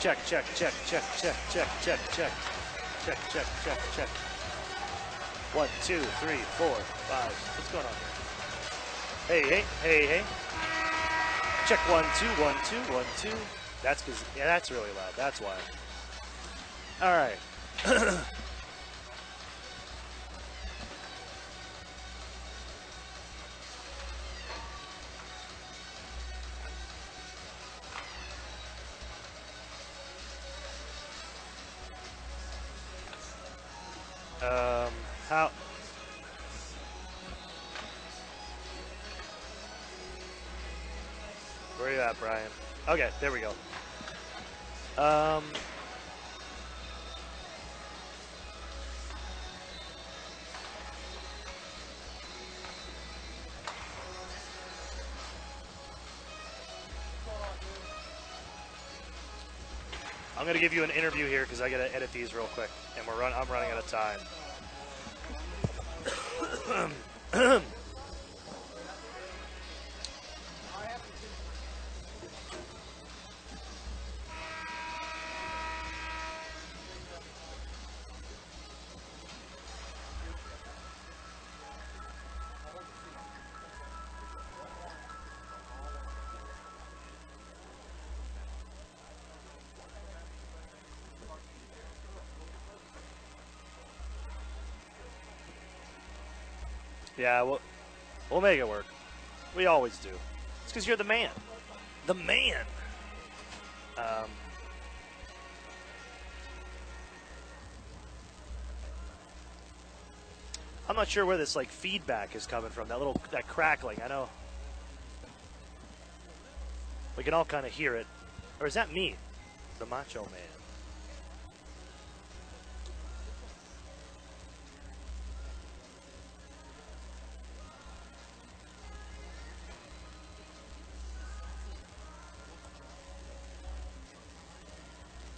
check, check, check, check, check, check, check, check, check, check, check, check. 1, 2, 3, 4, 5. What's going on here? Hey, hey, hey, hey. Check 1, 2, 1, 2, 1, 2. That's because, yeah, that's really loud. That's why. All right. How? Where are you at, Brian? Okay, there we go. I'm going to give you an interview here because I got to edit these real quick, and I'm running out of time. Yeah, we'll make it work. We always do. It's because you're the man. The man. I'm not sure where this like feedback is coming from. That crackling. I know. We can all kind of hear it. Or is that me? The Macho Man.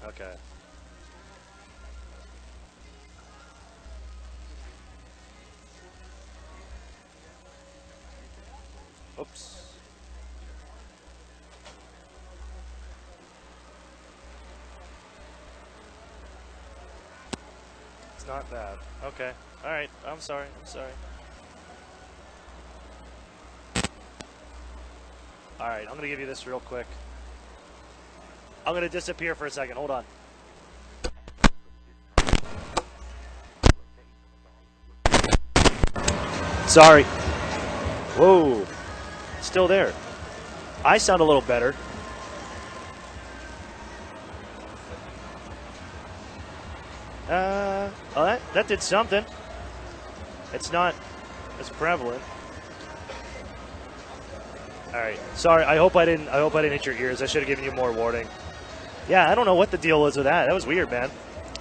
Okay. Oops. It's not bad. Okay. All right. I'm sorry. I'm sorry. All right. I'm going to give you this real quick. I'm going to disappear for a second. Hold on. Sorry. Whoa. Still there. I sound a little better. Well, that did something. It's not as prevalent. All right. Sorry. I hope I didn't hit your ears. I should have given you more warning. Yeah, I don't know what the deal was with that. That was weird, man.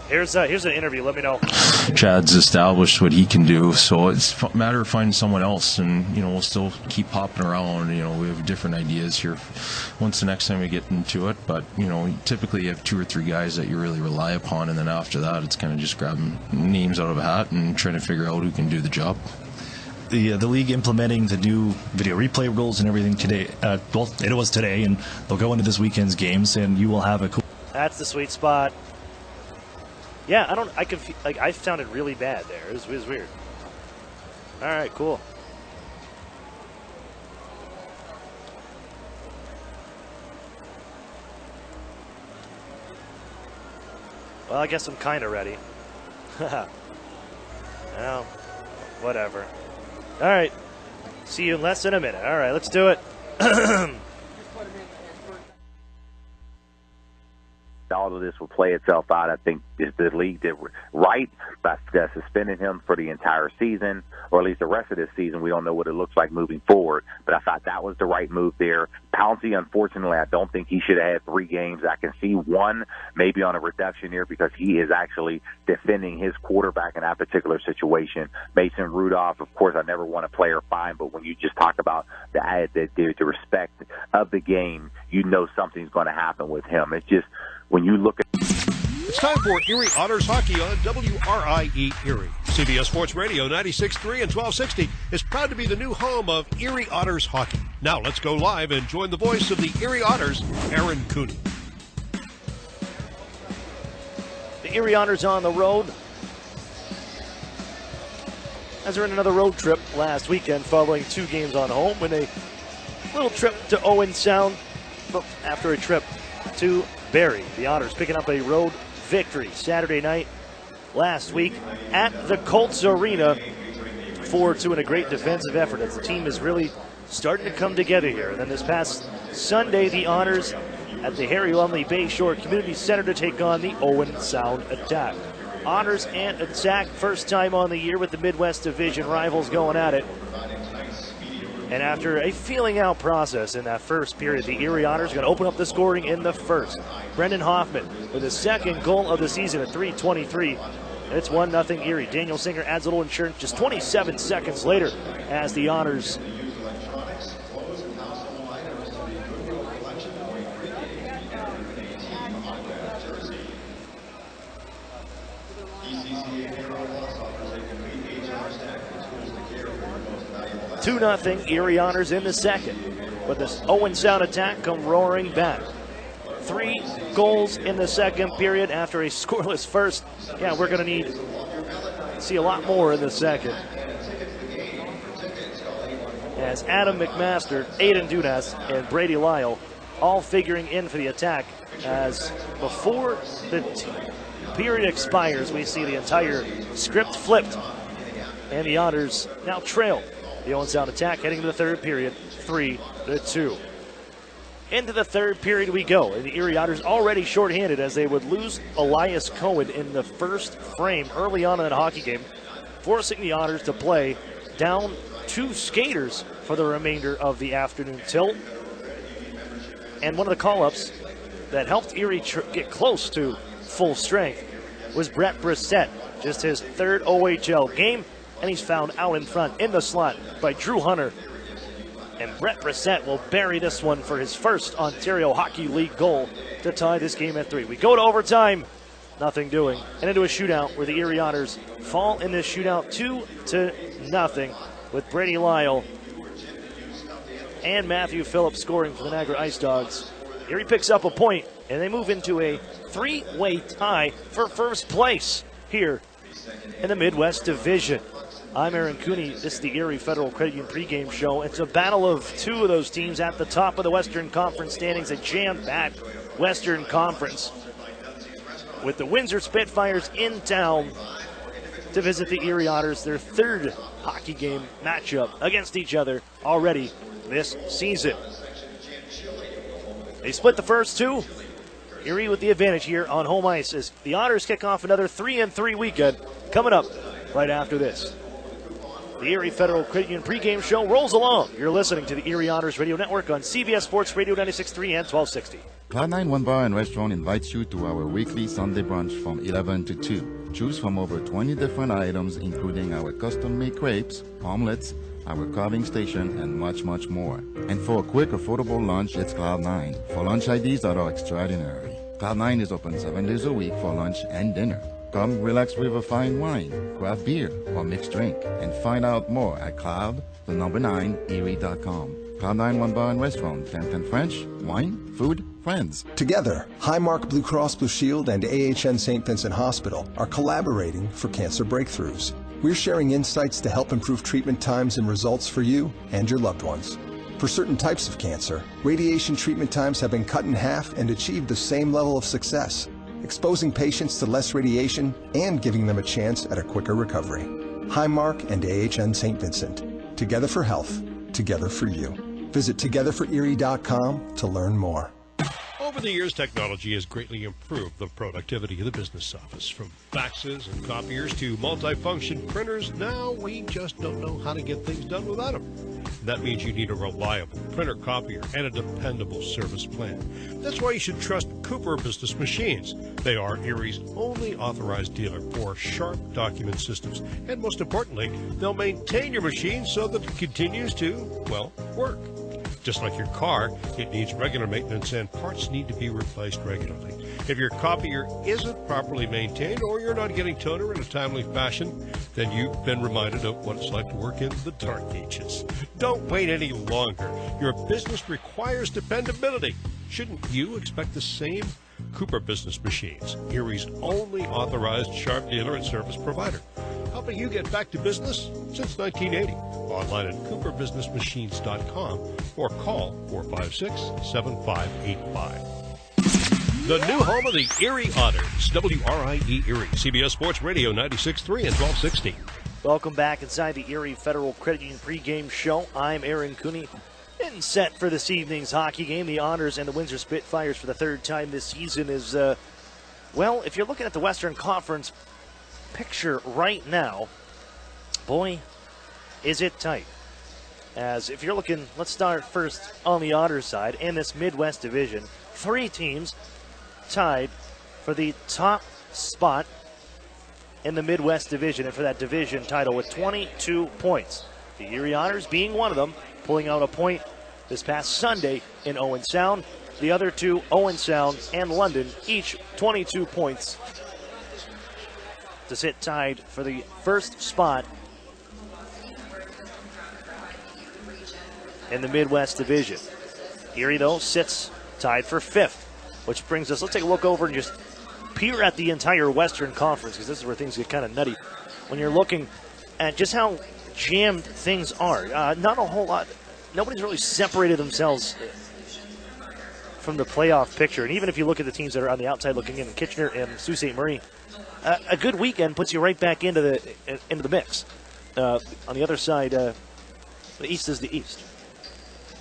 Here's an interview. Let me know. Chad's established what he can do, so it's a matter of finding someone else, and we'll still keep popping around. We have different ideas here. Once the next time we get into it, but typically you have 2 or 3 guys that you really rely upon, and then after that, it's kind of just grabbing names out of a hat and trying to figure out who can do the job. The league implementing the new video replay rules and everything today. Well, it was today, and they'll go into this weekend's games, and you will have a cool. That's the sweet spot. Yeah, I sounded really bad there. It was weird. All right, cool. Well, I guess I'm kind of ready. Well, whatever. All right. See you in less than a minute. All right, let's do it. All of this will play itself out. I think the league did right by suspending him for the entire season, or at least the rest of this season. We don't know what it looks like moving forward, but I thought that was the right move there. Pouncey, unfortunately, I don't think he should have had 3 games. I can see 1 maybe on a reduction here because he is actually defending his quarterback in that particular situation. Mason Rudolph, of course, I never want a player fine, but when you just talk about the respect of the game, something's going to happen with him. It's just, when you look at... It's time for Erie Otters Hockey on WRIE Erie. CBS Sports Radio 96.3 and 1260 is proud to be the new home of Erie Otters Hockey. Now let's go live and join the voice of the Erie Otters, Aaron Cooney. Erie Otters on the road, as they're in another road trip last weekend following 2 games on home, and a little trip to Owen Sound after a trip to Barrie. The Otters picking up a road victory Saturday night last week at the Colts Arena, 4-2 in a great defensive effort as the team is really starting to come together here. And then this past Sunday, the Otters at the Harry Lumley Bayshore Community Center to take on the Owen Sound Attack. Otters and Attack, first time on the year with the Midwest Division rivals going at it. And after a feeling out process in that first period, the Erie Otters going to open up the scoring in the first. Brendan Hoffman with his second goal of the season at 3:23. And it's 1-0 Erie. Daniel Singer adds a little insurance just 27 seconds later as the Otters $2-0 Erie Otters in the second. But this Owen Sound Attack come roaring back. 3 goals in the second period after a scoreless first. Yeah, we're going to need to see a lot more in the second. As Adam McMaster, Aiden Dudas, and Brady Lyle all figuring in for the Attack, as before the period expires, we see the entire script flipped, and the Otters now trail the Owen Sound Attack heading to the third period, 3-2. Into the third period we go, and the Erie Otters already shorthanded as they would lose Elias Cohen in the first frame early on in that hockey game, forcing the Otters to play down 2 skaters for the remainder of the afternoon tilt. And one of the call-ups that helped Erie get close to full strength was Brett Brissett, just his 3rd OHL game, and he's found out in front in the slot by Drew Hunter. And Brett Brissett will bury this one for his first Ontario Hockey League goal to tie this game at 3. We go to overtime, nothing doing, and into a shootout where the Erie Otters fall in this shootout 2-0 with Brady Lyle and Matthew Phillips scoring for the Niagara Ice Dogs. Erie picks up a point, and they move into a 3-way tie for first place here in the Midwest Division. I'm Aaron Cooney. This is the Erie Federal Credit Union pregame show. It's a battle of 2 of those teams at the top of the Western Conference standings, a jam-packed Western Conference, with the Windsor Spitfires in town to visit the Erie Otters, their 3rd hockey game matchup against each other already this season. They split the first 2. Erie with the advantage here on home ice as the Otters kick off another 3-3 weekend coming up right after this. The Erie Federal Credit Union pregame show rolls along. You're listening to the Erie Otters Radio Network on CBS Sports Radio 96.3 and 1260. Cloud9 One Bar and Restaurant invites you to our weekly Sunday brunch from 11 to 2. Choose from over 20 different items, including our custom-made crepes, omelets, our carving station, and much, much more. And for a quick, affordable lunch, it's Cloud9. For lunch ideas that are extraordinary. Cloud9 is open 7 days a week for lunch and dinner. Come relax with a fine wine, craft beer, or mixed drink, and find out more at cloud9erie.com. Cloud9 One Bar and Restaurant, Canton French, wine, food, friends. Together, Highmark Blue Cross Blue Shield and AHN St. Vincent Hospital are collaborating for cancer breakthroughs. We're sharing insights to help improve treatment times and results for you and your loved ones. For certain types of cancer, radiation treatment times have been cut in half and achieved the same level of success, exposing patients to less radiation and giving them a chance at a quicker recovery. Highmark and AHN St. Vincent. Together for health, together for you. Visit togetherforerie.com to learn more. Over the years, technology has greatly improved the productivity of the business office. From faxes and copiers to multifunction printers, now we just don't know how to get things done without them. That means you need a reliable printer copier and a dependable service plan. That's why you should trust Cooper Business Machines. They are Erie's only authorized dealer for sharp document systems. And most importantly, they'll maintain your machine so that it continues to, well, work. Just like your car, it needs regular maintenance and parts need to be replaced regularly. If your copier isn't properly maintained or you're not getting toner in a timely fashion, then you've been reminded of what it's like to work in the dark ages. Don't wait any longer. Your business requires dependability. Shouldn't you expect the same Cooper Business Machines, Erie's only authorized Sharp dealer and service provider, helping you get back to business since 1980. Online at cooperbusinessmachines.com or call 456-7585. The new home of the Erie Otters, WRIE Erie, CBS Sports Radio 96.3 and 1260. Welcome back inside the Erie Federal Credit Union pregame show. I'm Aaron Cooney, and set for this evening's hockey game. The Otters and the Windsor Spitfires for the third time this season is, well, if you're looking at the Western Conference picture right now, boy, is it tight. As if you're looking, let's start first on the Otters side in this Midwest division. 3 teams tied for the top spot in the Midwest division and for that division title with 22 points. The Erie Otters being one of them, pulling out a point this past Sunday in Owen Sound. The other 2, Owen Sound and London, each 22 points to sit tied for the first spot in the Midwest division. Erie, though, sits tied for 5th, which brings us, let's take a look over and just peer at the entire Western Conference, because this is where things get kind of nutty. When you're looking at just how jammed things are, not a whole lot. Nobody's really separated themselves from the playoff picture. And even if you look at the teams that are on the outside looking in, Kitchener and Sault Ste. Marie, a good weekend puts you right back into the mix. On the other side, the East is the East.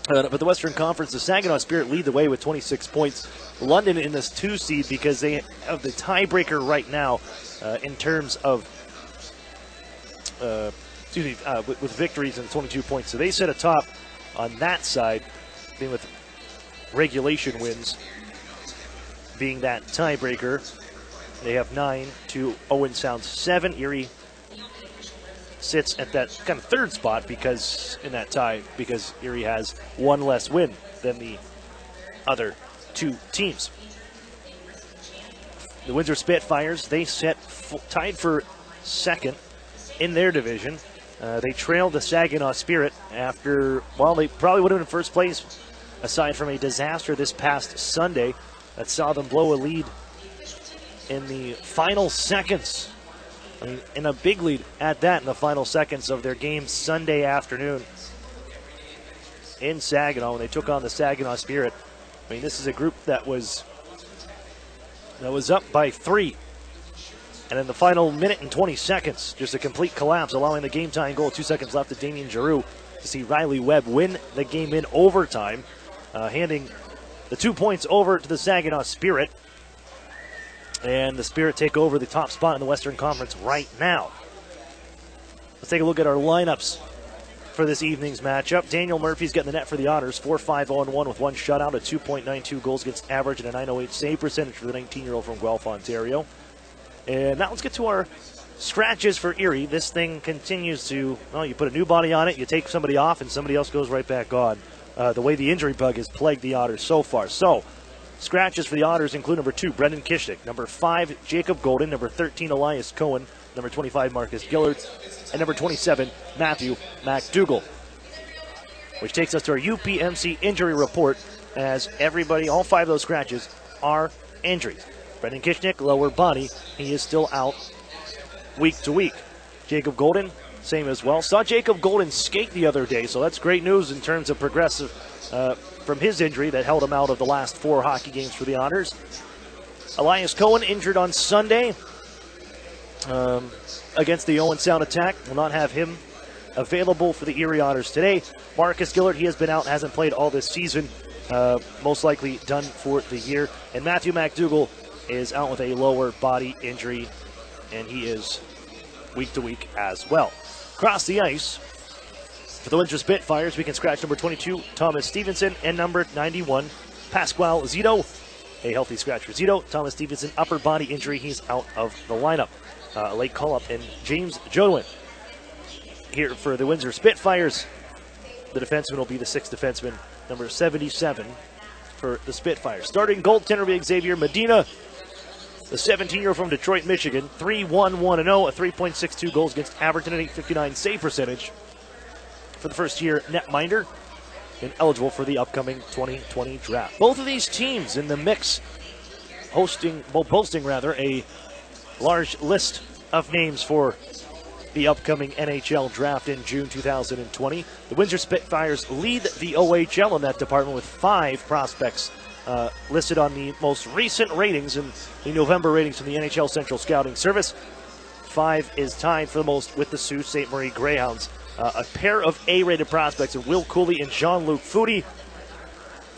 But the Western Conference, the Saginaw Spirit lead the way with 26 points. London in this 2 seed because they have the tiebreaker right now in terms of, with victories and 22 points. So they sit atop on that side, being with regulation wins being that tiebreaker. They have 9 to Owen Sound's 7. Erie sits at that kind of 3rd spot because in that tie, because Erie has 1 less win than the other 2 teams. The Windsor Spitfires, they sit tied for 2nd in their division. They trailed the Saginaw Spirit after, well, they probably would have been in first place aside from a disaster this past Sunday that saw them blow a lead in the final seconds. I mean, in a big lead at that in the final seconds of their game Sunday afternoon in Saginaw when they took on the Saginaw Spirit. I mean, this is a group that was up by 3. And in the final minute and 20 seconds, just a complete collapse, allowing the game-tying goal 2 seconds left to Damien Giroux to see Riley Webb win the game in overtime, handing the 2 points over to the Saginaw Spirit. And the Spirit take over the top spot in the Western Conference right now. Let's take a look at our lineups for this evening's matchup. Daniel Murphy's getting the net for the Otters, 4-5-0-1 with 1 shutout, a 2.92 goals against average, and a .908 save percentage for the 19-year-old from Guelph, Ontario. And now let's get to our scratches for Erie. This thing continues to, well, you put a new body on it, you take somebody off, and somebody else goes right back on. The way the injury bug has plagued the Otters so far. So, scratches for the Otters include number 2, Brendan Kishnick, number 5, Jacob Golden, number 13, Elias Cohen, number 25, Marcus Gillard, and number 27, Matthew MacDougall. Which takes us to our UPMC injury report, as everybody, all 5 of those scratches are injuries. Brendan Kishnick, lower body, he is still out week to week. Jacob Golden, same as well. Saw Jacob Golden skate the other day, so that's great news in terms of progressive from his injury that held him out of the last 4 hockey games for the Otters. Elias Cohen injured on Sunday against the Owen Sound attack. Will not have him available for the Erie Otters today. Marcus Gillard, he has been out, hasn't played all this season. Most likely done for the year. And Matthew MacDougall is out with a lower body injury, and he is week to week as well. Across the ice, for the Windsor Spitfires, we can scratch number 22, Thomas Stevenson, and number 91, Pasquale Zito. A healthy scratch for Zito. Thomas Stevenson, upper body injury, he's out of the lineup. A late call-up, and James Jodwin. Here for the Windsor Spitfires, the defenseman will be the 6th defenseman, number 77 for the Spitfires. Starting goaltender will be Xavier Medina, the 17-year-old from Detroit, Michigan, 3-1-1-0, a 3.62 goals against average and an .859 save percentage for the first-year netminder and eligible for the upcoming 2020 draft. Both of these teams in the mix posting a large list of names for the upcoming NHL draft in June 2020. The Windsor Spitfires lead the OHL in that department with 5 prospects listed on the most recent ratings in the November ratings from the NHL Central Scouting Service. 5 is tied for the most with the Sault Ste. Marie Greyhounds. A pair of A-rated prospects in Will Cooley and Jean-Luc Foudy,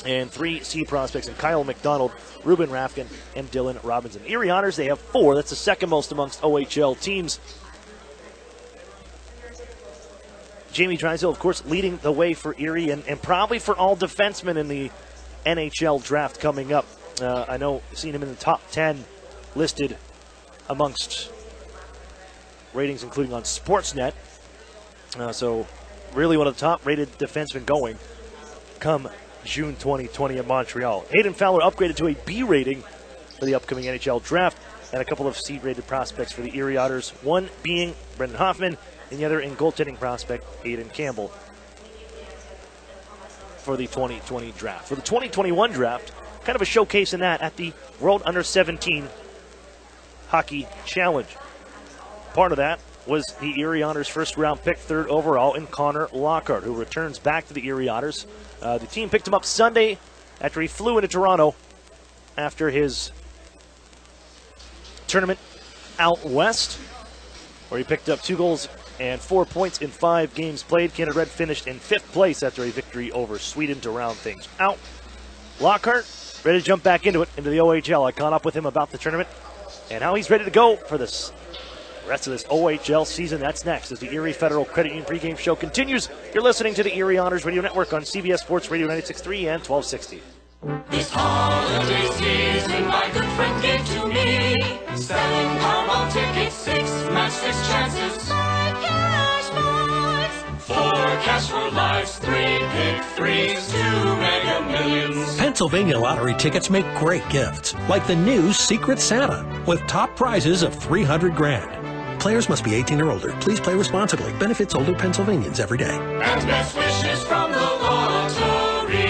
and 3 C prospects in Kyle McDonald, Ruben Rafkin, and Dylan Robinson. Erie Otters, they have 4. That's the second most amongst OHL teams. Jamie Drysdale, of course, leading the way for Erie and probably for all defensemen in the NHL draft coming up. I know seen him in the top 10 listed amongst ratings, including on Sportsnet. So really one of the top-rated defensemen going come June 2020 in Montreal. Hayden Fowler upgraded to a B rating for the upcoming NHL draft, and a couple of C-rated prospects for the Erie Otters, one being Brendan Hoffman, and the other in goaltending prospect Aiden Campbell for the 2020 draft. For the 2021 draft, kind of a showcase in that at the World Under-17 Hockey Challenge. Part of that was the Erie Otters' first-round pick, 3rd overall, in Connor Lockhart, who returns back to the Erie Otters. The team picked him up Sunday after he flew into Toronto after his tournament out west, where he picked up 2 goals and 4 points in 5 games played. Canada Red finished in 5th place after a victory over Sweden to round things out. Lockhart ready to jump back into the OHL. I caught up with him about the tournament and how he's ready to go for this rest of this OHL season. That's next as the Erie Federal Credit Union pregame show continues. You're listening to the Erie Otters Radio Network on CBS Sports Radio 96.3 and 1260. This holiday season, my good friend gave to me 7 Powerball tickets, 6 match 6 chances, 5 cash bucks, 4 cash for lives, 3 pick 3s, 2 Mega Millions. Pennsylvania lottery tickets make great gifts, like the new Secret Santa, with top prizes of $300,000. Players must be 18 or older. Please play responsibly. Benefits older Pennsylvanians every day. And best wishes from the lottery.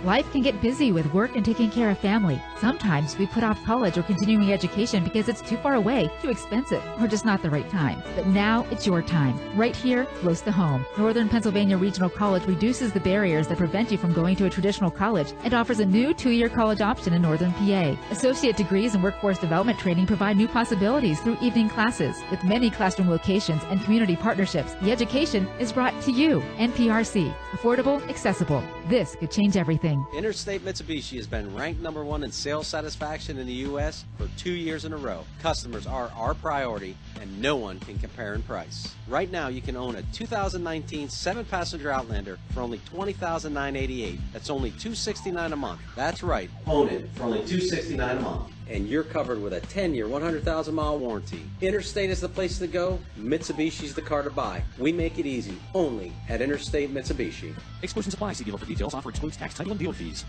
Life can get busy with work and taking care of family. Sometimes we put off college or continuing education because it's too far away, too expensive, or just not the right time. But now it's your time, right here, close to home. Northern Pennsylvania Regional College reduces the barriers that prevent you from going to a traditional college and offers a new 2-year college option in Northern PA. Associate degrees and workforce development training provide new possibilities through evening classes. With many classroom locations and community partnerships, the education is brought to you. NPRC. Affordable, accessible. This could change everything. Interstate Mitsubishi has been ranked #1 in sales satisfaction in the U.S. for 2 years in a row. Customers are our priority, and no one can compare in price. Right now, you can own a 2019 7-passenger Outlander for only $20,988. That's only $269 a month. That's right, own it for only $269 a month. And you're covered with a 10-year, 100,000-mile warranty. Interstate is the place to go. Mitsubishi's the car to buy. We make it easy, only at Interstate Mitsubishi. Exclusions apply. See dealer for details. Offer excludes tax, title, and dealer fees.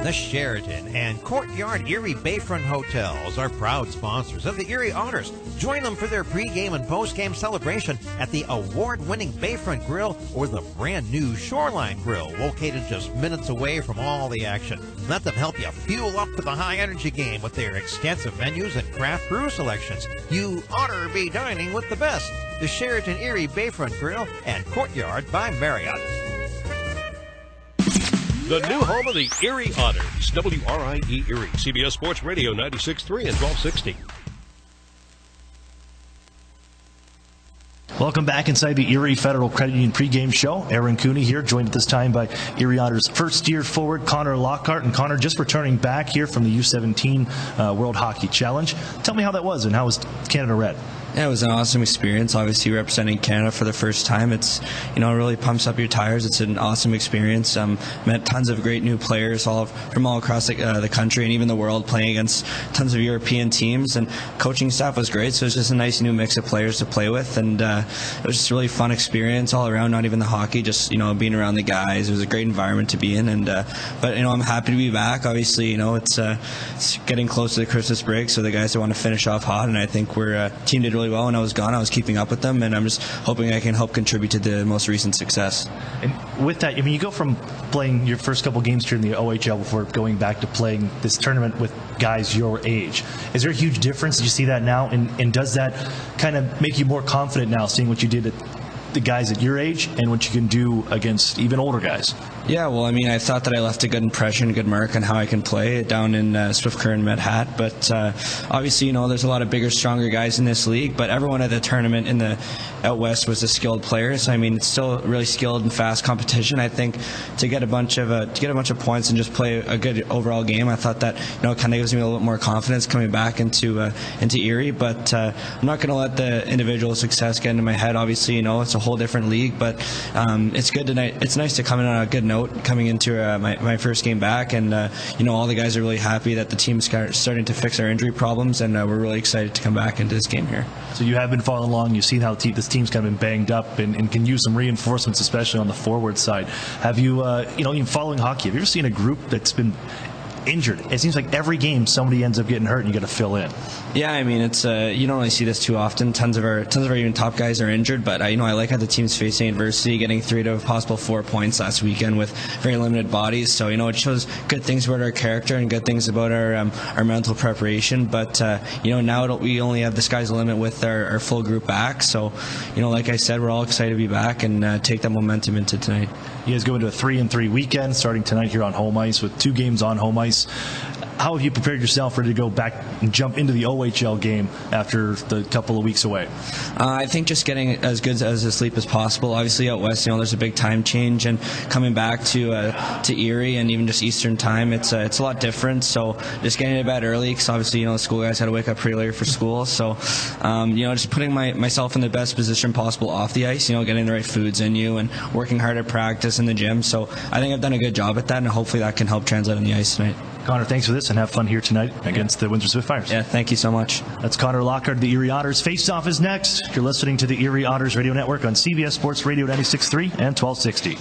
The Sheraton and Courtyard Erie Bayfront Hotels are proud sponsors of the Erie Otters. Join them for their pregame and postgame celebration at the award-winning Bayfront Grill or the brand-new Shoreline Grill, located just minutes away from all the action. Let them help you fuel up to the high-energy game with their extensive menus and craft brew selections. You ought to be dining with the best. The Sheraton Erie Bayfront Grill and Courtyard by Marriott. The new home of the Erie Otters, WRIE Erie, CBS Sports Radio 96.3 and 1260. Welcome back inside the Erie Federal Credit Union pregame show. Aaron Cooney here, joined at this time by Erie Otters first-year forward Connor Lockhart. And Connor, just returning back here from the U17 World Hockey Challenge. Tell me how that was and how was Canada Red? Yeah, it was an awesome experience. Obviously, representing Canada for the first time, it's, it really pumps up your tires. It's an awesome experience. Met tons of great new players from all across the country and even the world, playing against tons of European teams. And coaching staff was great, so it was just a nice new mix of players to play with. And it was just a really fun experience all around. Not even the hockey, just being around the guys. It was a great environment to be in. And but I'm happy to be back. Obviously, it's getting close to the Christmas break, so the guys want to finish off hot. And I think we're team did really really well when I was gone. I was keeping up with them, and I'm just hoping I can help contribute to the most recent success. And with that, I mean, you go from playing your first couple games here in the OHL before going back to playing this tournament with guys your age. Is there a huge difference? Do you see that now? And does that kind of make you more confident now, seeing what you did at the guys at your age and what you can do against even older guys? Yeah, well, I mean, I thought that I left a good impression, a good mark on how I can play down in Swift Current Med Hat. But obviously, there's a lot of bigger, stronger guys in this league. But everyone at the tournament in the out west was a skilled player. So I mean, it's still really skilled and fast competition. I think to get a bunch of points and just play a good overall game, I thought that kind of gives me a little bit more confidence coming back into Erie. But I'm not going to let the individual success get into my head. Obviously, it's a whole different league. But it's good tonight. It's nice to come in on a good note coming into my first game back, and all the guys are really happy that the team's starting to fix our injury problems, and we're really excited to come back into this game here. So you have been following along. You've seen how this team's kind of been banged up and can use some reinforcements, especially on the forward side. Have you, in following hockey, have you ever seen a group that's been injured? It seems like every game somebody ends up getting hurt and you got to fill in. Yeah, I mean, it's you don't really see this too often. Tons of our even top guys are injured, but I like how the team's facing adversity, getting 3 to a possible 4 points last weekend with very limited bodies. So it shows good things about our character and good things about our mental preparation. But now we only have the sky's the limit with our full group back. So like I said, we're all excited to be back and take that momentum into tonight. You guys go into a 3-3 weekend starting tonight here on home ice with 2 games on home ice. How have you prepared yourself ready to go back and jump into the OHL game after the couple of weeks away? I think just getting as good as a sleep as possible. Obviously out west, there's a big time change, and coming back to Erie and even just Eastern time, it's a lot different. So just getting to bed early, because obviously the school guys had to wake up pretty late for school. So just putting myself in the best position possible off the ice. Getting the right foods in you and working hard at practice in the gym. So I think I've done a good job at that, and hopefully that can help translate on the ice tonight. Connor, thanks for this, and have fun here tonight against the Windsor Spitfires. Yeah, thank you so much. That's Connor Lockhart, the Erie Otters. Face-Off is next. You're listening to the Erie Otters Radio Network on CBS Sports Radio 96.3 and 1260.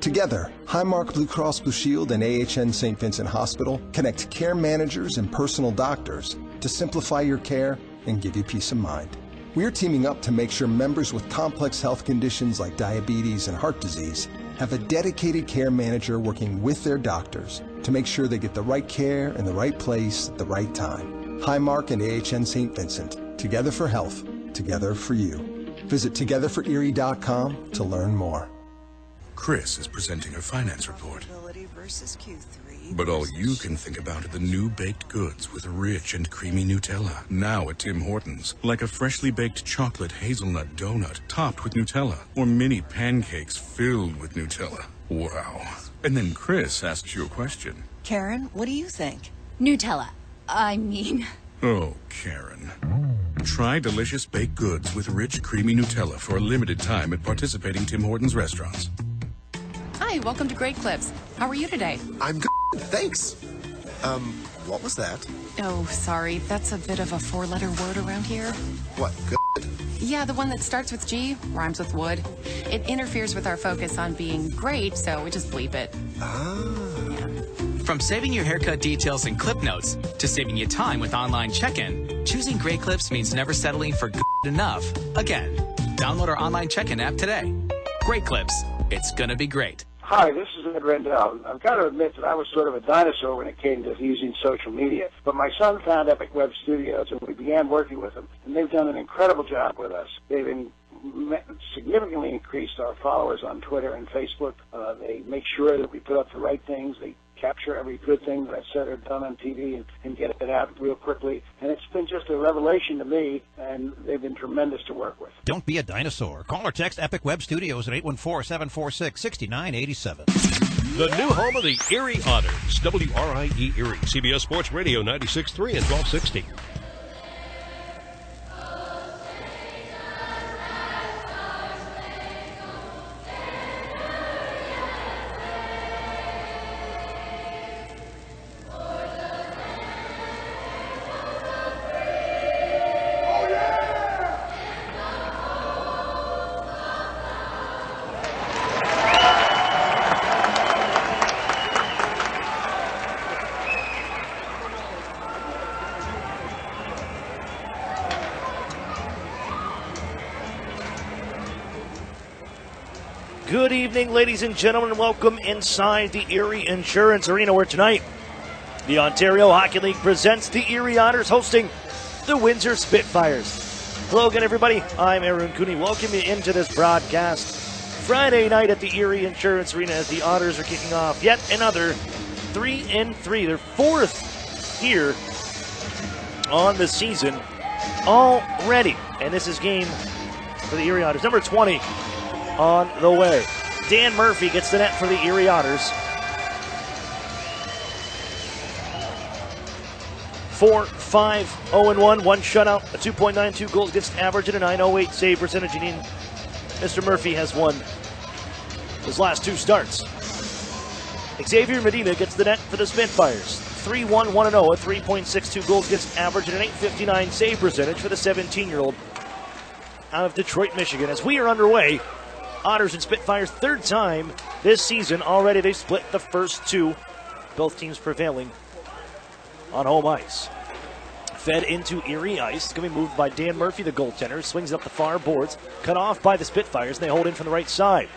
Together, Highmark Blue Cross Blue Shield and AHN St. Vincent Hospital connect care managers and personal doctors to simplify your care and give you peace of mind. We're teaming up to make sure members with complex health conditions like diabetes and heart disease have a dedicated care manager working with their doctors to make sure they get the right care in the right place at the right time. Highmark and AHN St. Vincent, together for health, together for you. Visit togetherforerie.com to learn more. Chris is presenting her finance report. But all you can think about are the new baked goods with rich and creamy Nutella. Now at Tim Hortons, like a freshly baked chocolate hazelnut donut topped with Nutella, or mini pancakes filled with Nutella. Wow. And then Chris asks you a question. Karen, what do you think? Nutella. Oh, Karen. Try delicious baked goods with rich, creamy Nutella for a limited time at participating Tim Hortons restaurants. Hi, welcome to Great Clips. How are you today? I'm good, thanks. What was that? Oh, sorry. That's a bit of a 4-letter word around here. What, good? Yeah, the one that starts with G, rhymes with wood. It interferes with our focus on being great, so we just bleep it. Ah. From saving your haircut details in clip notes to saving you time with online check-in, choosing Great Clips means never settling for good enough. Again, download our online check-in app today. Great Clips. It's gonna be great. Hi, this is Ed Rendell. I've got to admit that I was sort of a dinosaur when it came to using social media. But my son found Epic Web Studios, and we began working with them. And they've done an incredible job with us. They've significantly increased our followers on Twitter and Facebook. They make sure that we put up the right things. They capture every good thing that I've said or done on TV and get it out real quickly. And it's been just a revelation to me, and they've been tremendous to work with. Don't be a dinosaur. Call or text Epic Web Studios at 814-746-6987. The new home of the Erie Otters, WRIE Erie, CBS Sports Radio 96.3 and 1260. Good evening, ladies and gentlemen, and welcome inside the Erie Insurance Arena, where tonight the Ontario Hockey League presents the Erie Otters hosting the Windsor Spitfires. Hello again, everybody. I'm Aaron Cooney. Welcome you into this broadcast Friday night at the Erie Insurance Arena as the Otters are kicking off yet another 3-3. Their fourth here on the season already. And this is game for the Erie Otters. Number 20 on the way. Dan Murphy gets the net for the Erie Otters. 4-5-0-1, one shutout, a 2.92 goals against average, and a 908 save percentage. And Mr. Murphy has won his last two starts. Xavier Medina gets the net for the Spitfires. 3-1-1-0, a 3.62 goals against average, and an 859 save percentage for the 17-year-old out of Detroit, Michigan. As we are underway, Otters and Spitfires, third time this season already. They split the first two, both teams prevailing on home ice. Fed into Erie ice, going to be moved by Dan Murphy, the goaltender. Swings up the far boards, cut off by the Spitfires, and they hold in from the right side.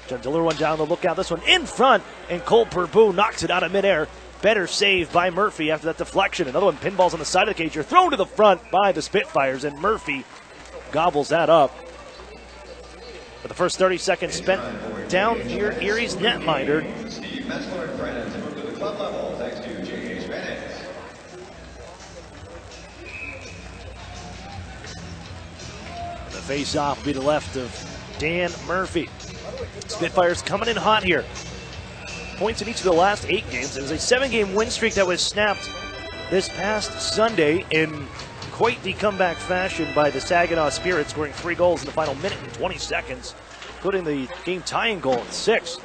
Trying to lure one down the lookout. This one in front, and Cole Purbu knocks it out of midair. Better save by Murphy after that deflection. Another one pinballs on the side of the cage. You're thrown to the front by the Spitfires, and Murphy gobbles that up. For the first 30 seconds spent down here, Erie's netminder. The face-off will be to the left of Dan Murphy. Spitfires coming in hot here. Points in each of the last 8 games. It was a 7-game win streak that was snapped this past Sunday in quite the comeback fashion by the Saginaw Spirit, scoring 3 goals in the final minute and 20 seconds, including the game-tying goal in 6th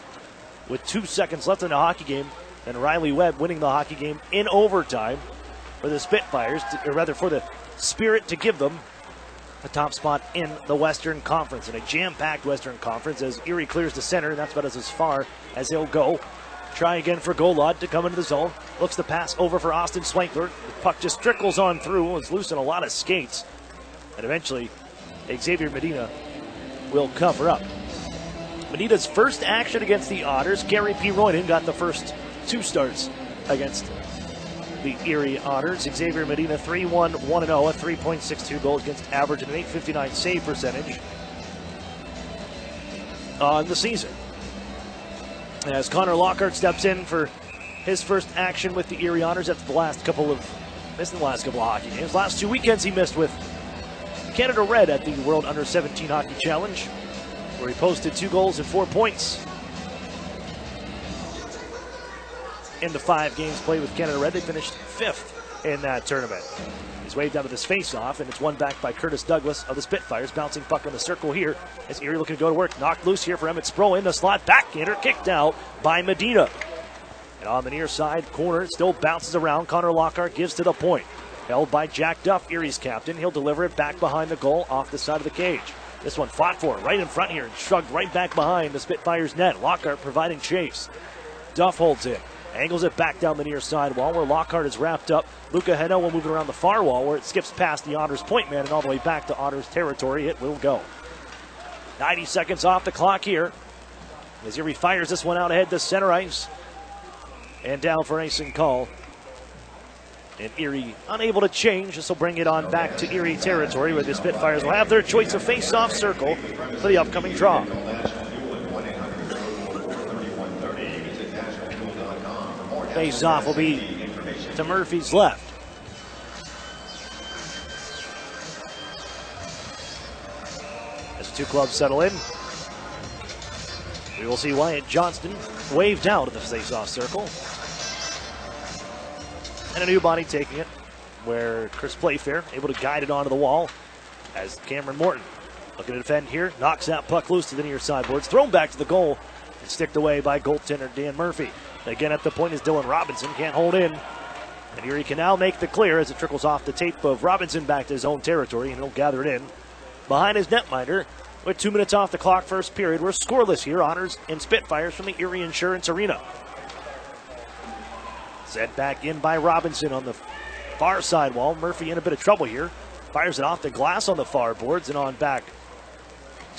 with 2 seconds left in the hockey game, and Riley Webb winning the hockey game in overtime for the Spitfires, or rather for the Spirit to give them a top spot in the Western Conference, in a jam-packed Western Conference, as Erie clears the center, and that's about as far as he'll go. Try again for Golod to come into the zone. Looks to pass over for Austin Swankler. The puck just trickles on through. It's loose on a lot of skates. And eventually, Xavier Medina will cover up. Medina's first action against the Otters. Gary P. Royden got the first 2 starts against the Erie Otters. Xavier Medina 3-1-1-0, a 3.62 goals against average, and an 859 save percentage on the season. As Connor Lockhart steps in for his first action with the Erie Otters after the last couple of hockey games. Last 2 weekends he missed with Canada Red at the World Under-17 Hockey Challenge, where he posted 2 goals and 4 points. In the 5 games played with Canada Red, they finished 5th in that tournament. He's waved out of this face-off, and it's won back by Curtis Douglas of the Spitfires. Bouncing puck on the circle here as Erie looking to go to work. Knocked loose here for Emmett Sproul in the slot. Backhander kicked out by Medina. And on the near side corner, still bounces around. Connor Lockhart gives to the point. Held by Jack Duff, Erie's captain. He'll deliver it back behind the goal off the side of the cage. This one fought for right in front here and shrugged right back behind the Spitfires net. Lockhart providing chase. Duff holds it. Angles it back down the near side wall where Lockhart is wrapped up. Luca Heno will move it around the far wall where it skips past the Otters point man and all the way back to Otters territory. It will go. 90 seconds off the clock here as Erie fires this one out ahead to center ice. And down for an icing call. And Erie unable to change. This will bring it on back to Erie territory where the Spitfires will have their choice of face-off circle for the upcoming draw. Face-off will be to Murphy's left. As the 2 clubs settle in, we will see Wyatt Johnston waved out of the face-off circle. And a new body taking it, where Chris Playfair able to guide it onto the wall as Cameron Morton looking to defend here. Knocks that puck loose to the near sideboards. Thrown back to the goal and sticked away by goaltender Dan Murphy. Again at the point is Dylan Robinson. Can't hold in. And Erie can now make the clear as it trickles off the tape of Robinson back to his own territory, and he'll gather it in behind his netminder. With 2 minutes off the clock, first period. We're scoreless here. Otters and Spitfires from the Erie Insurance Arena. Sent back in by Robinson on the far side wall. Murphy in a bit of trouble here. Fires it off the glass on the far boards and on back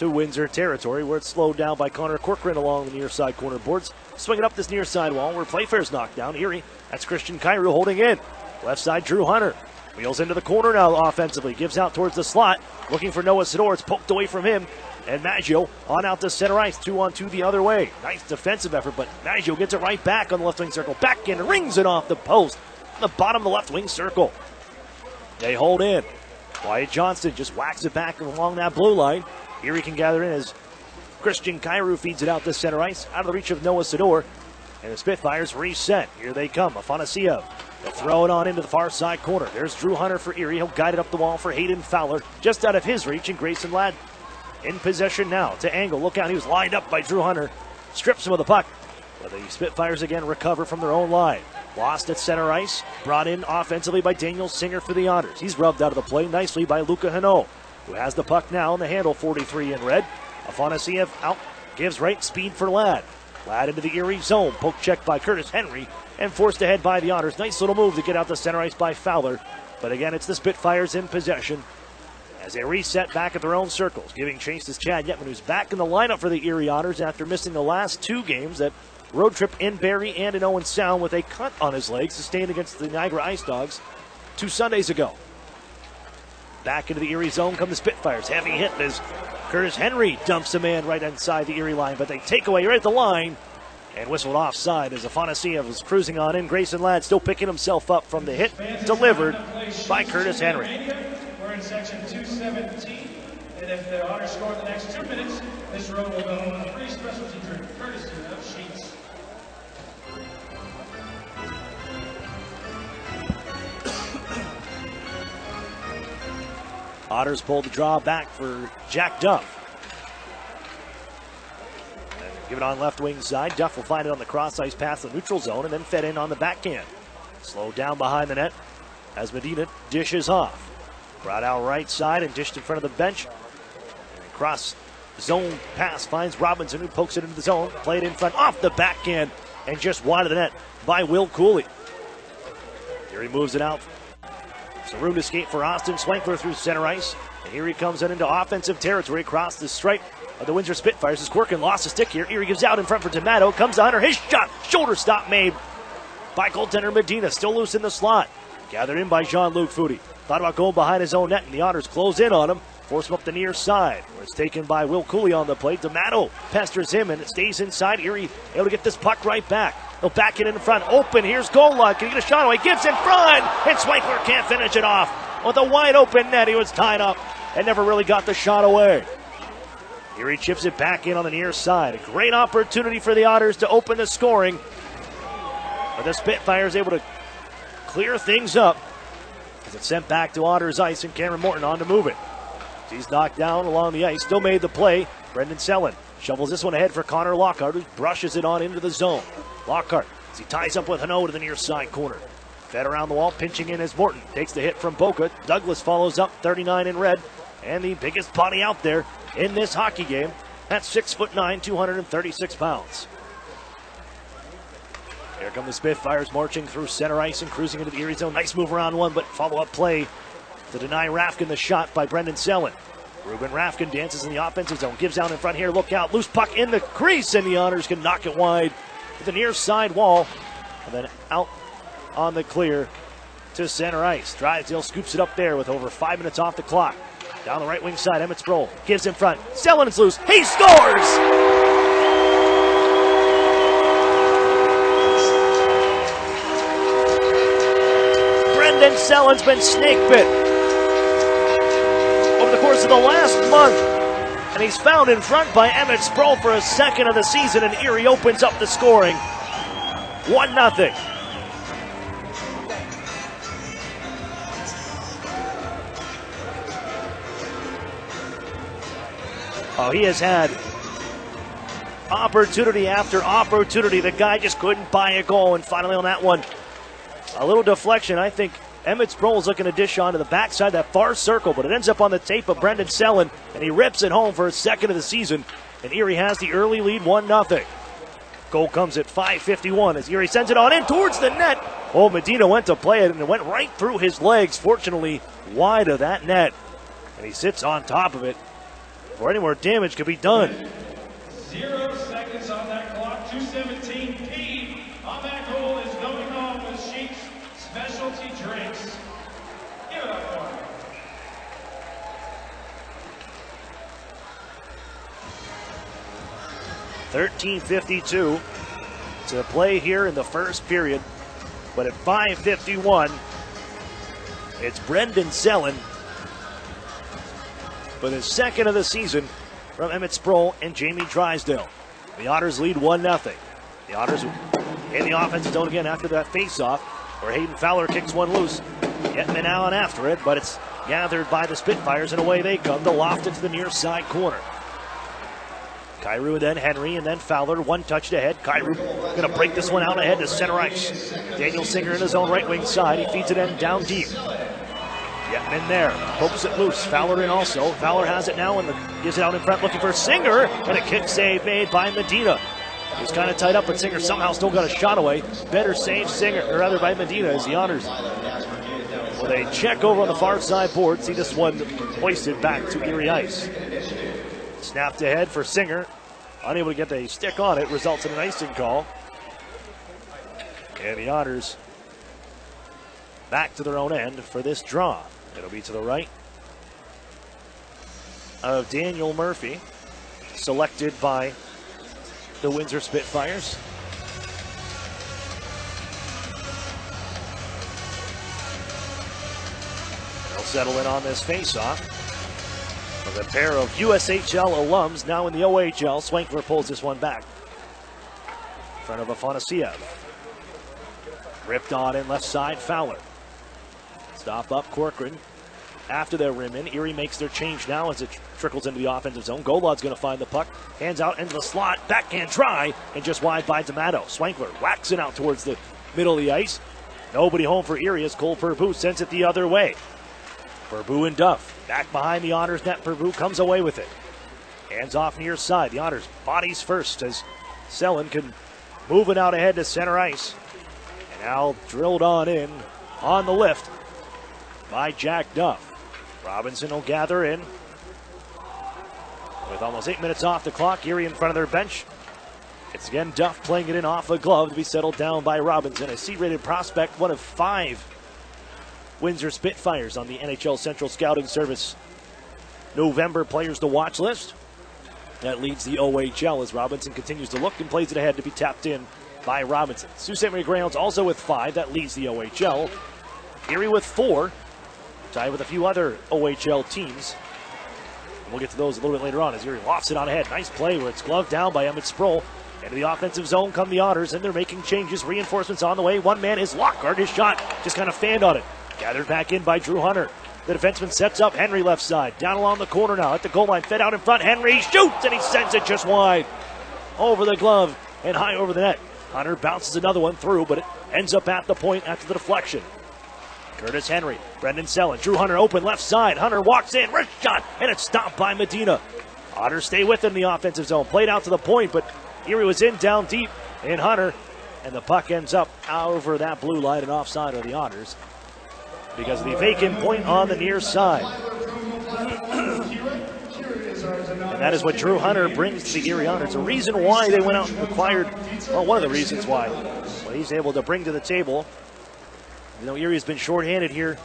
to Windsor territory, where it's slowed down by Connor Corcoran along the near side corner boards. Swinging up this near side wall where Playfair's knocked down. Erie, that's Christian Cairo holding in. Left side, Drew Hunter. Wheels into the corner now offensively. Gives out towards the slot. Looking for Noah Sador. It's poked away from him. And Maggio on out to center ice. 2-on-2 the other way. Nice defensive effort, but Maggio gets it right back on the left wing circle. Back in, rings it off the post. On the bottom of the left wing circle. They hold in. Wyatt Johnston just whacks it back along that blue line. Erie can gather in as Christian Cairo feeds it out to center ice. Out of the reach of Noah Sador. And the Spitfires reset. Here they come. Afanasiev. They'll throw it on into the far side corner. There's Drew Hunter for Erie. He'll guide it up the wall for Hayden Fowler. Just out of his reach, and Grayson Ladd in possession now to Angle. Look out, he was lined up by Drew Hunter. Strips him of the puck. But the Spitfires again recover from their own line. Lost at center ice. Brought in offensively by Daniel Singer for the Otters. He's rubbed out of the play nicely by Luca Hano, who has the puck now in the handle, 43 in red. Afanasiev out, gives right speed for Ladd. Ladd into the Erie zone. Poke check by Curtis Henry and forced ahead by the Otters. Nice little move to get out the center ice by Fowler. But again, it's the Spitfires in possession as they reset back at their own circles. Giving chase is Chad Yetman, who's back in the lineup for the Erie Otters after missing the last two games, that road trip in Barrie and in Owen Sound, with a cut on his leg sustained against the Niagara Ice Dogs 2 Sundays ago. Back into the Erie zone come the Spitfires. Heavy hit as Curtis Henry dumps a man right inside the Erie line, but they take away right at the line and whistled offside as Afanasiev was cruising on in. Grayson Ladd still picking himself up from the hit delivered by Curtis Henry. We're in section 217, and if the Otters score in the next 2 minutes, this row will go on a free specialty drink, courtesy of Sheets. Otters pulled the draw back for Jack Duff. And give it on left wing side. Duff will find it on the cross ice pass the neutral zone and then fed in on the backhand. Slowed down behind the net as Medina dishes off. Brought out right side and dished in front of the bench. And cross zone pass finds Robinson, who pokes it into the zone. Played in front off the backhand and just wide of the net by Will Cooley. Here he moves it out. Some room to escape for Austin Swankler through center ice. And here he comes into offensive territory across the stripe of the Windsor Spitfires. As Corkin lost a stick here. Erie gives out in front for D'Amato. Comes to Hunter. His shot. Shoulder stop made by goaltender Medina. Still loose in the slot. Gathered in by Jean-Luc Foudy. Thought about going behind his own net, and the Otters close in on him. Force him up the near side, where it's taken by Will Cooley on the plate. D'Amato pesters him, and it stays inside. Erie able to get this puck right back. They'll back it in front. Open. Here's Golod. Can he get a shot away? Gives in front. And Swankler can't finish it off. With a wide open net, he was tied up and never really got the shot away. Erie chips it back in on the near side. A great opportunity for the Otters to open the scoring. But the Spitfires able to clear things up as it's sent back to Otters ice, and Cameron Morton on to move it. He's knocked down along the ice. Still made the play. Brendan Selin shovels this one ahead for Connor Lockhart, who brushes it on into the zone. Lockhart, as he ties up with Hano to the near side corner. Fed around the wall, pinching in as Morton takes the hit from Boca. Douglas follows up, 39 in red. And the biggest body out there in this hockey game. That's 6'9", 236 pounds. Here come the Spitfires marching through center ice and cruising into the Erie zone. Nice move around one, but follow-up play to deny Rafkin the shot by Brendan Selin. Ruben Rafkin dances in the offensive zone, gives out in front here, look out, loose puck in the crease, and the Otters can knock it wide to the near side wall, and then out on the clear to center ice. Drysdale scoops it up there with over 5 minutes off the clock. Down the right wing side, Emmett Sproul gives in front. Selin is loose. He scores! Brendan Selin's been snake bit over the course of the last month. And he's found in front by Emmett Sproul for a second of the season, and Erie opens up the scoring. 1-0. Oh, he has had opportunity after opportunity. The guy just couldn't buy a goal, and finally on that one, a little deflection. I think Emmett Sproul is looking to dish onto the backside, that far circle, but it ends up on the tape of Brendan Selin, and he rips it home for his second of the season, and Erie has the early lead, 1-0. Goal comes at 5:51 as Erie sends it on in towards the net. Oh, Medina went to play it, and it went right through his legs, fortunately wide of that net, and he sits on top of it. before any more damage could be done. 0 seconds on that clock. 2:17 P on that goal is going home with Sheets Specialty Drinks. Give it up for him. $13:52 to play here in the first period. But at 5:51, it's Brendan Sellen for the second of the season from Emmett Sproul and Jamie Drysdale. The Otters lead 1-0. The Otters in the offensive zone again after that face-off where Hayden Fowler kicks one loose. Getman Allen after it, but it's gathered by the Spitfires, and away they come to loft it to the near side corner. Kyrou and then Henry and then Fowler, one touch to head. Kyrou going to break this one out ahead to center ice. Daniel Singer in his own right wing side. He feeds it in down deep. Getman there, pokes it loose. Fowler in also. Fowler has it now and gives it out in front looking for Singer. And a kick save made by Medina. He's kind of tied up, but Singer somehow still got a shot away. Better save Singer, or rather by Medina, as the Otters with a check over on the far side board. See this one hoisted back to Erie ice. Snapped ahead for Singer. Unable to get a stick on it. Results in an icing call. And the Otters back to their own end for this draw. It'll be to the right of Daniel Murphy. Selected by the Windsor Spitfires. They'll settle in on this face-off. With a pair of USHL alums now in the OHL. Swankler pulls this one back. In front of Afanasiev. Ripped on in left side, Fowler. Stop up, Corcoran. After their rim in, Erie makes their change now as it trickles into the offensive zone. Golad's going to find the puck. Hands out into the slot. Backhand try, and just wide by D'Amato. Swankler whacks it out towards the middle of the ice. Nobody home for Erie as Cole Purbu sends it the other way. Purbu and Duff. Back behind the Otters net. Purbu comes away with it. Hands off near side. The Otters bodies first as Sellen can move it out ahead to center ice. And now drilled on in on the lift by Jack Duff. Robinson will gather in. With almost 8 minutes off the clock, Erie in front of their bench. It's again Duff playing it in off the glove to be settled down by Robinson. A C-rated prospect, one of 5 Windsor Spitfires on the NHL Central Scouting Service November players to watch list. That leads the OHL as Robinson continues to look and plays it ahead to be tapped in by Robinson. Sault Ste. Marie Greyhounds also with 5. That leads the OHL. Erie with 4. Tied with a few other OHL teams. We'll get to those a little bit later on as Erie lofts it on ahead. Nice play where it's gloved down by Emmett Sproul. Into the offensive zone come the Otters, and they're making changes. Reinforcements on the way. One man is Lockhart. His shot just kind of fanned on it. Gathered back in by Drew Hunter. The defenseman sets up Henry left side. Down along the corner now at the goal line. Fed out in front. Henry shoots, and he sends it just wide. Over the glove and high over the net. Hunter bounces another one through, but it ends up at the point after the deflection. Curtis Henry, Brendan Sellen, Drew Hunter open left side. Hunter walks in, wrist shot, and it's stopped by Medina. Otters stay within the offensive zone. Played out to the point, but Erie was in down deep in Hunter, and the puck ends up over that blue line and offside of the Otters because of the vacant point on the near side. And that is what Drew Hunter brings to the Erie Otters. The reason why they went out and acquired, well, one of the reasons why, what he's able to bring to the table. You know, Erie has been shorthanded here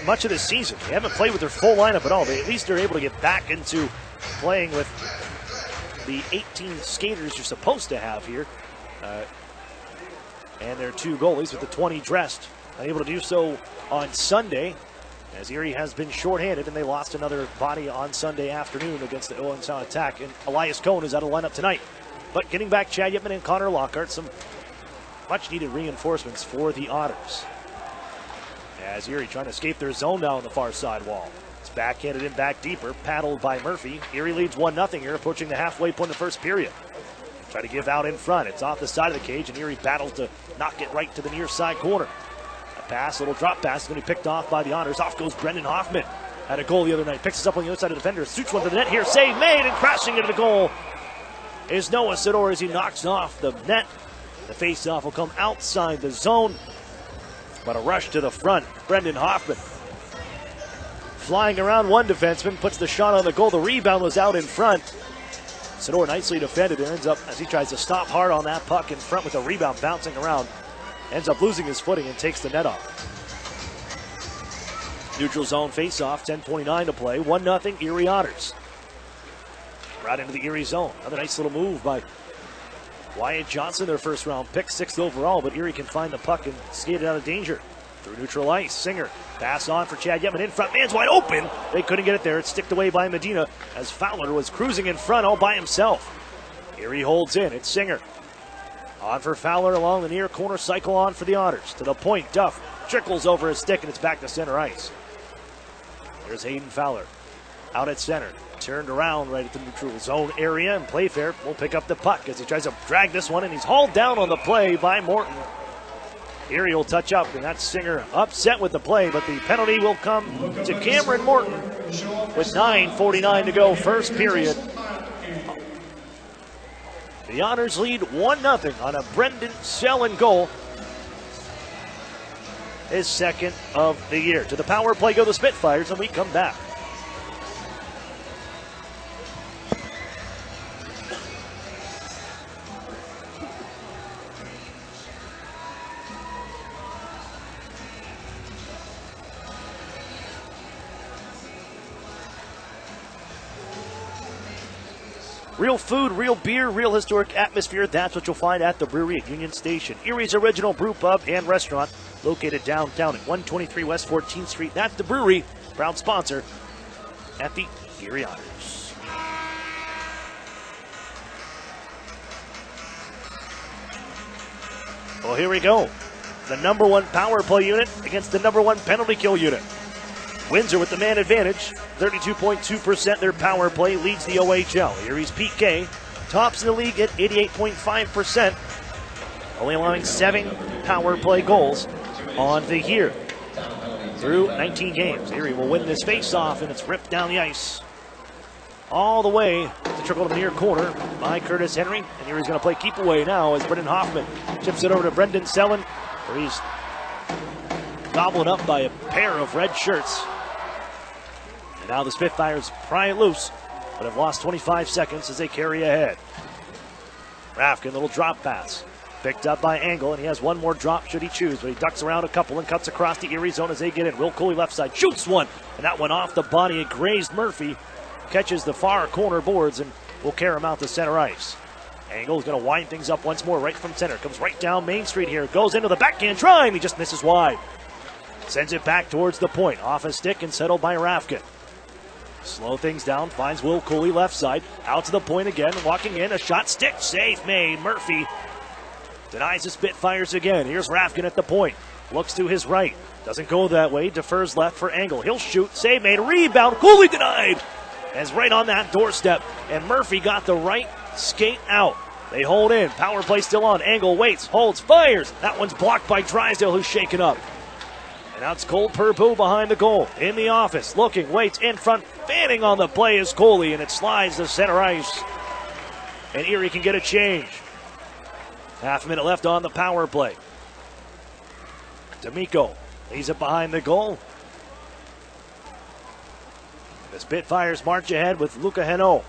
much of this season. They haven't played with their full lineup at all. They at least are able to get back into playing with the 18 skaters you're supposed to have here. And their 2 goalies with the 20 dressed. Unable to do so on Sunday as Erie has been shorthanded, and they lost another body on Sunday afternoon against the Owen Sound Attack. And Elias Cohn is out of the lineup tonight. But getting back Chad Yipman and Connor Lockhart, some much-needed reinforcements for the Otters. As Erie trying to escape their zone now on the far side wall. It's backhanded in back deeper, paddled by Murphy. Erie leads 1-0 here, approaching the halfway point of the first period. Try to give out in front. It's off the side of the cage, and Erie battles to knock it right to the near side corner. A pass, little drop pass, is going to be picked off by the Otters. Off goes Brendan Hoffman. Had a goal the other night. Picks us up on the other side of the defender. Shoots one to the net here. Save made, and crashing into the goal is Noah Sidor as he knocks off the net. The face-off will come outside the zone, but a rush to the front. Brendan Hoffman flying around one defenseman, puts the shot on the goal. The rebound was out in front. Sador nicely defended and ends up, as he tries to stop hard on that puck in front with the rebound bouncing around, ends up losing his footing and takes the net off. Neutral zone face-off, 10:29 to play, 1-0 Erie Otters. Right into the Erie zone. Another nice little move by Wyatt Johnson, their first round pick, 6th overall, but Erie can find the puck and skate it out of danger. Through neutral ice, Singer, pass on for Chad Yetman in front, man's wide open. They couldn't get it there, it's sticked away by Medina as Fowler was cruising in front all by himself. Erie holds in, it's Singer. On for Fowler along the near corner, cycle on for the Otters. To the point, Duff trickles over his stick and it's back to center ice. There's Hayden Fowler out at center. Turned around right at the neutral zone area, and Playfair will pick up the puck as he tries to drag this one, and he's hauled down on the play by Morton. Erie will touch up, and that's Singer upset with the play, but the penalty will come to Cameron Morton with 9:49 to go, first period. The Otters lead 1-0 on a Brendan Sellen goal. His second of the year. To the power play go the Spitfires, and we come back. Real food, real beer, real historic atmosphere. That's what you'll find at the brewery at Union Station. Erie's original brew pub and restaurant located downtown at 123 West 14th Street. That's the brewery, proud sponsor at the Erie Otters. Well, here we go. The number one power play unit against the number one penalty kill unit. Windsor with the man advantage, 32.2% their power play, leads the OHL. Erie's Pete Kay tops in the league at 88.5%, only allowing 7 power play goals on the year through 19 games. Erie will win this face-off, and it's ripped down the ice all the way to trickle to the near corner by Curtis Henry, and Erie's going to play keep away now as Brendan Hoffman chips it over to Brendan Sellen, where he's gobbled up by a pair of red shirts. Now the Spitfires pry it loose, but have lost 25 seconds as they carry ahead. Rafkin, little drop pass. Picked up by Angle, and he has one more drop should he choose, but he ducks around a couple and cuts across the Erie zone as they get in. Will Cooley left side, shoots one, and that went off the body. It grazed Murphy, catches the far corner boards, and will carry him out to center ice. Angle is going to wind things up once more right from center. Comes right down Main Street here, goes into the backhand try, and he just misses wide. Sends it back towards the point, off a stick and settled by Rafkin. Slow things down, finds Will Cooley left side, out to the point again, walking in, a shot, stick, save made. Murphy denies the Spitfires again. Here's Rafkin at the point, looks to his right, doesn't go that way, defers left for Angle. He'll shoot, save made, rebound, Cooley denied. As right on that doorstep, and Murphy got the right skate out. They hold in, power play still on, Angle waits, holds, fires. That one's blocked by Drysdale, who's shaken up. And now it's Cole Purpoo behind the goal. In the office, looking, waits, in front, fanning on the play is Coley, and it slides to center ice. And Erie can get a change. Half a minute left on the power play. D'Amico leaves it behind the goal. The Spitfires march ahead with Luca Heno.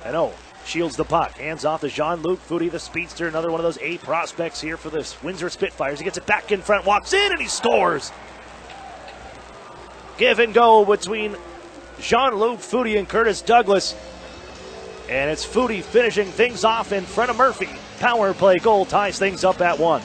Heno shields the puck, hands off to Jean-Luc Foudy, the speedster, another one of those A prospects here for the Windsor Spitfires. He gets it back in front, walks in, and he scores. Give and go between Jean-Luc Foudy and Curtis Douglas. And it's Foudy finishing things off in front of Murphy. Power play goal ties things up at 1.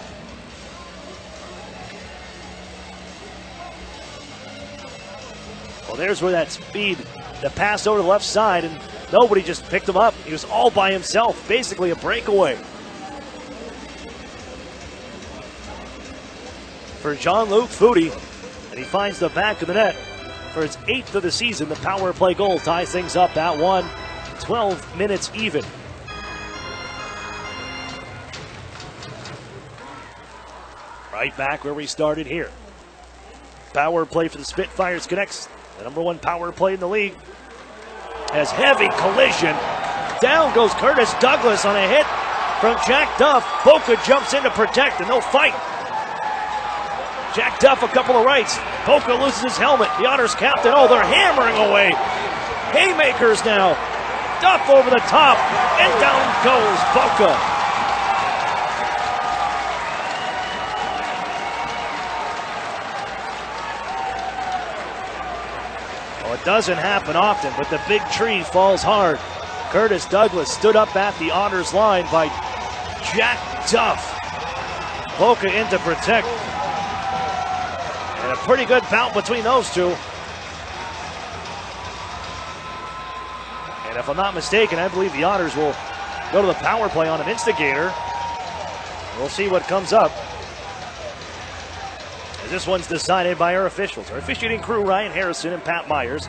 Well, there's where that speed, the pass over to the left side, and nobody just picked him up. He was all by himself, basically a breakaway. For Jean-Luc Foudy, and he finds the back of the net for his 8th of the season. The power play goal ties things up at 1. 12 minutes even. Right back where we started here. Power play for the Spitfires connects. The number one power play in the league. Has heavy collision. Down goes Curtis Douglas on a hit from Jack Duff. Boca jumps in to protect, and they'll fight. Jack Duff a couple of rights. Boca loses his helmet. The Otters captain, they're hammering away. Haymakers now. Duff over the top, and down goes Boca. Well, it doesn't happen often, but the big tree falls hard. Curtis Douglas stood up at the Otters line by Jack Duff. Boca in to protect. And a pretty good bout between those two. And if I'm not mistaken, I believe the Otters will go to the power play on an instigator. We'll see what comes up. As this one's decided by our officials. Our officiating crew, Ryan Harrison and Pat Myers.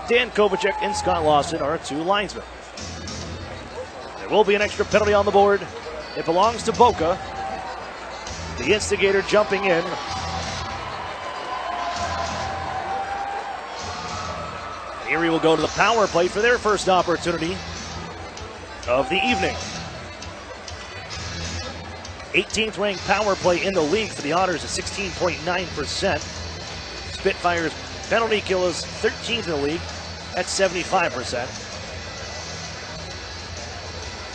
Dan Kovacek and Scott Lawson are 2 linesmen. There will be an extra penalty on the board. It belongs to Boca. The instigator jumping in. Erie will go to the power play for their first opportunity of the evening. 18th ranked power play in the league for the Otters at 16.9%. Spitfires penalty kill is 13th in the league at 75%.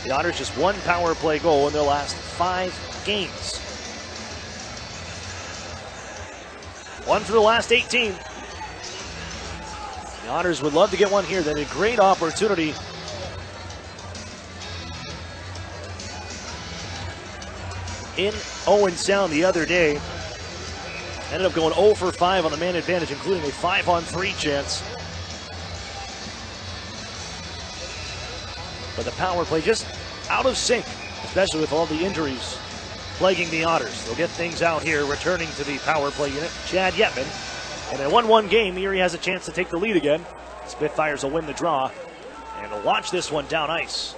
The Otters just 1 power play goal in their last 5 games. 1 for the last 18. The Otters would love to get one here. They had a great opportunity. In Owen Sound the other day. Ended up going 0 for 5 on the man advantage, including a 5-on-3 chance. But the power play just out of sync, especially with all the injuries plaguing the Otters. They'll get things out here, returning to the power play unit, Chad Yetman. And in a 1-1 game, Erie has a chance to take the lead again. Spitfires will win the draw, and will watch this one down ice.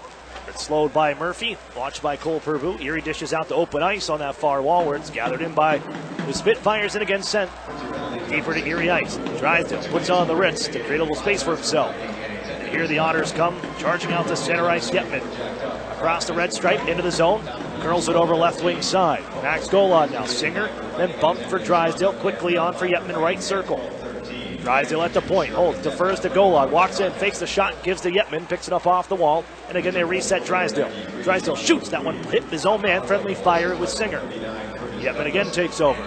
It's slowed by Murphy, watched by Cole Purvu. Erie dishes out to open ice on that far wall where it's gathered in by the Spitfires and again sent deeper to Erie ice. Drysdale puts on the Ritz to create a little space for himself. And here the Otters come charging out to center ice. Yetman across the red stripe into the zone, curls it over left wing side. Max Golod now. Singer, then bumped for Drysdale. Quickly on for Yetman, right circle. Drysdale at the point, holds, defers to Golod, walks in, fakes the shot, gives to Yetman, picks it up off the wall, and again they reset Drysdale. Drysdale shoots, that one hit his own man, friendly fire with Singer. Yetman again takes over.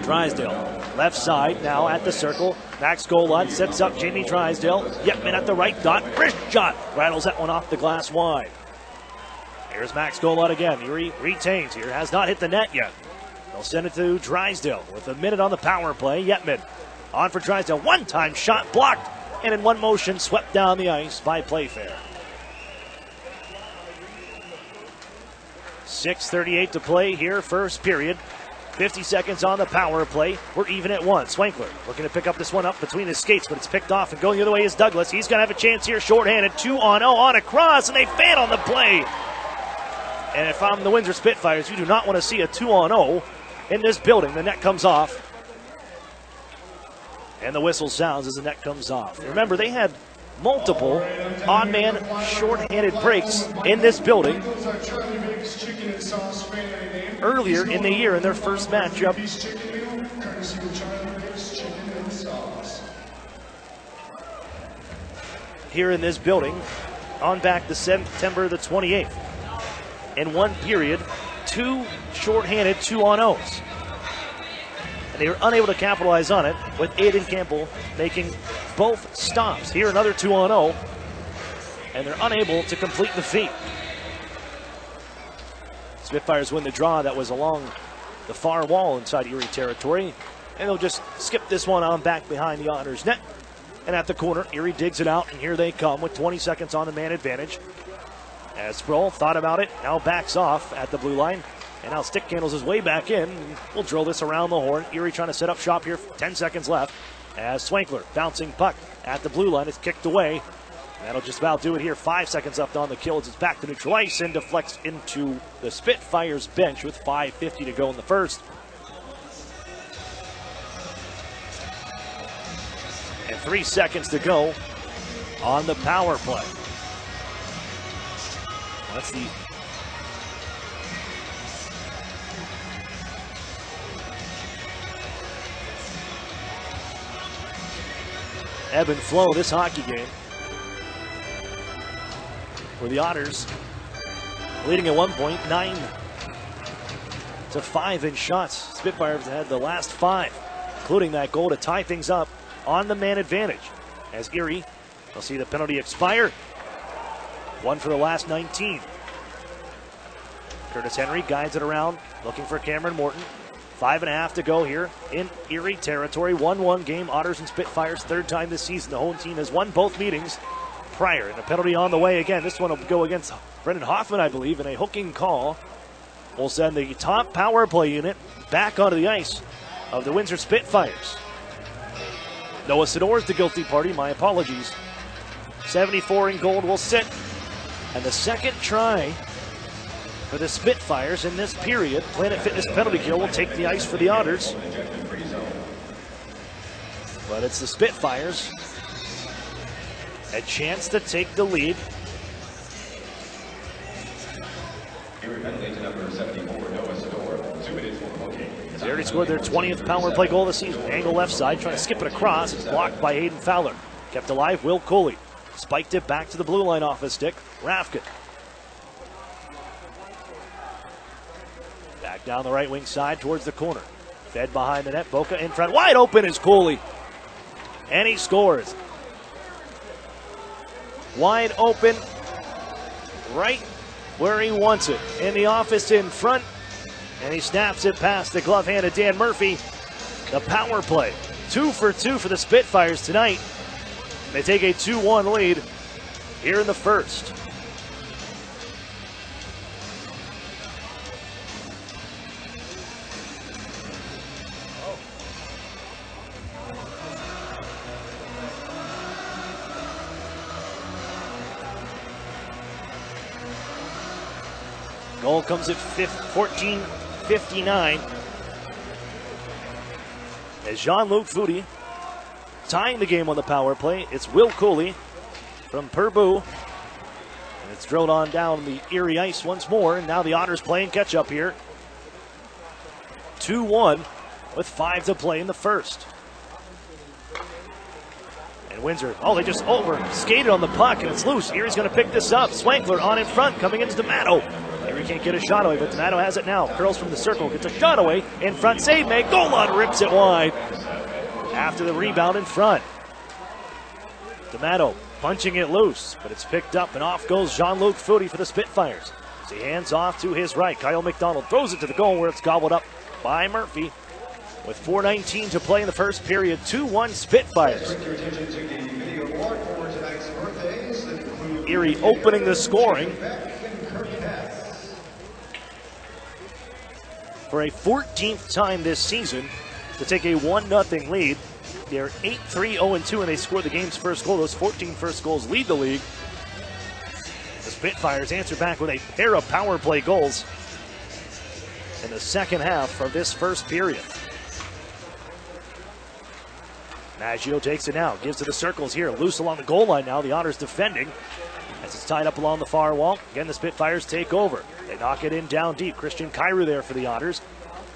Drysdale, left side, now at the circle. Max Golod sets up Jamie Drysdale. Yetman at the right dot, wrist shot, rattles that one off the glass wide. Here's Max Golod again, Erie retains here, has not hit the net yet. They'll send it to Drysdale with a minute on the power play. Yetman on for Drysdale, one-time shot blocked, and in one motion swept down the ice by Playfair. 6:38 to play here, first period. 50 seconds on the power play. We're even at 1. Swankler looking to pick up this one up between his skates, but it's picked off, and going the other way is Douglas. He's going to have a chance here, shorthanded, 2-on-0 on a cross, and they fan on the play. And if I'm the Windsor Spitfires, you do not want to see a 2-on-0 in this building. The net comes off. And the whistle sounds as the net comes off. Remember, they had multiple on-man short-handed breaks in this building earlier in the year in their first matchup. Here in this building on back to September the 28th. In one period, 2 short-handed 2-on-0s. They were unable to capitalize on it, with Aiden Campbell making both stops. Here another 2-on-0, and they're unable to complete the feat. Spitfires win the draw that was along the far wall inside Erie territory, and they'll just skip this one on back behind the Otters net. And at the corner, Erie digs it out, and here they come with 20 seconds on the man advantage. As Sproul thought about it, now backs off at the blue line. And now stick handles his way back in. We'll drill this around the horn. Erie trying to set up shop here. 10 seconds left. As Swankler bouncing puck at the blue line. It's kicked away. That'll just about do it here. 5 seconds left on the kill. It's back to neutral ice and deflects into the Spitfires bench with 5:50 to go in the first. And 3 seconds to go on the power play. That's the ebb and flow this hockey game, where the Otters leading at 1 point, 9-5 in shots. Spitfires had the last 5, including that goal to tie things up on the man advantage. As Erie will see the penalty expire. 1 for the last 19. Curtis Henry guides it around, looking for Cameron Morton. 5.5 to go here in Erie territory. 1-1 game. Otters and Spitfires, third time this season. The home team has won both meetings prior. And a penalty on the way again. This one will go against Brendan Hoffman, I believe, and a hooking call will send the top power play unit back onto the ice of the Windsor Spitfires. Noah Sador is the guilty party. My apologies. 74 in gold will sit. And the second try for the Spitfires in this period. Planet Fitness penalty kill will take the ice for the Otters. But it's the Spitfires. A chance to take the lead. They already scored their 20th power play goal of the season. Angle left side, trying to skip it across. It's blocked by Hayden Fowler. Kept alive, Will Cooley. Spiked it back to the blue line off his stick. Rafkin. Back down the right wing side towards the corner. Fed behind the net. Boca in front. Wide open is Cooley. And he scores. Wide open. Right where he wants it. In the office in front. And he snaps it past the glove hand of Dan Murphy. The power play. 2 for 2 for the Spitfires tonight. They take a 2-1 lead here in the first. Goal comes at 14:59. As Jean-Luc Foudy tying the game on the power play. It's Will Cooley from Purbu. And it's drilled on down the Erie ice once more. And now the Otters playing catch up here. 2-1 with 5 to play in the first. And Windsor, they just skated on the puck and it's loose. Erie's going to pick this up. Swankler on in front, coming into D'Amato. Erie can't get a shot away, but D'Amato has it now. Curls from the circle, gets a shot away. In front, save made. Golan rips it wide after the rebound in front. D'Amato punching it loose, but it's picked up and off goes Jean-Luc Foudy for the Spitfires. As he hands off to his right, Kyle McDonald throws it to the goal where it's gobbled up by Murphy. With 4:19 to play in the first period, 2-1 Spitfires. Erie opening the scoring for a 14th time this season to take a 1-0 lead. They're 8-3-0-2, and they scored the game's first goal. Those 14 first goals lead the league. The Spitfires answer back with a pair of power play goals in the second half of this first period. Maggio takes it now, gives to the circles here, loose along the goal line now. The Otters defending as it's tied up along the far wall. Again, the Spitfires take over. They knock it in down deep. Christian Kyrou there for the Otters.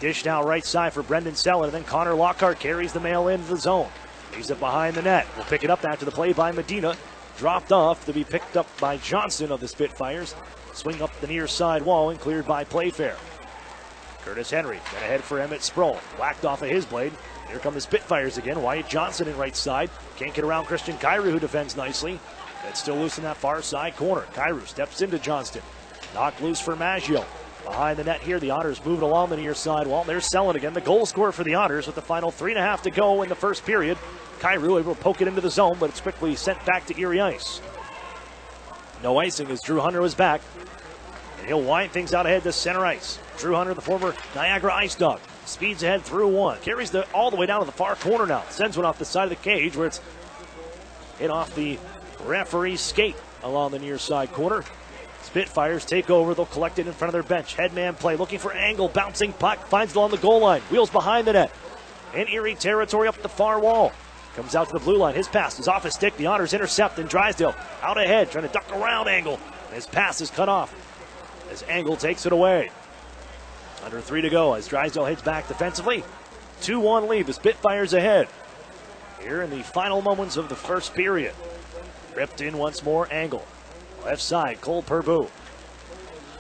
Dish now right side for Brendan Sellon, and then Connor Lockhart carries the mail into the zone. Leaves it behind the net. We'll pick it up after the play by Medina. Dropped off to be picked up by Johnson of the Spitfires. Swing up the near side wall and cleared by Playfair. Curtis Henry gonna head for Emmett Sproul. Whacked off of his blade. Here come the Spitfires again. Wyatt Johnson in right side. Can't get around Christian Kyrou, who defends nicely. It's still loose in that far side corner. Kyrou steps into Johnston. Knocked loose for Maggio. Behind the net here, the Otters moving along the near side wall. There's Sellon again, the goal scorer for the Otters with the final 3.5 to go in the first period. Kyrou able to poke it into the zone, but it's quickly sent back to Erie ice. No icing as Drew Hunter was back. And he'll wind things out ahead to center ice. Drew Hunter, the former Niagara Ice Dog, speeds ahead through one. Carries all the way down to the far corner now. Sends one off the side of the cage where it's hit off the referee's skate along the near side corner. Spitfires take over. They'll collect it in front of their bench. Headman play, looking for angle. Bouncing puck, finds it along the goal line. Wheels behind the net. In Erie territory up the far wall. Comes out to the blue line. His pass is off his stick. The Otters intercept, and Drysdale out ahead, trying to duck around Angle. His pass is cut off as Angle takes it away. Under 3 to go as Drysdale heads back defensively. 2-1 lead. The Spitfires ahead. here in the final moments of the first period. Ripped in once more, Angle. Left side, Cole Purbu.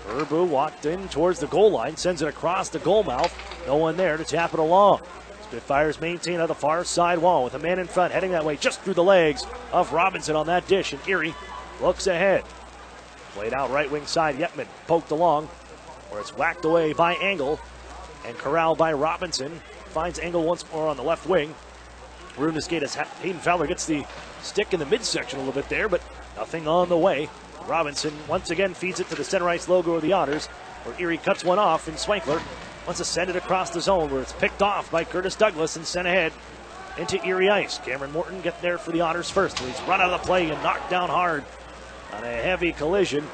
Purbu walked in towards the goal line, sends it across the goal mouth. No one there to tap it along. Spitfires maintain on the far side wall with a man in front heading that way just through the legs of Robinson on that dish, and Erie looks ahead. Played out right wing side, Yetman poked along, where it's whacked away by Angle and corralled by Robinson. Finds Angle once more on the left wing. Ruined his gate as Hayden Fowler gets the stick in the midsection a little bit there, but nothing on the way. Robinson once again feeds it to the center ice logo of the Otters, where Erie cuts one off, and Swankler wants to send it across the zone, where it's picked off by Curtis Douglas and sent ahead into Erie ice. Cameron Morton getting there for the Otters first, where he's run out of the play and knocked down hard on a heavy collision.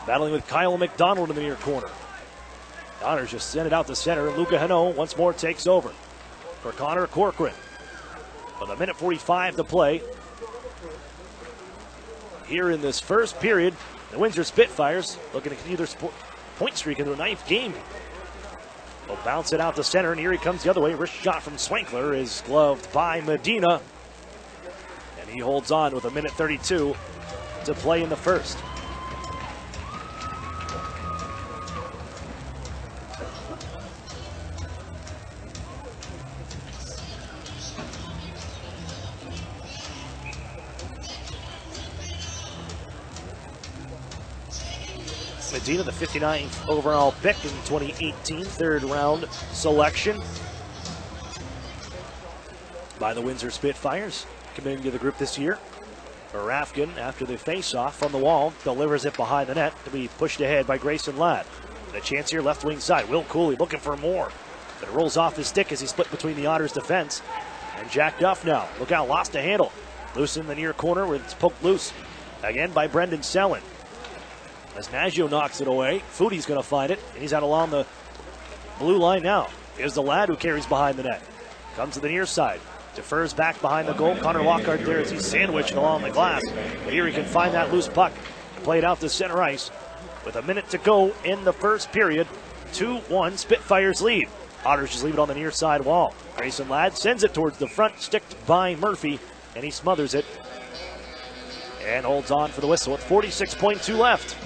Battling with Kyle McDonald in the near corner. The Otters just send it out to center, and Luca Hano once more takes over for Connor Corcoran. With a minute 45 to play here in this first period, the Windsor Spitfires looking to continue their point streak into a ninth game. They'll bounce it out to center, and Erie comes the other way. Wrist shot from Swankler is gloved by Medina, and he holds on with a minute 32 to play in the first. Medina, the 59th overall pick in 2018, third round selection by the Windsor Spitfires, committing to the group this year. Rafkin, after the face-off on the wall, delivers it behind the net to be pushed ahead by Grayson Ladd. And a chance here, left wing side. Will Cooley looking for more, but it rolls off his stick as he split between the Otters' defense. And Jack Duff now, look out, lost a handle. Loose in the near corner where it's poked loose again by Brendan Selin. As Maggio knocks it away, Foodie's going to find it, and he's out along the blue line now. Here's the Lad who carries behind the net. Comes to the near side, defers back behind the goal. Connor Lockhart there as he's sandwiched along the glass. But here he can find that loose puck. Play it out to center ice with a minute to go in the first period. 2-1 Spitfires lead. Otters just leave it on the near side wall. Grayson Ladd sends it towards the front, sticked by Murphy, and he smothers it and holds on for the whistle with 46.2 left.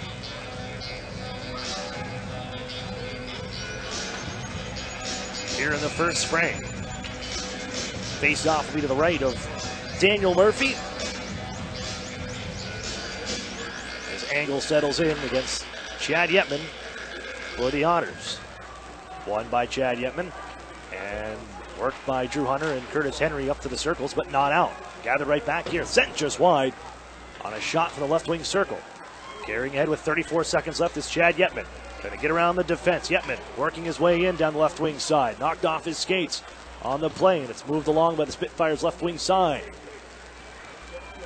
Here in the first frame. Face-off will be to the right of Daniel Murphy. As Angle settles in against Chad Yetman for the Otters. Won by Chad Yetman and worked by Drew Hunter and Curtis Henry up to the circles, but not out. Gathered right back here, sent just wide on a shot from the left wing circle. Carrying ahead with 34 seconds left is Chad Yetman. Going to get around the defense. Yetman working his way in down the left wing side. Knocked off his skates on the play, and it's moved along by the Spitfires' left wing side.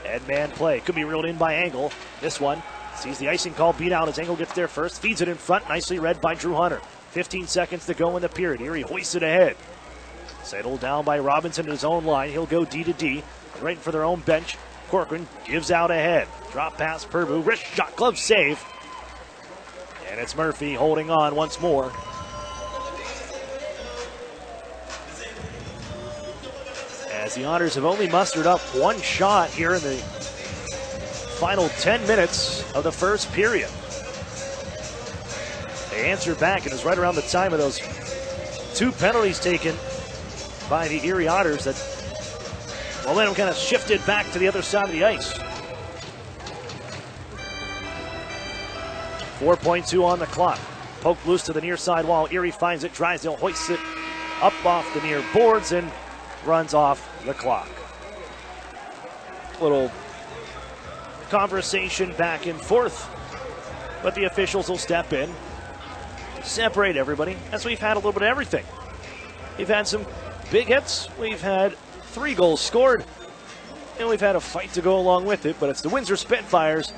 Head man play. Could be reeled in by Angle. This one sees the icing call beat out as Angle gets there first. Feeds it in front. Nicely read by Drew Hunter. 15 seconds to go in the period. Erie hoists it ahead. Settled down by Robinson to his own line. He'll go D to D. Right for their own bench. Corcoran gives out ahead. Drop pass, Purbu. Wrist shot, glove save. And it's Murphy holding on once more. As the Otters have only mustered up one shot here in the final 10 minutes of the first period. They answer back, and it's right around the time of those two penalties taken by the Erie Otters that momentum kind of shifted back to the other side of the ice. 4.2 on the clock. Poked loose to the near side wall. Erie finds it. Drysdale hoists it up off the near boards and runs off the clock. Little conversation back and forth, but the officials will step in, separate everybody, as we've had a little bit of everything. We've had some big hits. We've had 3 goals scored, and we've had a fight to go along with it, but it's the Windsor Spitfires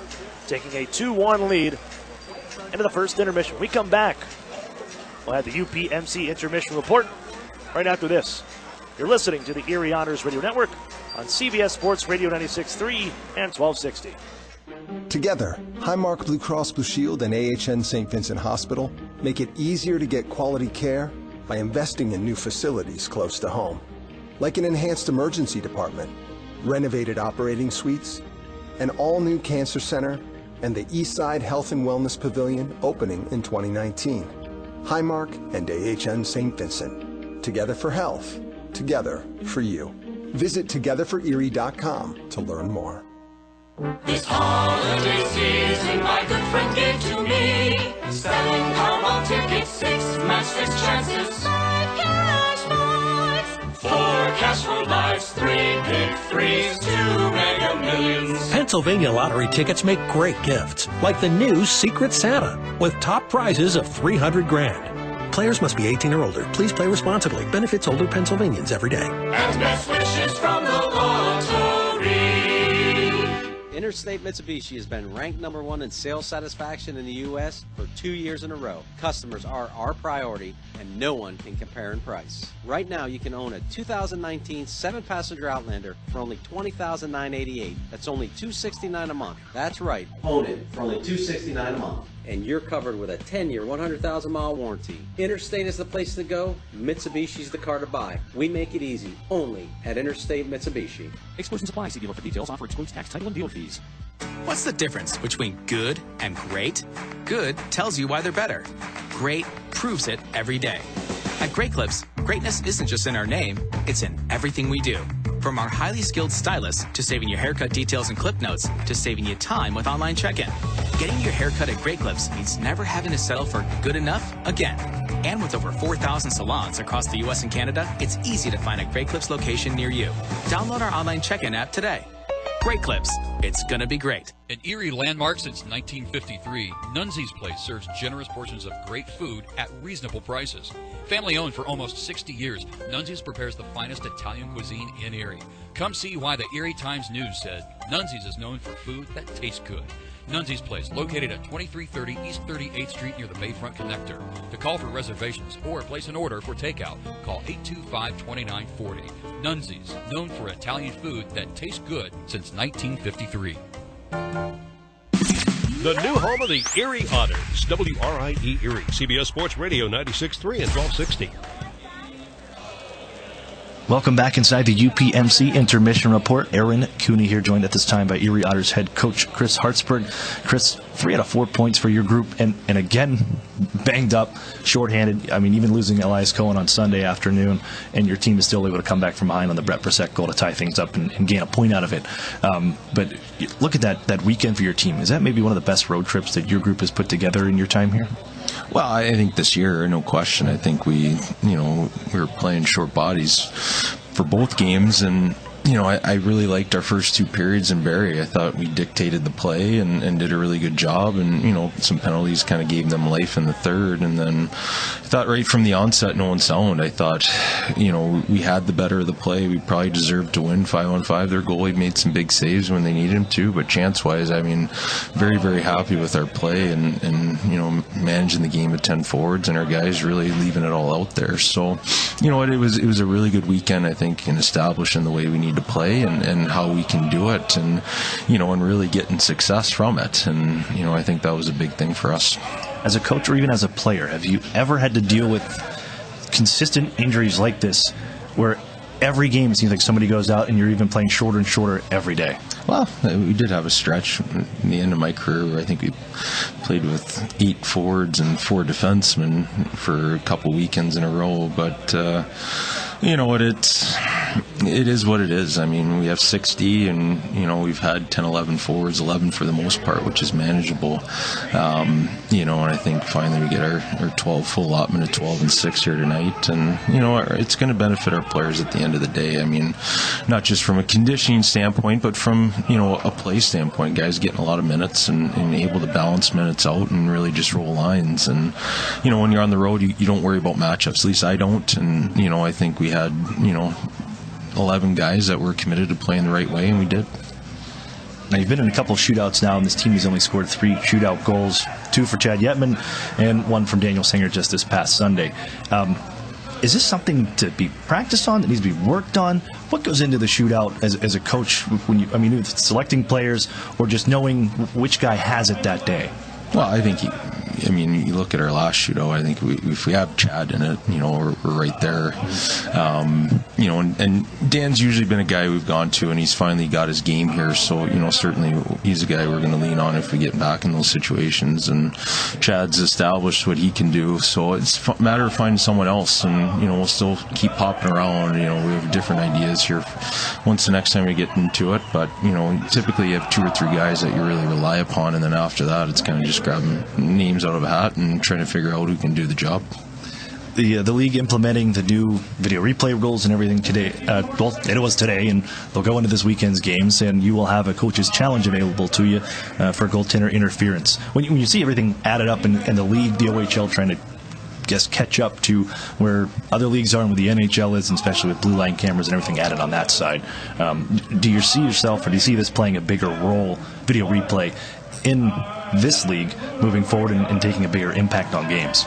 taking a 2-1 lead into the first intermission. We come back. We'll have the UPMC intermission report right after this. You're listening to the Erie Otters Radio Network on CBS Sports Radio 96.3 and 1260. Together, Highmark Blue Cross Blue Shield and AHN St. Vincent Hospital make it easier to get quality care by investing in new facilities close to home. like an enhanced emergency department, renovated operating suites, an all-new cancer center, and the Eastside Health and Wellness Pavilion opening in 2019. Highmark and AHN St. Vincent. Together for health. Together for you. Visit togetherforerie.com to learn more. This holiday season, my good friend gave to me 7 Powerball tickets, 6 match 6 chances, 5 cash points, 4 cash for lives, 3 pick 3s, 2 Mega Millions. Pennsylvania lottery tickets make great gifts, like the new Secret Santa, with top prizes of $300,000. Players must be 18 or older. Please play responsibly. Benefits older Pennsylvanians every day. And best wishes from the lottery. Interstate Mitsubishi has been ranked number 1 in sales satisfaction in the U.S. for 2 years in a row. Customers are our priority, and no one can compare in price. Right now, you can own a 2019 7-passenger Outlander for only $20,988. That's only $269 a month. That's right, own it for only $269 a month. And you're covered with a 10-year, 100,000-mile warranty. Interstate is the place to go. Mitsubishi's the car to buy. We make it easy, only at Interstate Mitsubishi. Exclusions apply. See dealer for details. Offer excludes tax, title, and dealer fees. What's the difference between good and great? Good tells you why they're better. Great proves it every day. At Great Clips, greatness isn't just in our name, it's in everything we do. From our highly skilled stylists to saving your haircut details and clip notes to saving you time with online check-in. Getting your haircut at Great Clips means never having to settle for good enough again. And with over 4,000 salons across the U.S. and Canada, it's easy to find a Great Clips location near you. Download our online check-in app today. Great Clips. It's gonna be great. An Erie landmark since 1953, Nunzi's Place serves generous portions of great food at reasonable prices. Family owned for almost 60 years, Nunzi's prepares the finest Italian cuisine in Erie. Come see why the Erie Times News said Nunzi's is known for food that tastes good. Nunzi's Place, located at 2330 East 38th Street near the Bayfront Connector. To call for reservations or place an order for takeout, call 825-2940. Nunzi's, known for Italian food that tastes good since 1953. The new home of the Erie Otters, WRIE Erie, CBS Sports Radio 96.3 and 1260. Welcome back inside the UPMC Intermission Report. Aaron Cooney here, joined at this time by Erie Otters head coach Chris Hartsburg. Chris, 3 out of 4 points for your group, and again, banged up, shorthanded. I mean, even losing Elias Cohen on Sunday afternoon, and your team is still able to come back from behind on the Brett Brissett goal to tie things up and gain a point out of it. But look at that weekend for your team. Is that maybe one of the best road trips that your group has put together in your time here? Well, I think this year, no question. I think we were playing short bodies for both games, and I really liked our first 2 periods in Barrie. I thought we dictated the play and did a really good job, and some penalties kind of gave them life in the third. And then I thought right from the onset, no one sound. I thought we had the better of the play. We probably deserved to win 5-on-5. Their goalie made some big saves when they needed him to, but chance wise, very, very happy with our play and managing the game with 10 forwards and our guys really leaving it all out there. So it was a really good weekend, I think, in establishing the way we need to play and how we can do it, and really getting success from it. And I think that was a big thing for us. As a coach or even as a player, have you ever had to deal with consistent injuries like this, where every game it seems like somebody goes out and you're even playing shorter and shorter every day? Well, we did have a stretch in the end of my career where I think we played with 8 forwards and 4 defensemen for a couple weekends in a row, but it is what it is. We have 60, and we've had 10, 11 forwards, 11 for the most part, which is manageable. And I think finally we get our 12 full allotment of 12 and 6 here tonight, and it's going to benefit our players at the end of the day. Not just from a conditioning standpoint, but from a play standpoint. Guys getting a lot of minutes and able to balance minutes out and really just roll lines. And when you're on the road, you don't worry about matchups. At least I don't. And I think we had 11 guys that were committed to playing the right way, and we did. Now, you've been in a couple of shootouts now, and this team has only scored 3 shootout goals, 2 for Chad Yetman and 1 from Daniel Singer just this past Sunday. Is this something to be practiced on, that needs to be worked on? What goes into the shootout as a coach when selecting players or just knowing which guy has it that day? Well, I think I mean, you look at our last shootout, I think if we have Chad in it, we're right there. And Dan's usually been a guy we've gone to, and he's finally got his game here. So, certainly he's a guy we're going to lean on if we get back in those situations. And Chad's established what he can do. So it's a matter of finding someone else, and, we'll still keep popping around. We have different ideas here once the next time we get into it. But, typically you have 2 or 3 guys that you really rely upon, and then after that, it's kind of just grabbing names out of a hat and trying to figure out who can do the job. The league implementing the new video replay rules and everything today. It was today, and they'll go into this weekend's games, and you will have a coach's challenge available to you for goaltender interference. When you see everything added up in the league, the OHL trying to catch up to where other leagues are and where the NHL is, and especially with blue line cameras and everything added on that side, do you see yourself, or do you see this playing a bigger role, video replay, in this league moving forward and taking a bigger impact on games?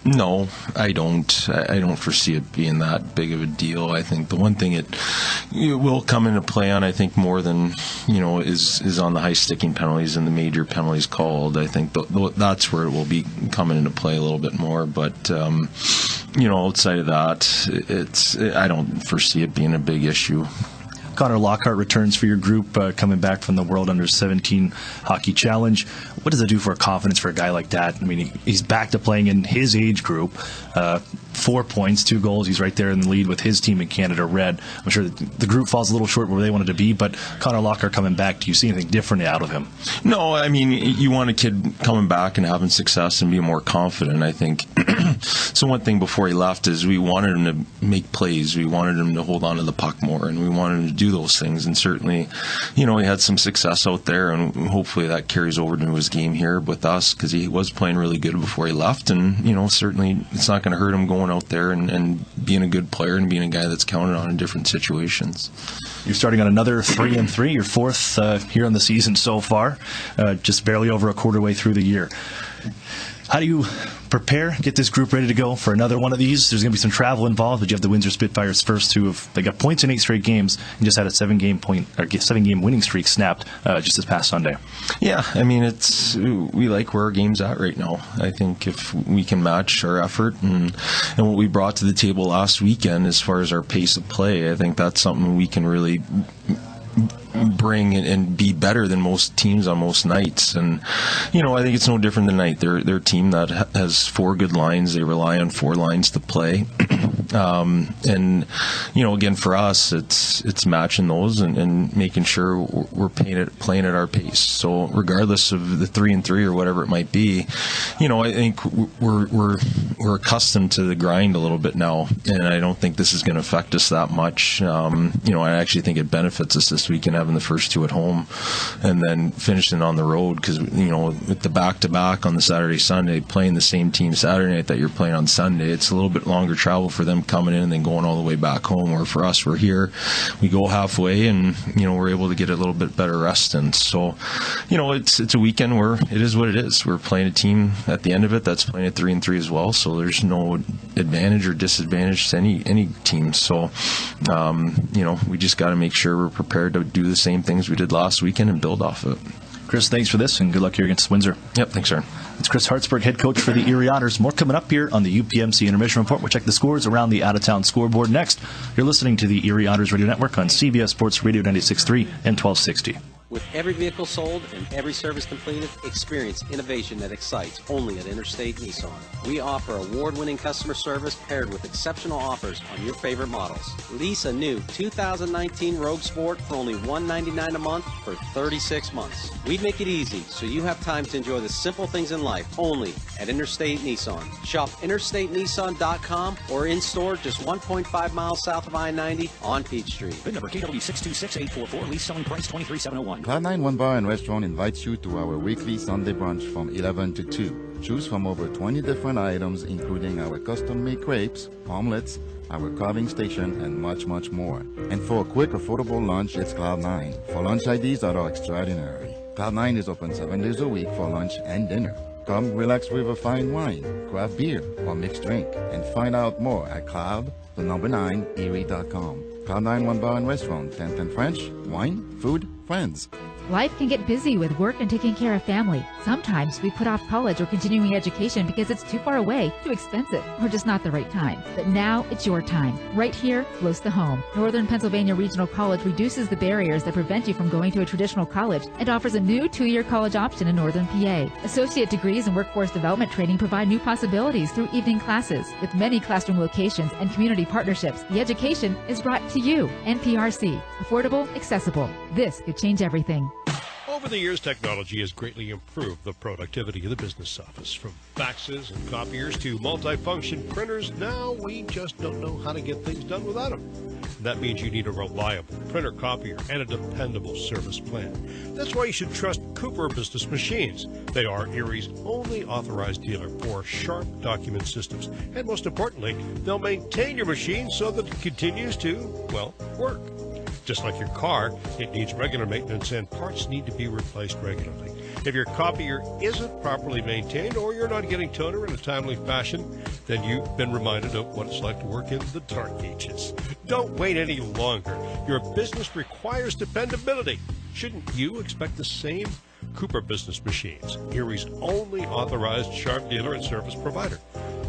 No, I don't. I don't foresee it being that big of a deal. I think the one thing it will come into play on, I think, more than, is on the high sticking penalties and the major penalties called. I think that's where it will be coming into play a little bit more. But, outside of that, I don't foresee it being a big issue. Connor Lockhart returns for your group, coming back from the World Under-17 Hockey Challenge. What does it do for confidence for a guy like that? I mean, he's back to playing in his age group. 4 points, 2 goals. He's right there in the lead with his team in Canada Red. I'm sure the group falls a little short where they wanted to be, but Connor Lockhart coming back, do you see anything different out of him? No, I mean, you want a kid coming back and having success and being more confident, I think. So one thing before he left is we wanted him to make plays. We wanted him to hold on to the puck more, and we wanted him to do those things. And certainly, he had some success out there, and hopefully that carries over into his game here with us, because he was playing really good before he left. And, certainly it's not going to hurt him going out there and being a good player and being a guy that's counted on in different situations. You're starting on another 3-3, your 4th here on the season so far, just barely over a quarter way through the year. How do you prepare, get this group ready to go for another one of these? There's going to be some travel involved, but you have the Windsor Spitfires first, they got points in 8 straight games and just had a 7-game winning streak snapped just this past Sunday. Yeah, I mean, we like where our game's at right now. I think if we can match our effort and what we brought to the table last weekend as far as our pace of play, I think that's something we can really bring and be better than most teams on most nights. And I think it's no different tonight. They're a team that has 4 good lines. They rely on 4 lines to play. And again, for us, it's matching those and making sure we're playing at our pace. So regardless of the 3-3 or whatever it might be, I think we're accustomed to the grind a little bit now, and I don't think this is going to affect us that much. I actually think it benefits us this weekend having the first 2 at home and then finishing on the road, because with the back-to-back on the Saturday Sunday, playing the same team Saturday night that you're playing on Sunday, it's a little bit longer travel for them coming in and then going all the way back home, where for us, we're here, we go halfway, and we're able to get a little bit better rest in. So it's a weekend where it is what it is. We're playing a team at the end of it that's playing at 3-3 as well, so there's no advantage or disadvantage to any team. So we just got to make sure we're prepared to do the same things we did last weekend and build off of it. Chris, thanks for this, and good luck here against Windsor. Yep, thanks, sir. It's Chris Hartsburg, head coach for the Erie Otters. More coming up here on the UPMC Intermission Report. We'll check the scores around the out-of-town scoreboard next. You're listening to the Erie Otters Radio Network on CBS Sports Radio 96.3 and 1260. With every vehicle sold and every service completed, experience innovation that excites only at Interstate Nissan. We offer award-winning customer service paired with exceptional offers on your favorite models. Lease a new 2019 Rogue Sport for only $199 a month for 36 months. We make it easy so you have time to enjoy the simple things in life only at Interstate Nissan. Shop interstatenissan.com or in-store just 1.5 miles south of I-90 on Peachtree. VIN number KW626844, lease selling price $23,701. Cloud9 One Bar and Restaurant invites you to our weekly Sunday brunch from 11 to 2. Choose from over 20 different items, including our custom-made crepes, omelets, our carving station, and much, much more. And for a quick, affordable lunch, it's Cloud9. For lunch ideas that are extraordinary. Cloud9 is open 7 days a week for lunch and dinner. Come relax with a fine wine, craft beer, or mixed drink, and find out more at cloud9erie.com. Cloud9 One Bar and Restaurant, 1010 French, wine, food, friends. Life can get busy with work and taking care of family. Sometimes we put off college or continuing education because it's too far away, too expensive, or just not the right time. But now it's your time. Right here, close to home. Northern Pennsylvania Regional College reduces the barriers that prevent you from going to a traditional college and offers a new 2-year college option in Northern PA. Associate degrees and workforce development training provide new possibilities through evening classes. With many classroom locations and community partnerships, the education is brought to you. NPRC. Affordable, accessible. This could change everything. Over the years, technology has greatly improved the productivity of the business office. From faxes and copiers to multifunction printers, now we just don't know how to get things done without them. That means you need a reliable printer copier and a dependable service plan. That's why you should trust Cooper Business Machines. They are Erie's only authorized dealer for sharp document systems. And most importantly, they'll maintain your machine so that it continues to, well, work. Just like your car, it needs regular maintenance and parts need to be replaced regularly. If your copier isn't properly maintained or you're not getting toner in a timely fashion, then you've been reminded of what it's like to work in the dark ages. Don't wait any longer. Your business requires dependability. Shouldn't you expect the same? Cooper Business Machines, Erie's only authorized sharp dealer and service provider.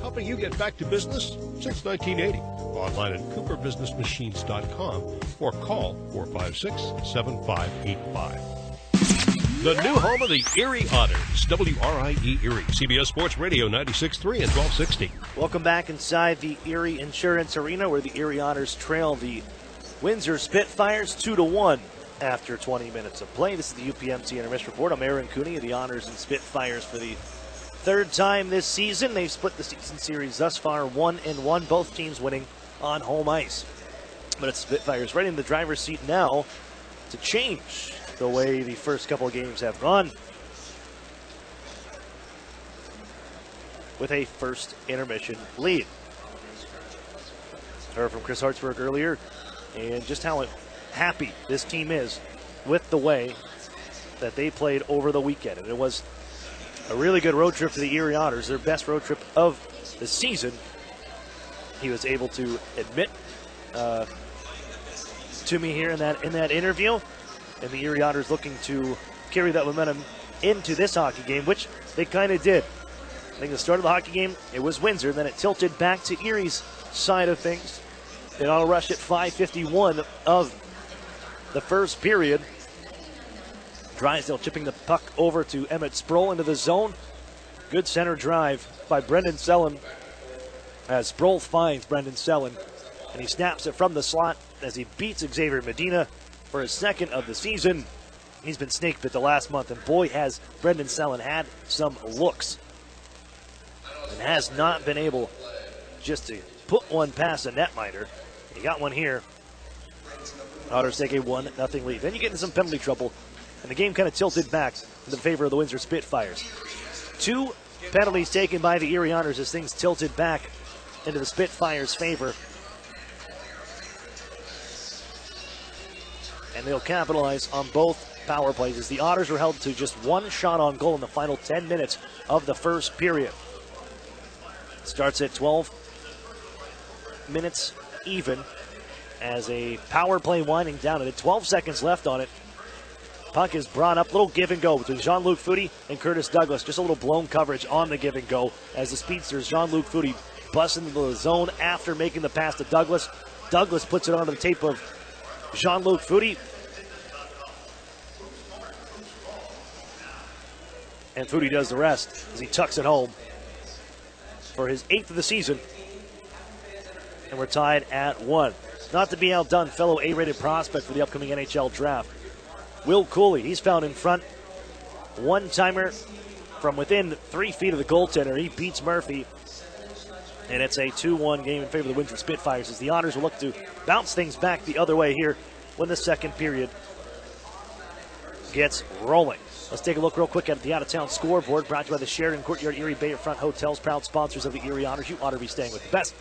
Helping you get back to business since 1980. Online at cooperbusinessmachines.com or call 456-7585. The new home of the Erie Otters, WRIE Erie, CBS Sports Radio 96.3 and 1260. Welcome back inside the Erie Insurance Arena where the Erie Otters trail the Windsor Spitfires 2-1 after 20 minutes of play. This is the UPMC Intermission Report. I'm Aaron Cooney of the Otters and Spitfires for the third time this season. They've split the season series thus far 1-1, both teams winning on home ice. But it's Spitfires right in the driver's seat now to change the way the first couple of games have gone with a first intermission lead. Heard from Chris Hartsburg earlier and just how happy this team is with the way that they played over the weekend. And it was a really good road trip for the Erie Otters, their best road trip of the season. He was able to admit to me here in that interview. And the Erie Otters looking to carry that momentum into this hockey game, which they kind of did. I think the start of the hockey game, it was Windsor, then it tilted back to Erie's side of things. They auto rushed at 5:51 of the first period. Drysdale chipping the puck over to Emmett Sproul into the zone. Good center drive by Brendan Sellen as Sproul finds Brendan Sellen, and he snaps it from the slot as he beats Xavier Medina for his second of the season. He's been snake bit the last month, and boy has Brendan Sellen had some looks and has not been able just to put one past a netminder. He got one here. Otters take a 1-0 lead. Then you get into some penalty trouble, and the game kind of tilted back in the favor of the Windsor Spitfires. 2 penalties taken by the Erie Otters as things tilted back into the Spitfires' favor. And they'll capitalize on both power plays as the Otters were held to just 1 shot on goal in the final 10 minutes of the first period. It starts at 12 minutes even as a power play winding down. And at 12 seconds left on it, puck is brought up. Little give and go between Jean-Luc Foudy and Curtis Douglas. Just a little blown coverage on the give and go as the speedsters, Jean-Luc Foudy, busts into the zone after making the pass to Douglas. Douglas puts it onto the tape of Jean-Luc Foudy. And Foudy does the rest as he tucks it home for his 8th of the season. And we're tied at 1. Not to be outdone, fellow A-rated prospect for the upcoming NHL draft, Will Cooley. He's found in front. One-timer from within 3 feet of the goaltender. He beats Murphy. And it's a 2-1 game in favor of the Windsor Spitfires as the Otters will look to bounce things back the other way here when the second period gets rolling. Let's take a look real quick at the out-of-town scoreboard brought to you by the Sheridan Courtyard Erie Bayfront Hotels, proud sponsors of the Erie Otters. You ought to be staying with the best.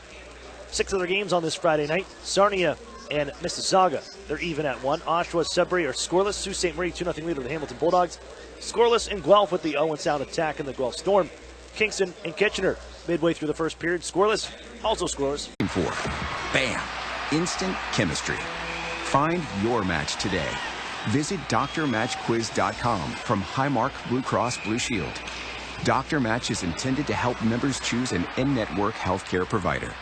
6 other games on this Friday night. Sarnia and Mississauga, they're even at 1. Oshawa, Sudbury are scoreless. Sault Ste. Marie 2-0 lead over the Hamilton Bulldogs. Scoreless in Guelph with the 0-sound attack in the Guelph Storm. Kingston and Kitchener midway through the first period. Scoreless, also scoreless. Bam! Instant chemistry. Find your match today. Visit drmatchquiz.com from Highmark Blue Cross Blue Shield. Dr. Match is intended to help members choose an in-network healthcare provider.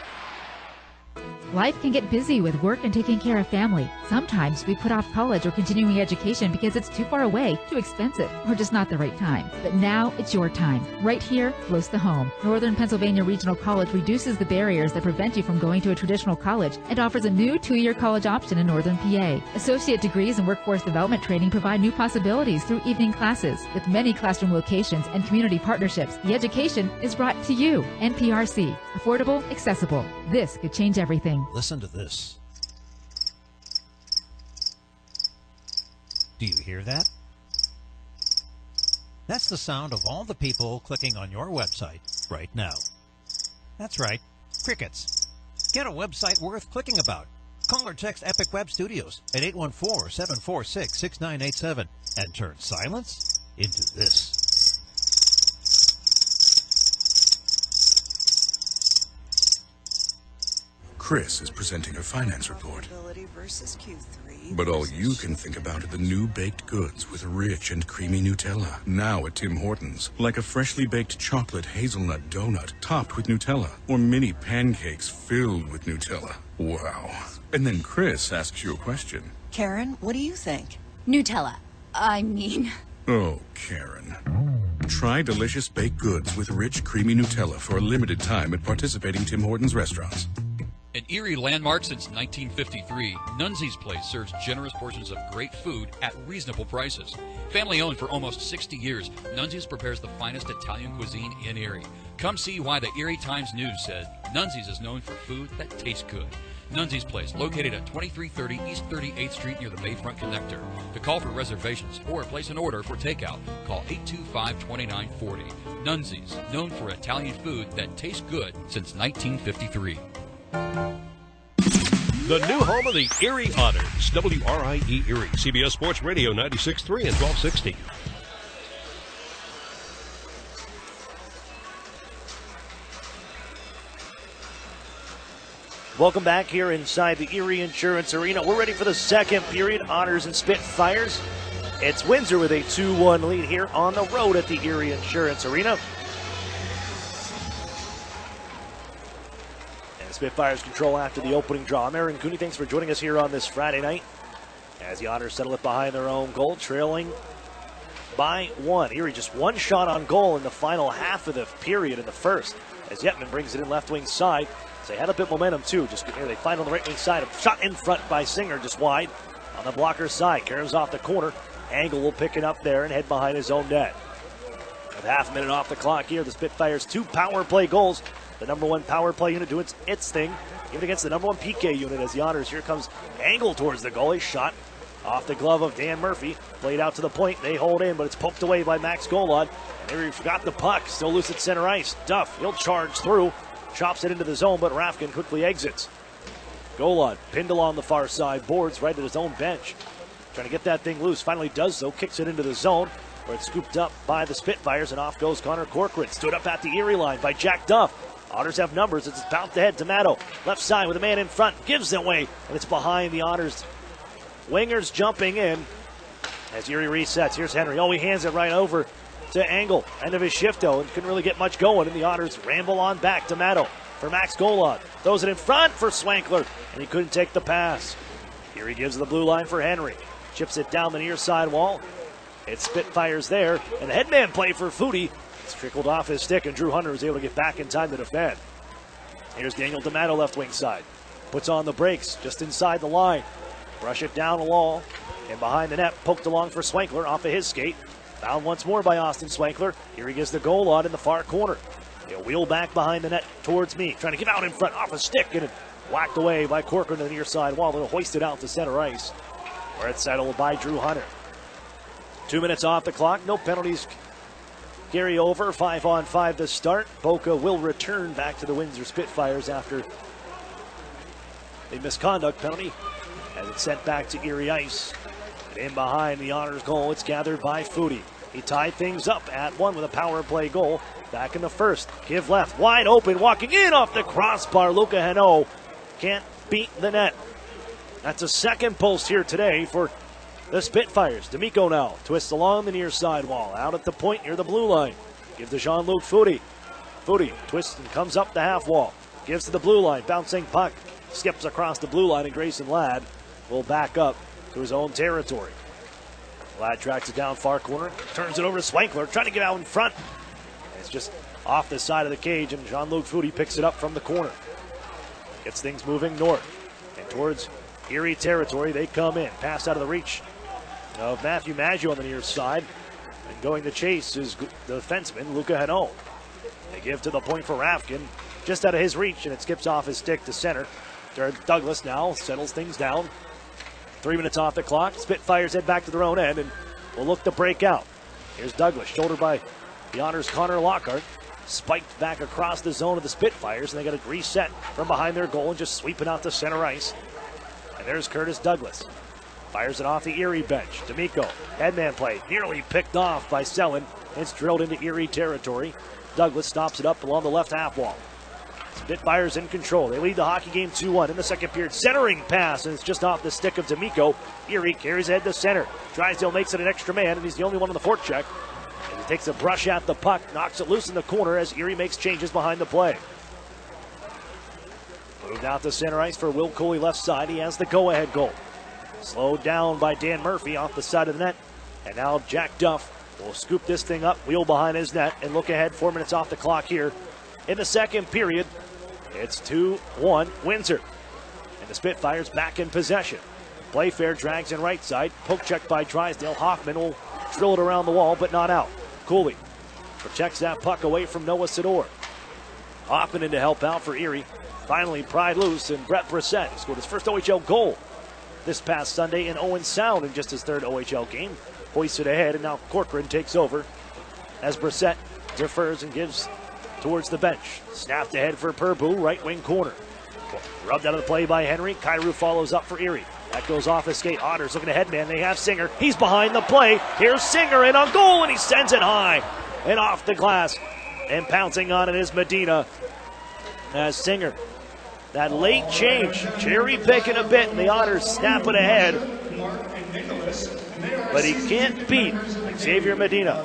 Life can get busy with work and taking care of family. Sometimes we put off college or continuing education because it's too far away, too expensive, or just not the right time. But now it's your time. Right here, close to home. Northern Pennsylvania Regional College reduces the barriers that prevent you from going to a traditional college and offers a new 2-year college option in Northern PA. Associate degrees and workforce development training provide new possibilities through evening classes. With many classroom locations and community partnerships, the education is brought to you. NPRC. Affordable, accessible. This could change everything. Listen to this. Do you hear that? That's the sound of all the people clicking on your website right now. That's right, crickets. Get a website worth clicking about. Call or text Epic Web Studios at 814-746-6987 and turn silence into this. Chris is presenting her finance report. But all you can think about are the new baked goods with rich and creamy Nutella. Now at Tim Hortons, like a freshly baked chocolate hazelnut donut topped with Nutella, or mini pancakes filled with Nutella. Wow. And then Chris asks you a question. Karen, what do you think? Nutella. I mean... Oh, Karen. Try delicious baked goods with rich, creamy Nutella for a limited time at participating Tim Hortons restaurants. An Erie landmark since 1953, Nunzie's Place serves generous portions of great food at reasonable prices. Family owned for almost 60 years, Nunzie's prepares the finest Italian cuisine in Erie. Come see why the Erie Times News said Nunzie's is known for food that tastes good. Nunzie's Place, located at 2330 East 38th Street near the Bayfront Connector. To call for reservations or place an order for takeout, call 825-2940. Nunzie's, known for Italian food that tastes good since 1953. The new home of the Erie Otters, WRIE Erie, CBS Sports Radio 96.3 and 1260. Welcome back here inside the Erie Insurance Arena. We're ready for the second period. Otters and Spitfires. It's Windsor with a 2-1 lead here on the road at the Erie Insurance Arena. Spitfires control after the opening draw. I'm Aaron Cooney. Thanks for joining us here on this Friday night as the Otters settle it behind their own goal, trailing by 1. Erie just one shot on goal in the final half of the period in the first as Yetman brings it in left wing side. So they had a bit of momentum too. Just here they find on the right wing side. A shot in front by Singer, just wide on the blocker's side. Carries off the corner. Angle will pick it up there and head behind his own net. With half a minute off the clock here, the Spitfires 2 power play goals. The number 1 power play unit doing its thing, even against the number 1 PK unit as the Otters. Here comes Angle towards the goalie. Shot off the glove of Dan Murphy. Played out to the point. They hold in, but it's poked away by Max Golod. And Erie forgot the puck. Still loose at center ice. Duff, he'll charge through. Chops it into the zone, but Rafkin quickly exits. Golod pinned along the far side. Boards right at his own bench. Trying to get that thing loose. Finally does so. Kicks it into the zone, where it's scooped up by the Spitfires, and off goes Connor Corcoran. Stood up at the Erie line by Jack Duff. Otters have numbers. It's about to head to Matto. Left side with a man in front. Gives it away. And it's behind the Otters. Wingers jumping in as Erie resets. Here's Henry. Oh, he hands it right over to Angle. End of his shift, though. And couldn't really get much going. And the Otters ramble on back to Matto for Max Golod. Throws it in front for Swankler. And he couldn't take the pass. Erie gives the blue line for Henry. Chips it down the near side wall. It's Spitfires there. And the headman play for Foodie. It's trickled off his stick, and Drew Hunter was able to get back in time to defend. Here's Daniel D'Amato left wing side. Puts on the brakes just inside the line. Brush it down the wall. And behind the net, poked along for Swankler off of his skate. Found once more by Austin Swankler. Here he gets the goal on in the far corner. He'll wheel back behind the net towards me. Trying to get out in front off a stick, and whacked away by Corcoran to the near side wall. They'll hoist it out to center ice, where it's settled by Drew Hunter. 2 minutes off the clock. No penalties carry over. 5-on-5 to start. Boca will return back to the Windsor Spitfires after a misconduct penalty as it's sent back to Erie ice. And in behind the Otters goal, it's gathered by Foodie. He tied things up at 1 with a power play goal back in the first. Give left, wide open, walking in off the crossbar. Luca Hano can't beat the net. That's a second post here today for The Spitfires. D'Amico now twists along the near side wall. Out at the point near the blue line. Gives to Jean-Luc Foudy. Foudy twists and comes up the half wall. Gives to the blue line. Bouncing puck. Skips across the blue line, and Grayson Ladd will back up to his own territory. Ladd tracks it down far corner. Turns it over to Swankler. Trying to get out in front. It's just off the side of the cage, and Jean-Luc Foudy picks it up from the corner. Gets things moving north and towards Erie territory. They come in. Pass out of the reach of Matthew Maggio on the near side. And going to chase is the defenseman, Luca Hanon. They give to the point for Rafkin. Just out of his reach, and it skips off his stick to center. Douglas now settles things down. 3 minutes off the clock. Spitfires head back to their own end and will look to break out. Here's Douglas, shouldered by the Otters' Connor Lockhart. Spiked back across the zone of the Spitfires, and they got to reset from behind their goal and just sweep it out to center ice. And there's Curtis Douglas. Fires it off the Erie bench. D'Amico, headman play, nearly picked off by Selin. It's drilled into Erie territory. Douglas stops it up along the left half wall. Spitfires in control. They lead the hockey game 2-1 in the second period. Centering pass, and it's just off the stick of D'Amico. Erie carries ahead to center. Drysdale makes it an extra man, and he's the only one on the forecheck. And he takes a brush at the puck, knocks it loose in the corner as Erie makes changes behind the play. Moved out to center ice for Will Cooley left side. He has the go-ahead goal. Slowed down by Dan Murphy off the side of the net. And now Jack Duff will scoop this thing up, wheel behind his net, and look ahead. 4 minutes off the clock here in the second period. It's 2-1 Windsor. And the Spitfires back in possession. Playfair drags in right side. Poke check by Drysdale. Hoffman will drill it around the wall, but not out. Cooley protects that puck away from Noah Sador. Hoffman in to help out for Erie. Finally pried loose, and Brett Brissett scored his first OHL goal this past Sunday in Owen Sound in just his third OHL game. Hoisted ahead, and now Corcoran takes over as Brissett defers and gives towards the bench. Snapped ahead for Purbu, right wing corner. Rubbed out of the play by Henry. Kyrou follows up for Erie. That goes off his skate. Otters looking ahead, man. They have Singer. He's behind the play. Here's Singer in on goal, and he sends it high and off the glass. And pouncing on it is Medina as Singer. That late change, cherry picking a bit, and the Otters snap it ahead. But he can't beat Xavier Medina.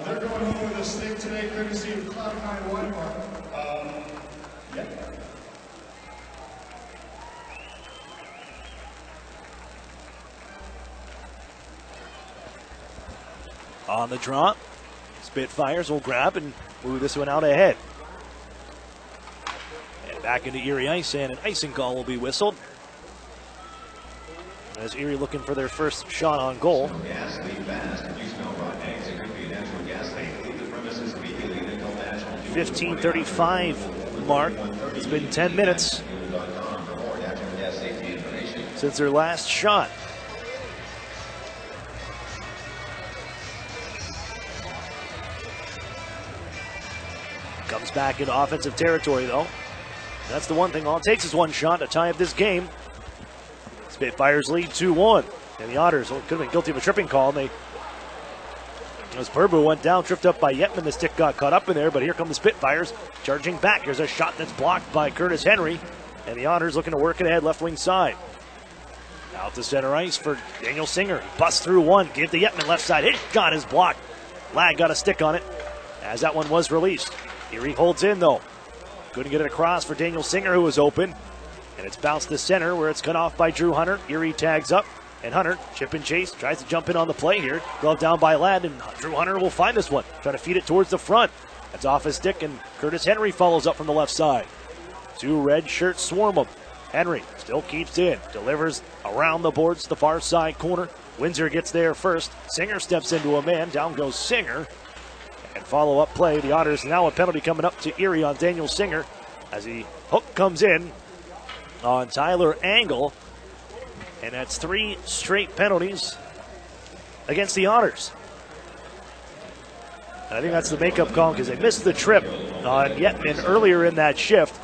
On the draw, Spitfires will grab and move this one out ahead. And back into Erie ice, and an icing call will be whistled. As Erie looking for their first shot on goal. 15:35 mark. It's been 10 minutes since their last shot. Comes back into offensive territory, though. That's the one thing. All it takes is one shot to tie up this game. Spitfires lead 2-1. And the Otters could have been guilty of a tripping call. And as Purbu went down, tripped up by Yetman, the stick got caught up in there. But here come the Spitfires charging back. Here's a shot that's blocked by Curtis Henry. And the Otters looking to work it ahead, left wing side. Out to center ice for Daniel Singer. Busts through one. Give to Yetman left side. His shot is blocked. Lag got a stick on it as that one was released. Erie holds in, though. Couldn't get it across for Daniel Singer, who was open. And it's bounced to center, where it's cut off by Drew Hunter. Erie tags up, and Hunter, chip and chase, tries to jump in on the play here. Glove down by Ladd, and Drew Hunter will find this one. Trying to feed it towards the front. That's off his stick, and Curtis Henry follows up from the left side. Two red shirts swarm him. Henry still keeps in. Delivers around the boards to the far side corner. Windsor gets there first. Singer steps into a man. Down goes Singer. And follow-up play. The Otters now a penalty coming up to Erie on Daniel Singer as the hook comes in on Tyler Angle. And that's 3 straight penalties against the Otters. And I think that's the makeup call because they missed the trip on Yetman earlier in that shift.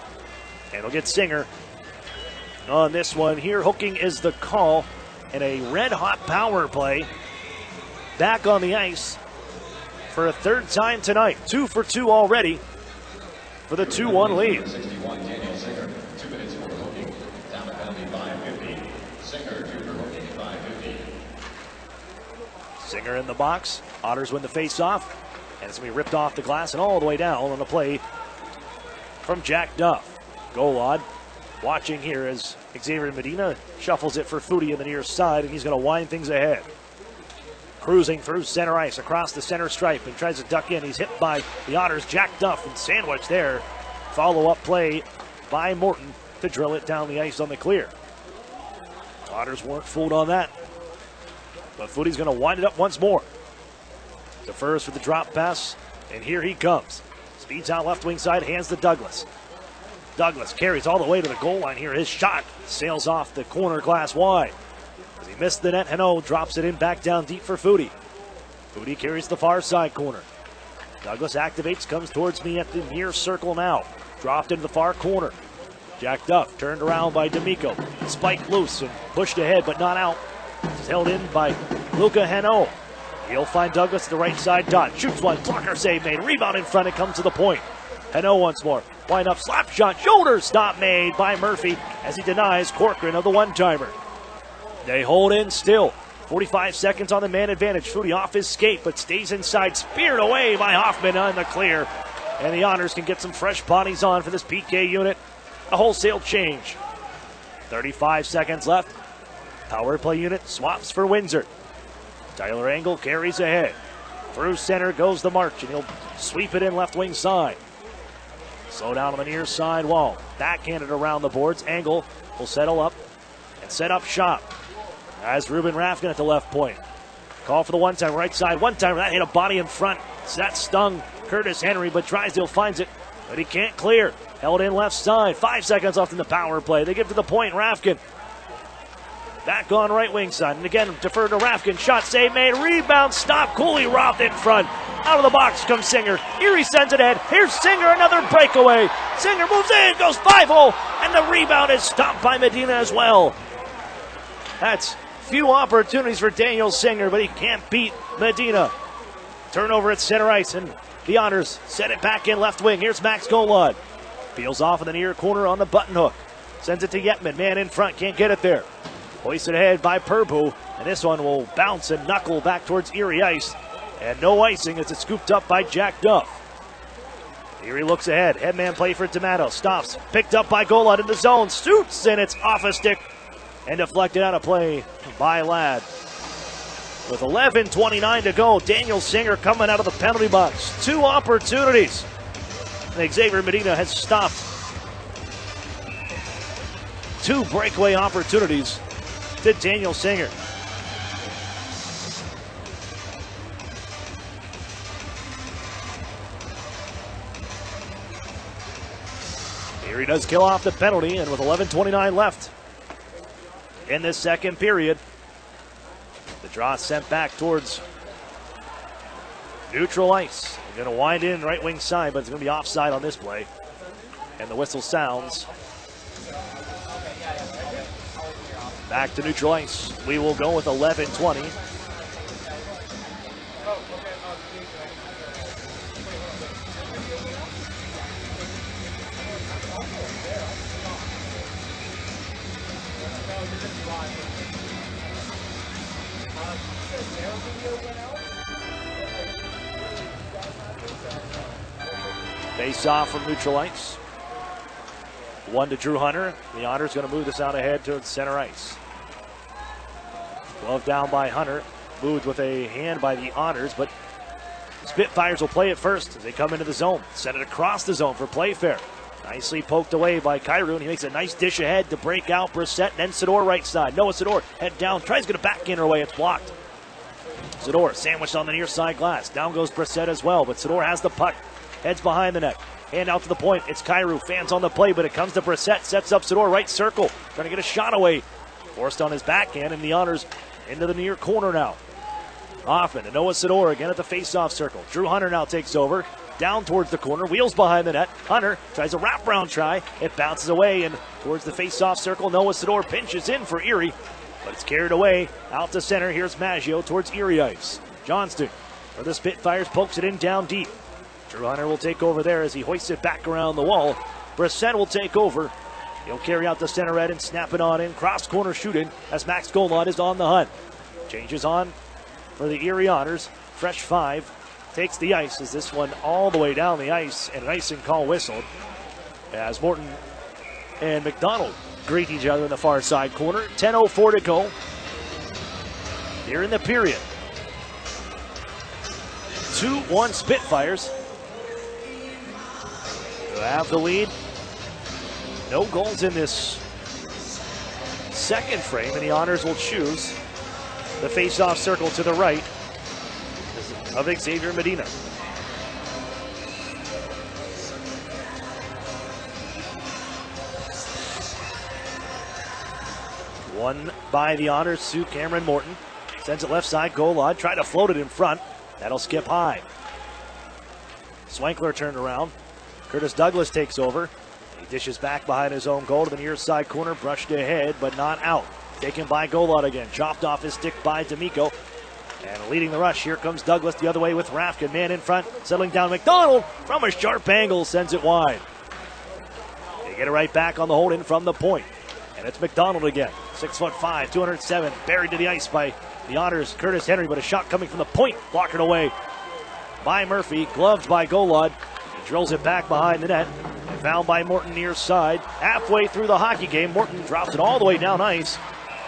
And we'll get Singer on this one here. Hooking is the call, and a red-hot power play back on the ice for a third time tonight. 2 for 2 already for the 2-1 lead. Singer in the box. Otters win the face-off. And it's going to be ripped off the glass and all the way down on the play from Jack Duff. Golod watching here as Xavier Medina shuffles it for Foodie in the near side, and he's going to wind things ahead. Cruising through center ice across the center stripe and tries to duck in. He's hit by the Otters. Jack Duff and sandwich there. Follow-up play by Morton to drill it down the ice on the clear. Otters weren't fooled on that. But Foodie's going to wind it up once more. Defers for the drop pass, and here he comes. Speeds out left wing side, hands to Douglas. Douglas carries all the way to the goal line here. His shot sails off the corner glass wide. As he missed the net, Hano drops it in back down deep for Foodie. Foodie carries the far side corner. Douglas activates, comes towards me at the near circle now. Dropped into the far corner. Jack Duff turned around by D'Amico. Spiked loose and pushed ahead, but not out. It's held in by Luca Hano. He'll find Douglas at the right side dot. Shoots one, blocker save made. Rebound in front, it comes to the point. Hano once more. Wind up, slap shot, shoulder stop made by Murphy as he denies Corcoran of the one-timer. They hold in still. 45 seconds on the man advantage. Foodie off his skate, but stays inside. Speared away by Hoffman on the clear. And the Otters can get some fresh bodies on for this PK unit. A wholesale change. 35 seconds left. Power play unit swaps for Windsor. Tyler Engel carries ahead. Through center goes the march, and he'll sweep it in left wing side. Slow down on the near side wall. Backhanded around the boards. Engel will settle up and set up shop. As Ruben Rafkin at the left point. Call for the one-time right side. One-timer, that hit a body in front. So that stung Curtis Henry, but Drysdale finds it, but he can't clear. Held in left side. 5 seconds left in the power play. They give to the point. Rafkin back on right wing side. And again, deferred to Rafkin. Shot save made. Rebound stop. Cooley robbed in front. Out of the box comes Singer. Erie sends it ahead. Here's Singer. Another breakaway. Singer moves in. Goes 5-0. And the rebound is stopped by Medina as well. That's few opportunities for Daniel Singer, but he can't beat Medina. Turnover at center ice. And the Otters set it back in left wing. Here's Max Golod. Peels off in the near corner on the button hook. Sends it to Yetman. Man in front. Can't get it there. Hoisted ahead by Purbu, and this one will bounce and knuckle back towards Erie ice. And no icing as it's scooped up by Jack Duff. Erie looks ahead. Headman play for D'Amato. Stops. Picked up by Golod in the zone. Shoots, and it's off a stick and deflected out of play by Ladd. With 11:29 to go, Daniel Singer coming out of the penalty box. 2 opportunities. And Xavier Medina has stopped 2 breakaway opportunities to Daniel Singer. Erie does kill off the penalty, and with 11:29 left in this second period, the draw sent back towards neutral ice. They're going to wind in right wing side, but it's going to be offside on this play. And the whistle sounds. Back to neutral ice. We will go with 11:20. Face off from neutral ice. 1 to Drew Hunter. The Otters going to move this out ahead towards center ice. Glove down by Hunter. Moved with a hand by the Otters, but Spitfires will play it first as they come into the zone. Send it across the zone for Playfair. Nicely poked away by Kyrou. He makes a nice dish ahead to break out Brissett, and then Sador right side. Noah Sador head down, tries to get a backhand away. It's blocked. Sador sandwiched on the near side glass. Down goes Brissett as well, but Sador has the puck. Heads behind the net. Hand out to the point. It's Kyrou. Fans on the play, but it comes to Brissett. Sets up Sador right circle. Trying to get a shot away. Forced on his backhand, and the Otters into the near corner now. Hoffman and Noah Sador again at the face-off circle. Drew Hunter now takes over. Down towards the corner. Wheels behind the net. Hunter tries a wraparound try. It bounces away and towards the face-off circle. Noah Sador pinches in for Erie, but it's carried away out to center. Here's Maggio towards Erie ice. Johnston for the Spitfires pokes it in down deep. Drew Hunter will take over there as he hoists it back around the wall. Brissett will take over. He'll carry out the center end and snap it on in. Cross corner shooting as Max Golod is on the hunt. Changes on for the Erie Otters. Fresh 5 takes the ice as this one all the way down the ice, and an icing call whistled as Morton and McDonald greet each other in the far side corner. 10:04 to go here in the period. 2-1 Spitfires to have the lead. No goals in this second frame, and the Otters will choose the face-off circle to the right of Xavier Medina. One by the Otters, Sue Cameron Morton. Sends it left side, Golod. Try to float it in front. That'll skip high. Swankler turned around. Curtis Douglas takes over. He dishes back behind his own goal to the near side corner. Brushed ahead, but not out. Taken by Golod again. Chopped off his stick by D'Amico. And leading the rush, here comes Douglas the other way with Rafkin. Man in front, settling down McDonald from a sharp angle, sends it wide. They get it right back on the hold in from the point. And it's McDonald again. 6'5", 207, buried to the ice by the Otters' Curtis Henry, but a shot coming from the point, blocked away by Murphy, gloved by Golod. He drills it back behind the net, and found by Morton near side. Halfway through the hockey game, Morton drops it all the way down ice.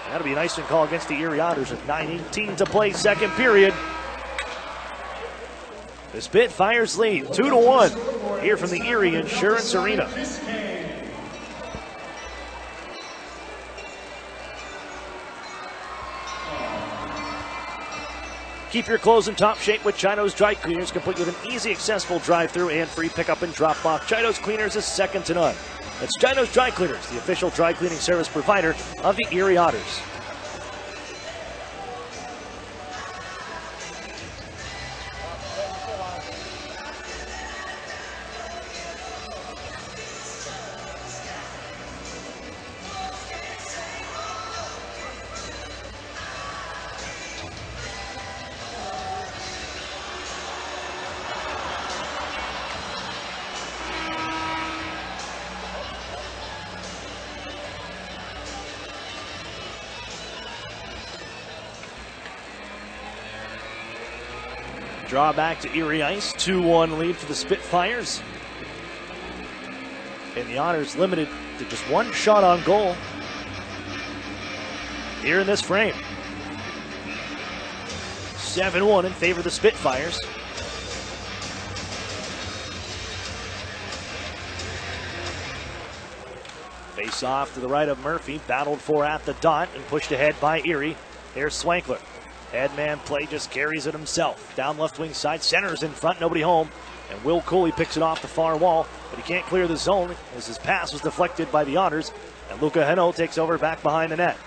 And that'll be an icing call against the Erie Otters with 9:18 to play, second period. The Spitfires lead 2-1 here from the Erie Insurance Arena. Keep your clothes in top shape with Chino's Dry Cleaners, complete with an easy, accessible drive-through and free pickup and drop-off. Chino's Cleaners is second to none. That's Chino's Dry Cleaners, the official dry cleaning service provider of the Erie Otters. Draw back to Erie Ice, 2-1 lead for the Spitfires. And the Otters limited to just one shot on goal here in this frame. 7-1 in favor of the Spitfires. Face off to the right of Murphy, battled for at the dot and pushed ahead by Erie. Here's Swankler. Headman play, just carries it himself. Down left wing side, centers in front, nobody home. And Will Cooley picks it off the far wall, but he can't clear the zone as his pass was deflected by the Otters. And Luca Heno takes over back behind the net.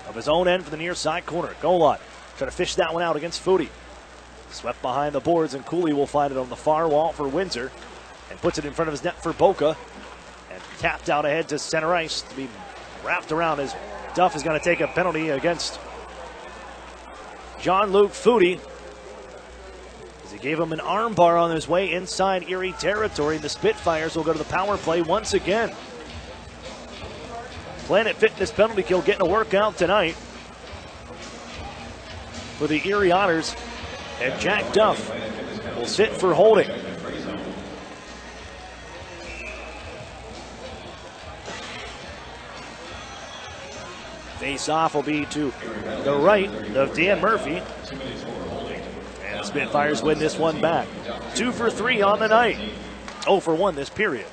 Of his own end for the near side corner. Golod trying to fish that one out against Foodie. Swept behind the boards, and Cooley will find it on the far wall for Windsor. And puts it in front of his net for Boca. And tapped out ahead to center ice to be wrapped around as Duff is going to take a penalty against John-Luc Foodie, as he gave him an arm bar on his way inside Erie territory. The Spitfires will go to the power play once again. Planet Fitness penalty kill getting a workout tonight for the Erie Otters, and Jack Duff will sit for holding. Face-off will be to the right of Dan Murphy. And the Spitfires win this one back. 2 for 3 on the night. 0 for 1 this period.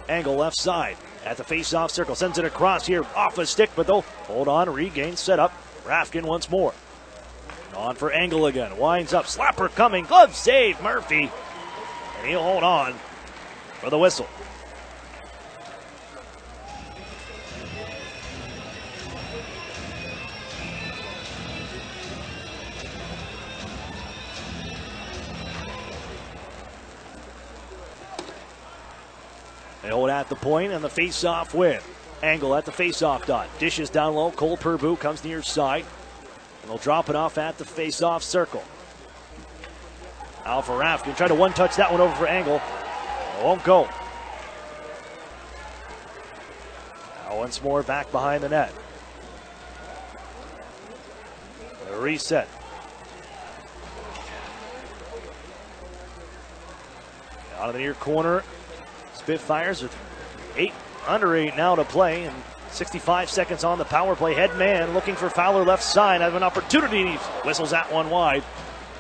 Angle left side at the face-off circle. Sends it across here off a stick, but they'll hold on, regain, set up. Rafkin once more. On for Angle again. Winds up, slapper coming. Glove save, Murphy. And he'll hold on for the whistle. They hold at the point, and the face-off win. Angle at the face-off dot. Dishes down low. Cole Purbu comes near side. And they'll drop it off at the face-off circle. Alpha Rafkin tried to one-touch that one over for Angle. It won't go. Now once more back behind the net. A reset. Out of the near corner, Spitfires with under 8 now to play, and 65 seconds on the power play. Head man looking for Fowler left side. Have an opportunity. He whistles that one wide.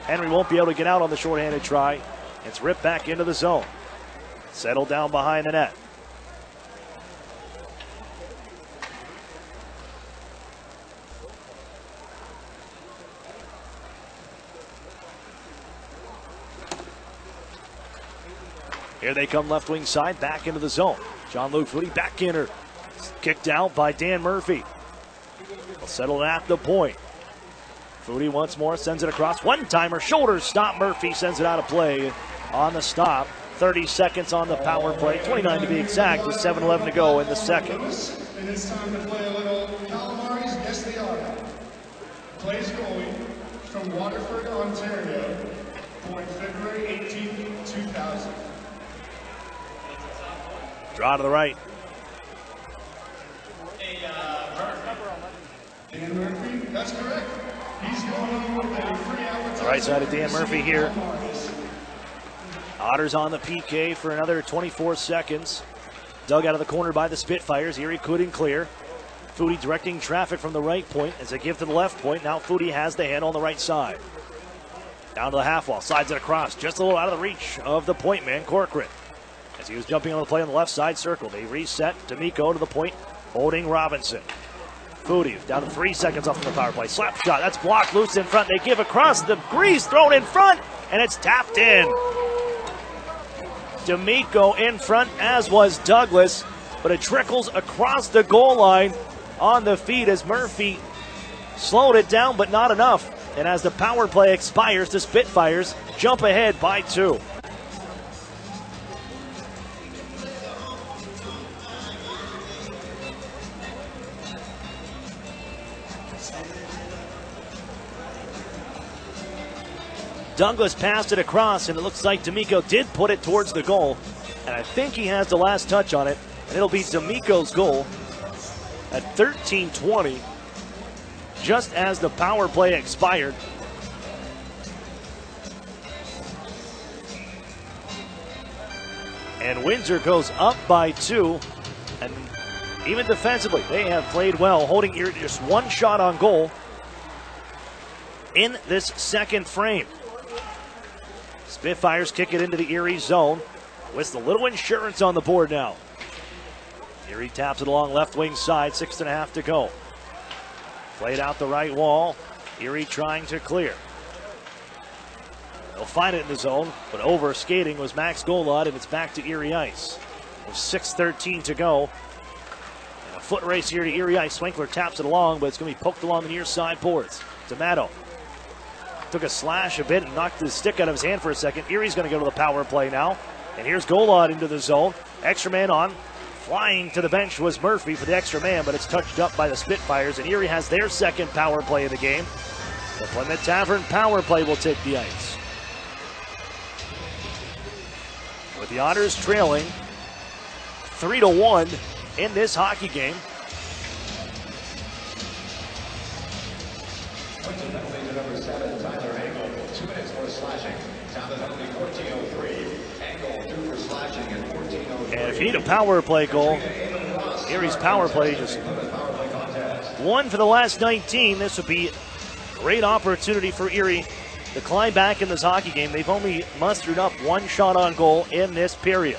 Henry won't be able to get out on the shorthanded try. It's ripped back into the zone. Settled down behind the net. Here they come left wing side, back into the zone. John-Luc Foudy back in her. Kicked out by Dan Murphy. They'll settle at the point. Foudy once more sends it across. One-timer, shoulders stop. Murphy sends it out of play on the stop. 30 seconds on the power play, 29 to be exact, with 7:11 to go in the second. And it's time to play a little Calamari's Guess the Art. Plays goalie from Waterford, Ontario, born February 18, 2000. Draw to the right. Dan Murphy, that's correct. He's going on with a free advertising. Right side of Dan Murphy here. Otters on the PK for another 24 seconds. Dug out of the corner by the Spitfires. Erie couldn't clear. Foudy directing traffic from the right point as a give to the left point. Now Foudy has the handle on the right side. Down to the half wall, slides it across, just a little out of the reach of the point man, Corcoran. As he was jumping on the play on the left side circle, they reset. D'Amico to the point, holding Robinson. Foudy down to 3 seconds off from the power play. Slap shot, that's blocked loose in front. They give across, the grease thrown in front, and it's tapped in. D'Amico in front, as was Douglas, but it trickles across the goal line on the feet as Murphy slowed it down, but not enough. And as the power play expires, the Spitfires jump ahead by 2. Douglas passed it across, and it looks like D'Amico did put it towards the goal. And I think he has the last touch on it, and it'll be D'Amico's goal at 13:20, just as the power play expired. And Windsor goes up by 2, and even defensively, they have played well, holding Erie just one shot on goal in this second frame. Spitfires kick it into the Erie zone with a little insurance on the board now. Erie taps it along left wing side, 6.5 to go. Played out the right wall. Erie trying to clear. They'll find it in the zone, but over skating was Max Golod, and it's back to Erie ice. With 6:13 to go. And a foot race here to Erie ice. Swinkler taps it along, but it's going to be poked along the near side boards. D'Amato took a slash a bit and knocked his stick out of his hand for a second. Erie's going to go to the power play now. And here's Golod into the zone. Extra man on. Flying to the bench was Murphy for the extra man, but it's touched up by the Spitfires. And Erie has their second power play of the game. The Plymouth Tavern power play will take the ice. With the Otters trailing 3-1 in this hockey game. Number 7, Tyler Angle, 2 minutes for slashing. Down to penalty 14:03. Angle 2 for slashing and 14:03. And if you need a power play goal, Erie's power play just 1 for the last 19. This would be a great opportunity for Erie to climb back in this hockey game. They've only mustered up 1 shot on goal in this period.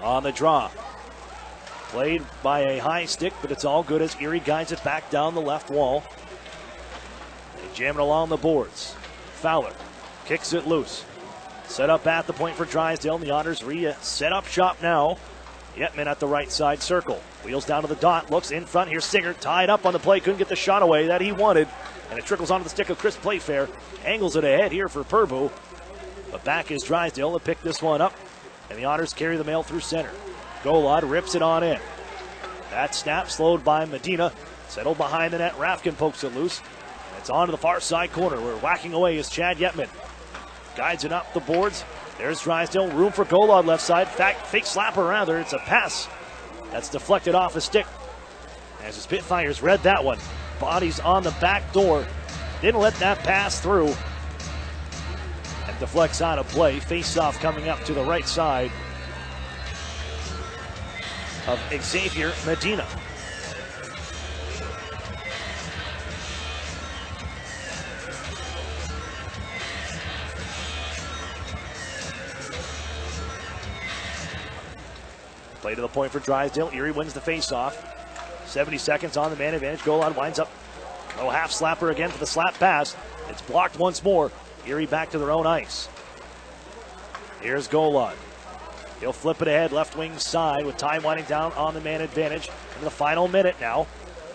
On the draw. Played by a high stick, but it's all good as Erie guides it back down the left wall. Jam it along the boards. Fowler kicks it loose. Set up at the point for Drysdale. And the Otters set up shop now. Yetman at the right side circle. Wheels down to the dot. Looks in front. Here's Singer tied up on the play. Couldn't get the shot away that he wanted. And it trickles onto the stick of Chris Playfair. Angles it ahead here for Purbu. But back is Drysdale to pick this one up. And the Otters carry the mail through center. Golod rips it on in. That snap slowed by Medina. Settled behind the net. Rafkin pokes it loose. It's on to the far side corner. We're whacking away is Chad Yetman. Guides it up the boards. There's Drysdale. Room for Golod left side. Fake slapper rather. It's a pass. That's deflected off a stick. As the Spitfires read that one. Bodies on the back door. Didn't let that pass through. And deflects out of play. Face-off coming up to the right side of Xavier Medina. Play to the point for Drysdale. Erie wins the face-off. 70 seconds on the man advantage. Goal line winds up. No half slapper again for the slap pass. It's blocked once more. Erie back to their own ice. Here's goal line. He'll flip it ahead, left wing side with time winding down on the man advantage. In the final minute now.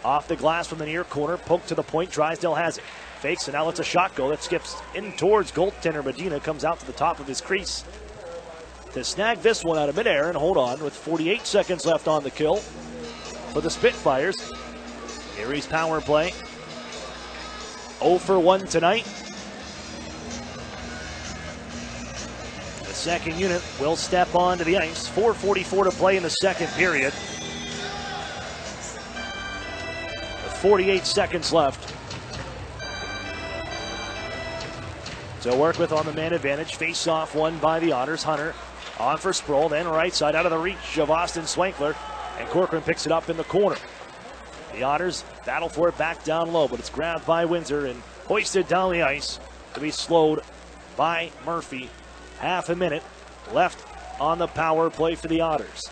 Off the glass from the near corner. Poke to the point. Drysdale has it. Fakes, and now it's a shot goal that skips in towards goaltender Medina. Comes out to the top of his crease to snag this one out of midair and hold on with 48 seconds left on the kill for the Spitfires. Erie's power play 0 for 1 tonight. The second unit will step onto the ice. 4:44 to play in the second period. With 48 seconds left to work with on the man advantage. Face off won by the Otters. Hunter on for Sproul, then right side out of the reach of Austin Swankler, and Corcoran picks it up in the corner. The Otters battle for it back down low, but it's grabbed by Windsor and hoisted down the ice to be slowed by Murphy. Half a minute left on the power play for the Otters.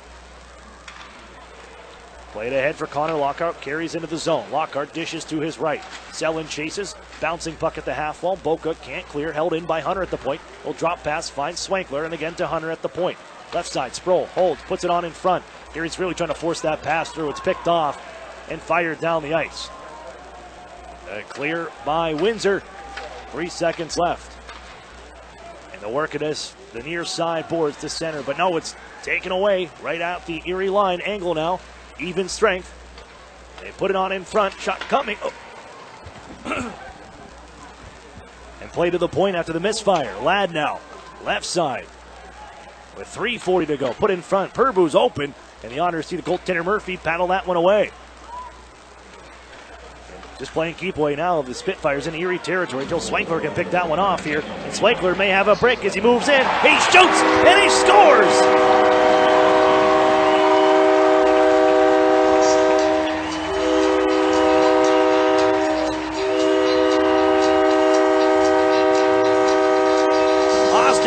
Played ahead for Connor Lockhart, carries into the zone. Lockhart dishes to his right. Selin chases, bouncing puck at the half wall. Boca can't clear, held in by Hunter at the point. Will drop pass, finds Swankler, and again to Hunter at the point. Left side, Sproul holds, puts it on in front. Here he's really trying to force that pass through. It's picked off and fired down the ice. Clear by Windsor. 3 seconds left. And the work of this, the near side boards to center, but no, it's taken away right out the Erie line. Angle now. Even strength. They put it on in front. Shot coming. Oh. And play to the point after the misfire. Ladd now. Left side. With 3:40 to go. Put in front. Purbu's open. And the Otters see the goaltender Murphy paddle that one away. And just playing keep away now of the Spitfires in Erie territory until Swankler can pick that one off here. And Swankler may have a break as he moves in. He shoots and he scores!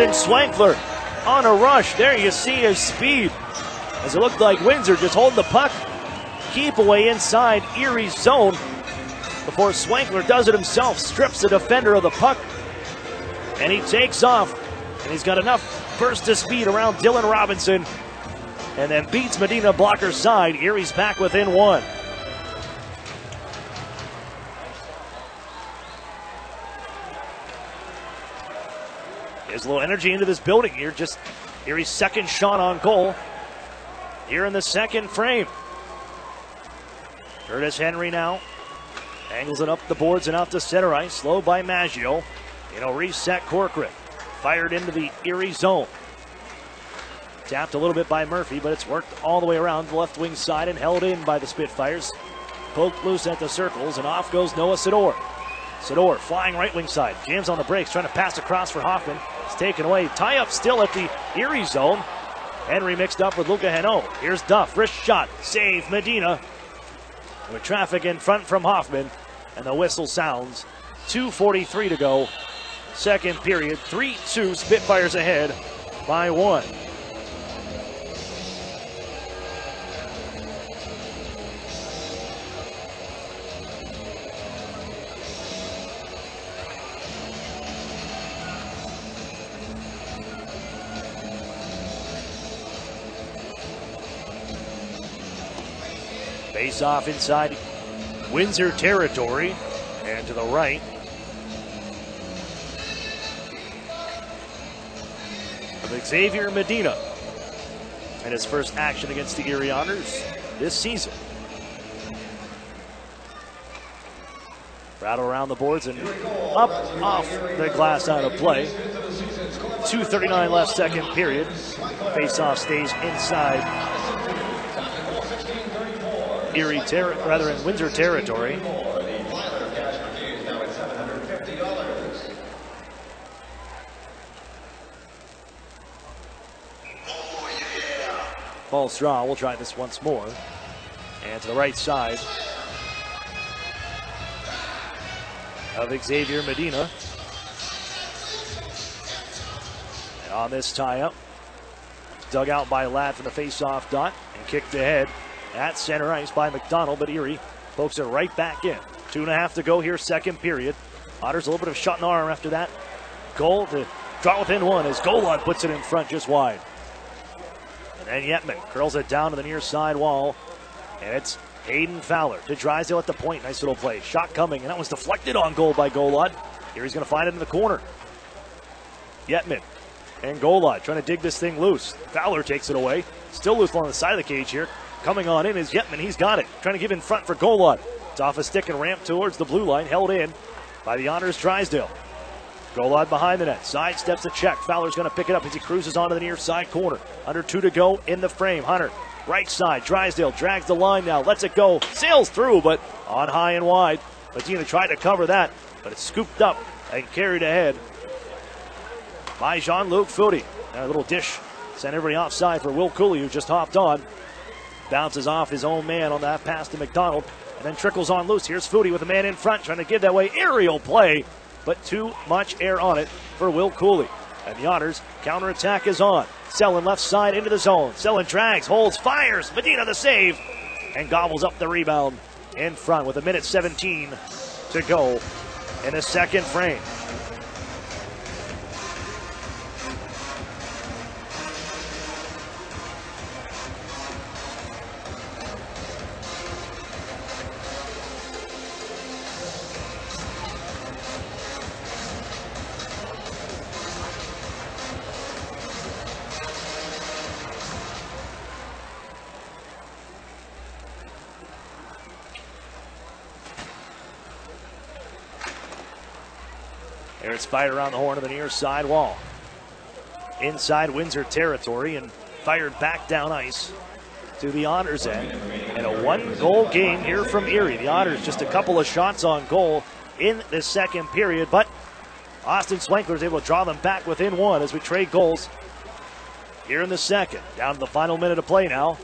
Swankler on a rush. There you see his speed. As it looked like Windsor just holding the puck. Keep away inside Erie's zone before Swankler does it himself. Strips the defender of the puck. And he takes off. And he's got enough burst of speed around Dylan Robinson. And then beats Medina blocker side. Erie's back within one. There's a little energy into this building here. Just Erie's second shot on goal here in the second frame. Curtis Henry now angles it up the boards and out to center ice. Slow by Maggio. A reset Corcoran. Fired into the Erie zone. Tapped a little bit by Murphy, but it's worked all the way around the left wing side and held in by the Spitfires. Poked loose at the circles, and off goes Noah Sador. Sador flying right wing side. Jams on the brakes, trying to pass across for Hoffman. It's taken away. Tie up still at the Erie zone. Henry mixed up with Luca Heno. Here's Duff. Wrist shot. Save Medina. With traffic in front from Hoffman. And the whistle sounds. 2:43 to go. Second period. 3-2 Spitfires ahead by 1. Face off inside Windsor territory and to the right. Of Xavier Medina and his first action against the Erie Otters this season. Rattle around the boards and up off the glass out of play. 2:39 left second period. Face off stays inside in Windsor territory. Small straw. We'll try this once more. And to the right side of Xavier Medina. And on this tie-up, dug out by Ladd from the face-off dot and kicked ahead at center ice by McDonald, but Erie pokes it right back in. 2.5 to go here, second period. Otters a little bit of shot in arm after that goal to draw within one as Golod puts it in front just wide. And then Yetman curls it down to the near side wall, and it's Hayden Fowler to Drysdale at the point. Nice little play. Shot coming, and that was deflected on goal by Golod. Erie's going to find it in the corner. Yetman and Golod trying to dig this thing loose. Fowler takes it away. Still loose on the side of the cage here. Coming on in is Yetman. He's got it. Trying to give in front for Golod. It's off a stick and ramp towards the blue line. Held in by the Otters Drysdale. Golod behind the net. Side steps a check. Fowler's going to pick it up as he cruises onto the near side corner. Under 2 to go in the frame. Hunter, right side. Drysdale drags the line now. Lets it go. Sails through, but on high and wide. Medina tried to cover that, but it's scooped up and carried ahead by Jean-Luc Foudy. A little dish sent everybody offside for Will Cooley, who just hopped on. Bounces off his own man on that pass to McDonald, and then trickles on loose. Here's Foudy with a man in front, trying to give that way. Aerial play, but too much air on it for Will Cooley. And the Otters counterattack is on. Selin left side into the zone. Selin drags, holds, fires. Medina the save, and gobbles up the rebound in front with 1:17 to go in the second frame. It's fired around the horn of the near side wall. Inside Windsor territory and fired back down ice to the Otters end. And a 1-goal game here from Erie. The Otters just a couple of shots on goal in the second period, but Austin Swankler is able to draw them back within one as we trade goals here in the second. Down to the final minute of play now.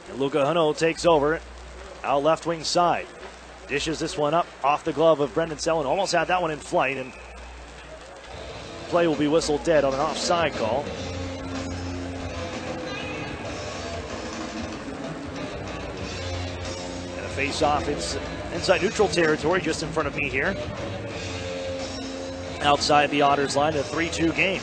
And Luca Hano takes over out left wing side. Dishes this one up off the glove of Brendan Selin. Almost had that one in flight, and play will be whistled dead on an offside call. And a face-off inside neutral territory just in front of me here. Outside the Otters line, a 3-2 game.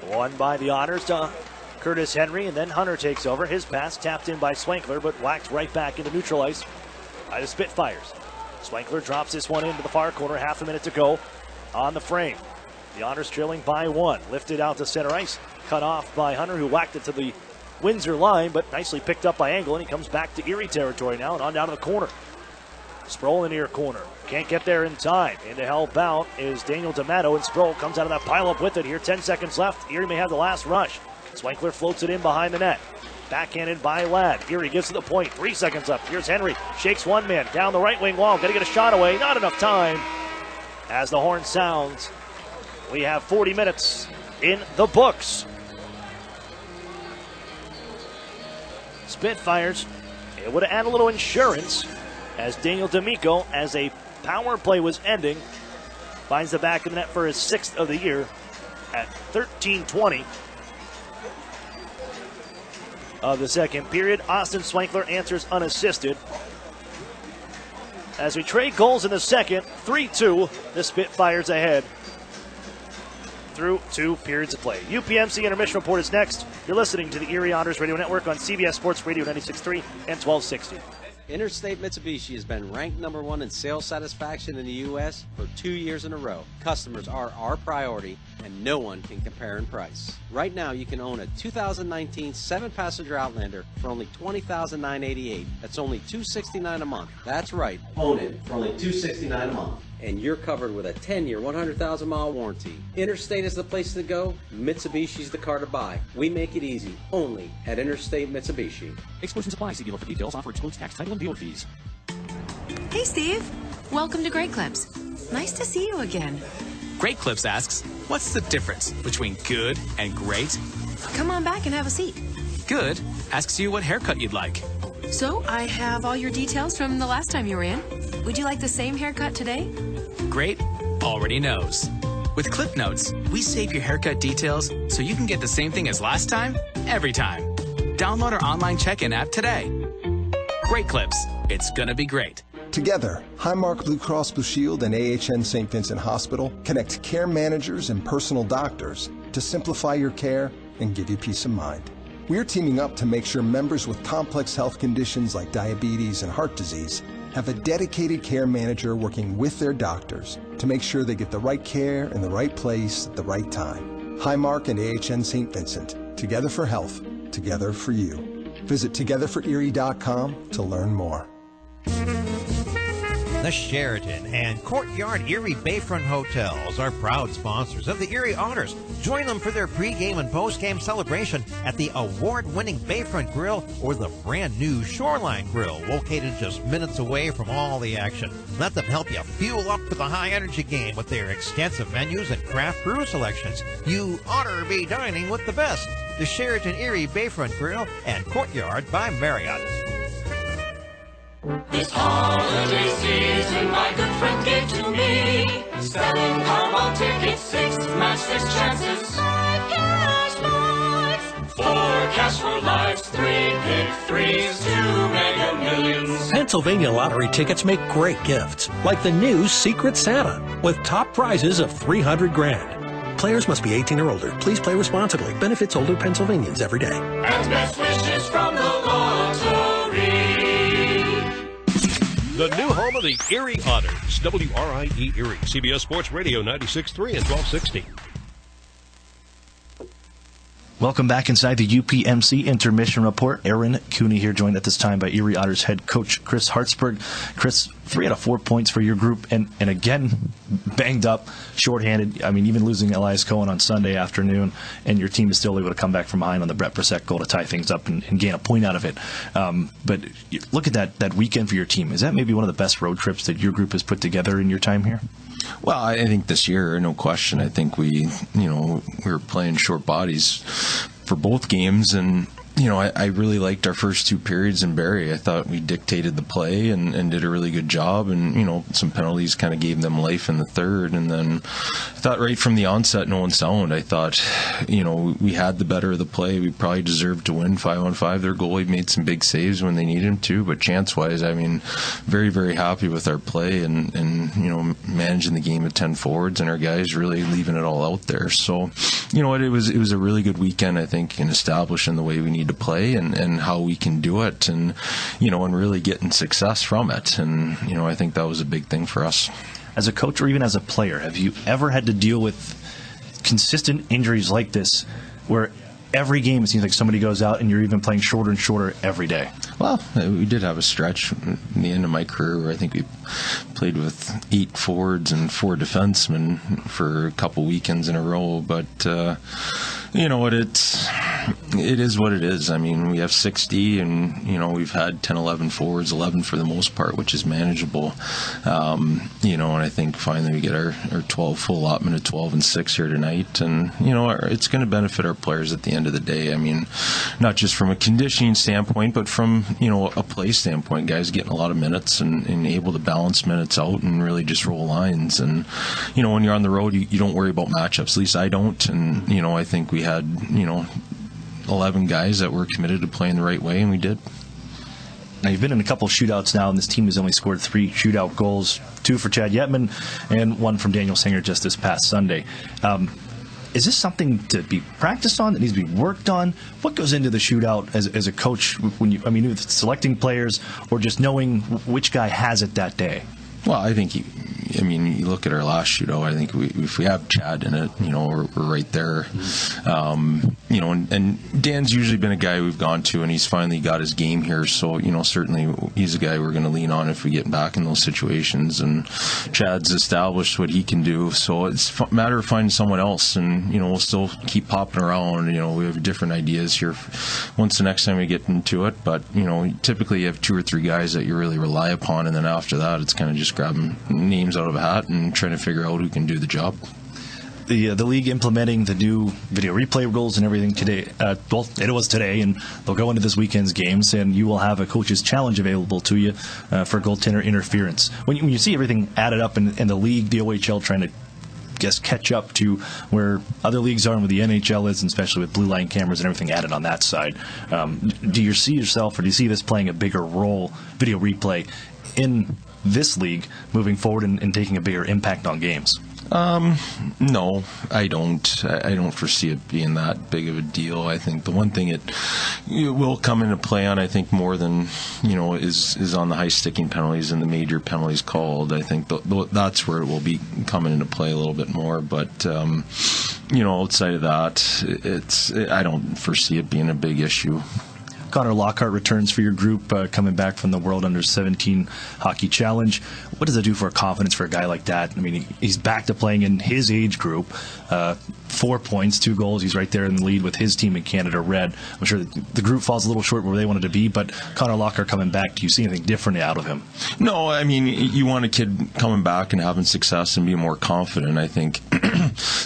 Won by the Otters to Curtis Henry, and then Hunter takes over. His pass tapped in by Swankler, but whacked right back into neutral ice by the Spitfires. Swankler drops this one into the far corner, half a minute to go on the frame. The Otters trailing by 1. Lifted out to center ice, cut off by Hunter, who whacked it to the Windsor line, but nicely picked up by Angle, and he comes back to Erie territory now and on down to the corner. Sproul in the near corner. Can't get there in time. In to help out is Daniel D'Amato, and Sproul comes out of that pileup with it here. 10 seconds left. Erie may have the last rush. Swankler floats it in behind the net. Backhanded by Ladd. Erie gives it the point. 3 seconds left. Here's Henry. Shakes one man down the right wing wall. Got to get a shot away. Not enough time. As the horn sounds, we have 40 minutes in the books. Spitfires able to add a little insurance as Daniel D'Amico, as a power play was ending, finds the back of the net for his 6th of the year at 13:20 of the second period. Austin Swankler answers unassisted. As we trade goals in the second, 3-2, the Spitfires ahead through 2 periods of play. UPMC Intermission Report is next. You're listening to the Erie Otters Radio Network on CBS Sports Radio 96.3 and 1260. Interstate Mitsubishi has been ranked #1 in sales satisfaction in the U.S. for 2 years in a row. Customers are our priority, and no one can compare in price. Right now, you can own a 2019 7-passenger Outlander for only $20,988. That's only $269 a month. That's right, own it for only $269 a month. And you're covered with a 10-year, 100,000-mile warranty. Interstate is the place to go. Mitsubishi's the car to buy. We make it easy, only at Interstate Mitsubishi. Exclusions apply. See dealer for details. Offer excludes tax, title, and dealer fees. Hey, Steve. Welcome to Great Clips. Nice to see you again. Great Clips asks, what's the difference between good and great? Come on back and have a seat. Good asks you what haircut you'd like. So, I have all your details from the last time you were in. Would you like the same haircut today? Great already knows. With Clip Notes, we save your haircut details so you can get the same thing as last time, every time. Download our online check-in app today. Great Clips. It's gonna be great. Together, Highmark Blue Cross Blue Shield and AHN St. Vincent Hospital connect care managers and personal doctors to simplify your care and give you peace of mind. We're teaming up to make sure members with complex health conditions like diabetes and heart disease have a dedicated care manager working with their doctors to make sure they get the right care in the right place at the right time. Highmark and AHN St. Vincent, together for health, together for you. Visit togetherforerie.com to learn more. The Sheraton and Courtyard Erie Bayfront Hotels are proud sponsors of the Erie Otters. Join them for their pregame and postgame celebration at the award-winning Bayfront Grill or the brand-new Shoreline Grill, located just minutes away from all the action. Let them help you fuel up for the high-energy game with their extensive menus and craft brew selections. You oughter be dining with the best. The Sheraton Erie Bayfront Grill and Courtyard by Marriott. This holiday season, my good friend gave to me 7 Powerball tickets, 6 match 6 chances, 5 cash bucks, 4 cash for lives, 3 pick 3s, 2 mega millions. Pennsylvania lottery tickets make great gifts, like the new Secret Santa, with top prizes of $300 grand. Players must be 18 or older. Please play responsibly. Benefits older Pennsylvanians every day. And best wishes from the lottery. The new home of the Erie Otters, WRIE Erie, CBS Sports Radio 96.3 and 1260. Welcome back inside the UPMC Intermission Report. Aaron Cooney here, joined at this time by Erie Otters head coach Chris Hartsburg. Chris, 3 out of 4 points for your group, and again, banged up, shorthanded. I mean, even losing Elias Cohen on Sunday afternoon, and your team is still able to come back from behind on the Brett Brissett goal to tie things up and gain a point out of it. But look at that weekend for your team. Is that maybe one of the best road trips that your group has put together in your time here? Well, I think this year, no question. I think we were playing short bodies for both games, and I really liked our first 2 periods in Barrie. I thought we dictated the play and did a really good job, and some penalties kind of gave them life in the third. And then I thought right from the onset, no one sound. I thought we had the better of the play. We probably deserved to win 5-on-5. Their goalie made some big saves when they needed him to, but chance-wise, I mean, very, very happy with our play and managing the game with 10 forwards and our guys really leaving it all out there. So it was a really good weekend, I think, in establishing the way we need to play and how we can do it, and really getting success from it. And I think that was a big thing for us. As a coach or even as a player, have you ever had to deal with consistent injuries like this, where every game it seems like somebody goes out and you're even playing shorter and shorter every day? Well, we did have a stretch in the end of my career where I think we played with 8 forwards and 4 defensemen for a couple weekends in a row. But it is what it is. I mean, we have 60, and we've had 10, 11 forwards, 11 for the most part, which is manageable. And I think finally we get our 12 full allotment of 12 and 6 here tonight, and it's going to benefit our players at the end of the day. I mean, not just from a conditioning standpoint, but from a play standpoint. Guys getting a lot of minutes and able to balance minutes out and really just roll lines. And when you're on the road, you don't worry about matchups. At least I don't. And I think we had 11 guys that were committed to playing the right way, and we did. Now, you've been in a couple of shootouts now, and this team has only scored 3 shootout goals, 2 for Chad Yetman and 1 from Daniel Singer just this past Sunday. Is this something to be practiced on, that needs to be worked on? What goes into the shootout as a coach, with selecting players or just knowing which guy has it that day? Well, I think you look at our last shootout. I think if we have Chad in it, we're right there. And Dan's usually been a guy we've gone to, and he's finally got his game here. So certainly he's a guy we're going to lean on if we get back in those situations. And Chad's established what he can do, so it's a matter of finding someone else. And we'll still keep popping around. We have different ideas here once the next time we get into it. But typically you have 2 or 3 guys that you really rely upon, and then after that it's kind of just grabbing names out of a hat and trying to figure out who can do the job. the league implementing the new video replay rules and everything today. Well, it was today, and they'll go into this weekend's games, and you will have a coach's challenge available to you for goaltender interference. When you see everything added up in the league, the OHL trying to catch up to where other leagues are and where the NHL is, and especially with blue line cameras and everything added on that side. Do you see yourself, or do you see this playing a bigger role, video replay, in this league moving forward and taking a bigger impact on games? No, I don't. I don't foresee it being that big of a deal. I think the one thing it will come into play on, I think, more than, is on the high sticking penalties and the major penalties called. I think that's where it will be coming into play a little bit more. But, outside of that, I don't foresee it being a big issue. Connor Lockhart returns for your group, coming back from the World Under-17 Hockey Challenge. What does that do for confidence for a guy like that? I mean, he's back to playing in his age group. 4 points, 2 goals. He's right there in the lead with his team in Canada Red. I'm sure the group falls a little short where they wanted to be, but Connor Lockhart coming back, do you see anything different out of him? No, I mean, you want a kid coming back and having success and being more confident, I think.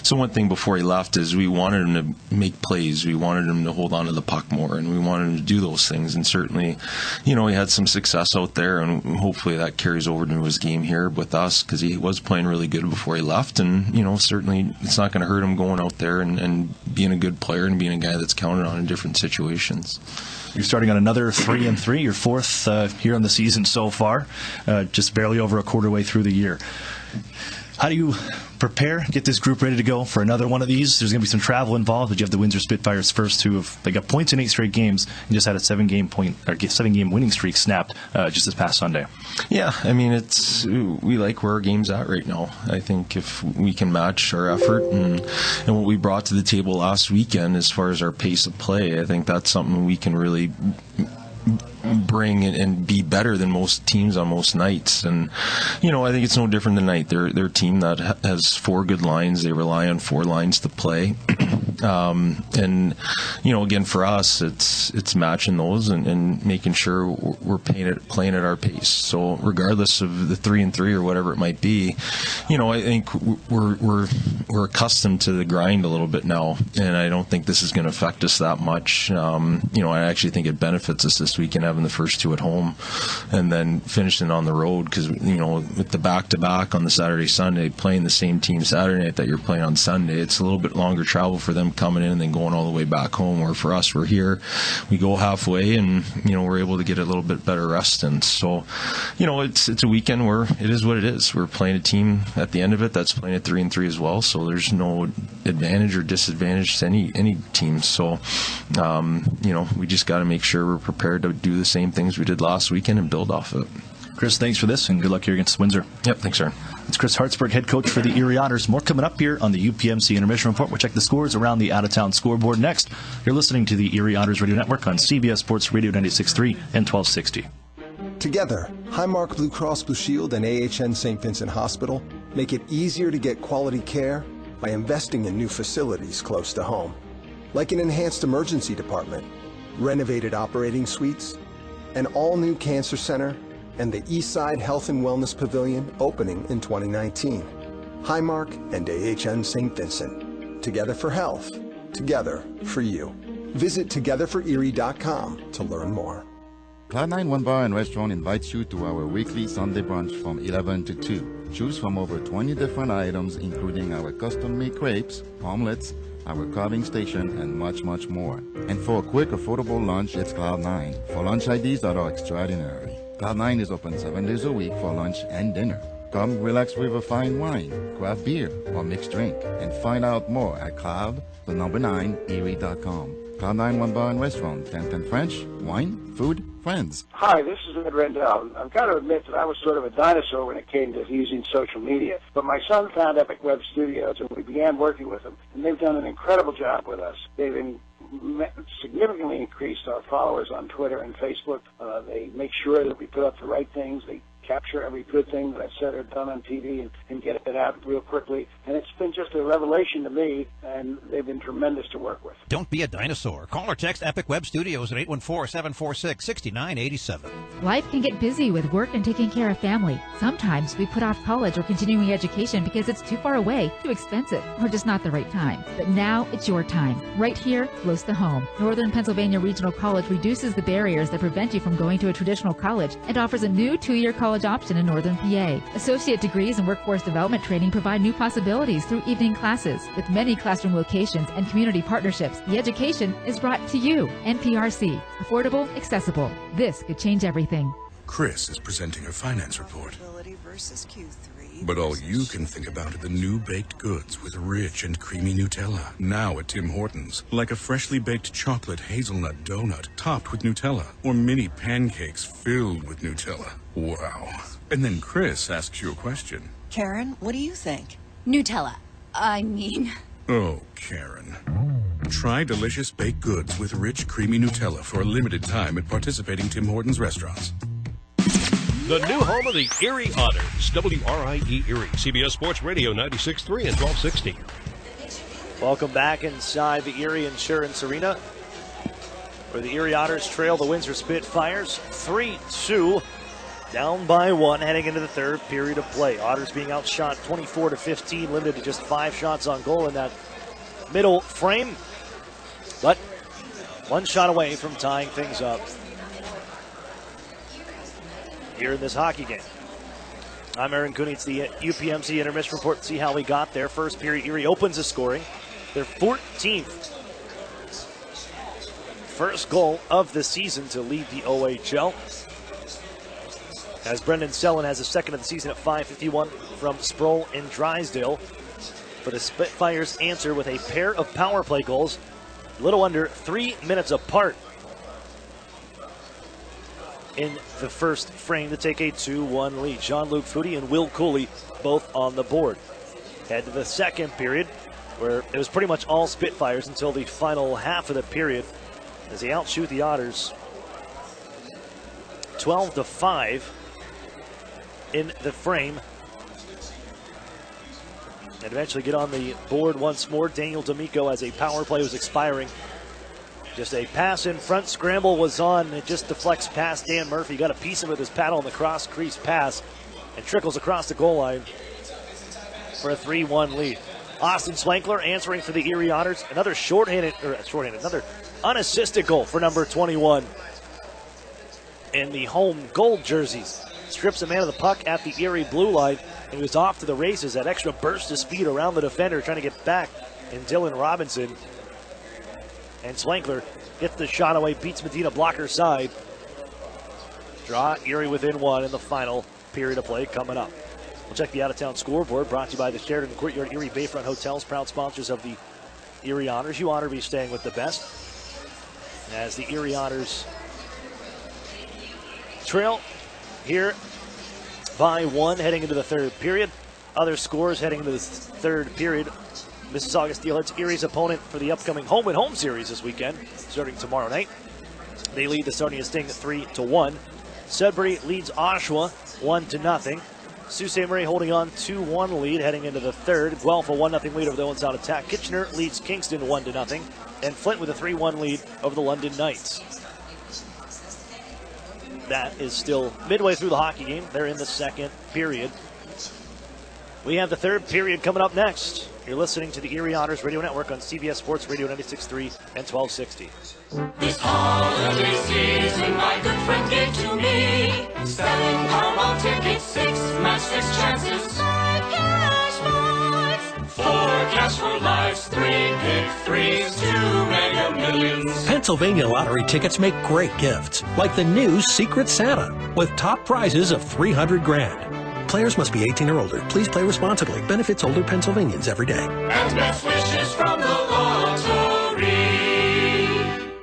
So one thing before he left is we wanted him to make plays. We wanted him to hold on to the puck more, and we wanted him to do those things. And certainly, he had some success out there, and hopefully that carries over to his game here with us, because he was playing really good before he left. And, certainly it's not going to hurt him going out there and being a good player and being a guy that's counted on in different situations. You're starting on another 3-3, your fourth here on the season so far, just barely over a quarter way through the year. How do you prepare, get this group ready to go for another one of these? There's going to be some travel involved, but you have the Windsor Spitfires first, they got points in 8 straight games and just had a 7-game winning streak snapped just this past Sunday. Yeah, I mean, we like where our game's at right now. I think if we can match our effort and what we brought to the table last weekend as far as our pace of play, I think that's something we can really bring and be better than most teams on most nights. And I think it's no different tonight. They're a team that has 4 good lines. They rely on 4 lines to play. And again, for us, it's matching those and making sure we're playing at our pace. So regardless of the 3-3 or whatever it might be, I think we're accustomed to the grind a little bit now, and I don't think this is going to affect us that much. I actually think it benefits us this weekend having the first 2 at home and then finishing on the road, because with the back-to-back on the Saturday Sunday, playing the same team Saturday night that you're playing on Sunday, it's a little bit longer travel for them coming in and then going all the way back home, where for us, we're here, we go halfway, and we're able to get a little bit better rest in. So it's a weekend where it is what it is. We're playing a team at the end of it that's playing at 3-3 as well, so there's no advantage or disadvantage to any team. So we just got to make sure we're prepared to do the same things we did last weekend and build off of it. Chris, thanks for this, and good luck here against Windsor. Yep, thanks, Aaron. It's Chris Hartsburg, head coach for the Erie Otters. More coming up here on the UPMC Intermission Report. We'll check the scores around the out-of-town scoreboard next. You're listening to the Erie Otters Radio Network on CBS Sports Radio 96.3 and 1260. Together, Highmark Blue Cross Blue Shield and AHN St. Vincent Hospital make it easier to get quality care by investing in new facilities close to home, like an enhanced emergency department, renovated operating suites, an all-new cancer center, and the Eastside Health and Wellness Pavilion opening in 2019. Highmark and AHN St. Vincent. Together for health. Together for you. Visit togetherforerie.com to learn more. Cloud9 One Bar and Restaurant invites you to our weekly Sunday brunch from 11 to 2. Choose from over 20 different items, including our custom-made crepes, omelets, our carving station, and much, much more. And for a quick, affordable lunch, it's Cloud9 for lunch ideas that are extraordinary. Cloud9 is open 7 days a week for lunch and dinner. Come relax with a fine wine, craft beer, or mixed drink, and find out more at cloud9erie.com. Cloud9 One Bar and Restaurant, 1010 French, wine, food, friends. Hi, this is Ed Rendell. I've got to admit that I was sort of a dinosaur when it came to using social media. But my son found Epic Web Studios, and we began working with them. And they've done an incredible job with us. They've significantly increased our followers on Twitter and Facebook. They make sure that we put up the right things. They capture every good thing that I've said or done on TV and get it out real quickly. And it's been just a revelation to me, and they've been tremendous to work with. Don't be a dinosaur. Call or text Epic Web Studios at 814-746-6987. Life can get busy with work and taking care of family. Sometimes we put off college or continuing education because it's too far away, too expensive, or just not the right time. But now it's your time, right here, close to home. Northern Pennsylvania Regional College reduces the barriers that prevent you from going to a traditional college and offers a new 2-year college option in Northern PA. Associate degrees and workforce development training provide new possibilities through evening classes. With many classroom locations and community partnerships, the education is brought to you. NPRC. Affordable, accessible. This could change everything. Chris is presenting her finance report. Versus Q3. But all you can think about are the new baked goods with rich and creamy Nutella. Now at Tim Hortons, like a freshly baked chocolate hazelnut donut topped with Nutella, or mini pancakes filled with Nutella. Wow. And then Chris asks you a question. Karen, what do you think? Nutella. I mean... Oh, Karen. Try delicious baked goods with rich, creamy Nutella for a limited time at participating Tim Hortons restaurants. The new home of the Erie Otters, WRIE Erie, CBS Sports Radio 96.3 and 1260. Welcome back inside the Erie Insurance Arena, where the Erie Otters trail the Windsor Spitfires 3-2, down by 1, heading into the third period of play. Otters being outshot 24-15, limited to just 5 shots on goal in that middle frame, but 1 shot away from tying things up here in this hockey game. I'm Aaron Cooney. It's the UPMC intermission report to see how we got there. First period, Erie opens the scoring. Their 14th first goal of the season to lead the OHL. As Brendan Sellen has a second of the season at 5:51 from Sproul and Drysdale. For the Spitfires answer with a pair of power play goals, a little under 3 minutes apart in the first frame to take a 2-1 lead. Jean-Luc Foudy and Will Cooley both on the board. Head to the second period, where it was pretty much all Spitfires until the final half of the period, as they outshoot the Otters 12-5 in the frame, and eventually get on the board once more. Daniel D'Amico, as a power play was expiring, just a pass in front, scramble was on, it just deflects past Dan Murphy, got a piece of it with his paddle on the cross crease pass, and trickles across the goal line for a 3-1 lead. Austin Swankler answering for the Erie Otters, another another unassisted goal for number 21 in the home gold jerseys. Strips a man of the puck at the Erie blue line, and he was off to the races. That extra burst of speed around the defender, trying to get back, and Dylan Robinson. And Swankler gets the shot away, beats Medina blocker side. Draw Erie within 1 in the final period of play coming up. We'll check the out-of-town scoreboard, brought to you by the Sheraton Courtyard Erie Bayfront Hotels, proud sponsors of the Erie Otters. You honor be staying with the best, as the Erie Otters trail here by 1 heading into the third period. Other scores heading into the third period. Mississauga Steelheads, Erie's opponent for the upcoming home-and-home series this weekend, starting tomorrow night. They lead the Sarnia Sting 3-1. Sudbury leads Oshawa 1-0. Sault Ste. Marie holding on 2-1 lead heading into the third. Guelph a 1-0 lead over the Owens Out attack. Kitchener leads Kingston 1-0. And Flint with a 3-1 lead over the London Knights. That is still midway through the hockey game. They're in the second period. We have the third period coming up next. You're listening to the Erie Otters Radio Network on CBS Sports Radio 96.3 and 1260. This holiday season, my good friend gave to me 7 Powerball tickets, 6 match 6 chances, 5 cash buys, 4 cash for lives, 3 pick 3s, 2 mega millions. Pennsylvania lottery tickets make great gifts, like the new Secret Santa, with top prizes of $300,000. Players must be 18 or older. Please play responsibly. Benefits older Pennsylvanians every day. And best wishes from the lottery.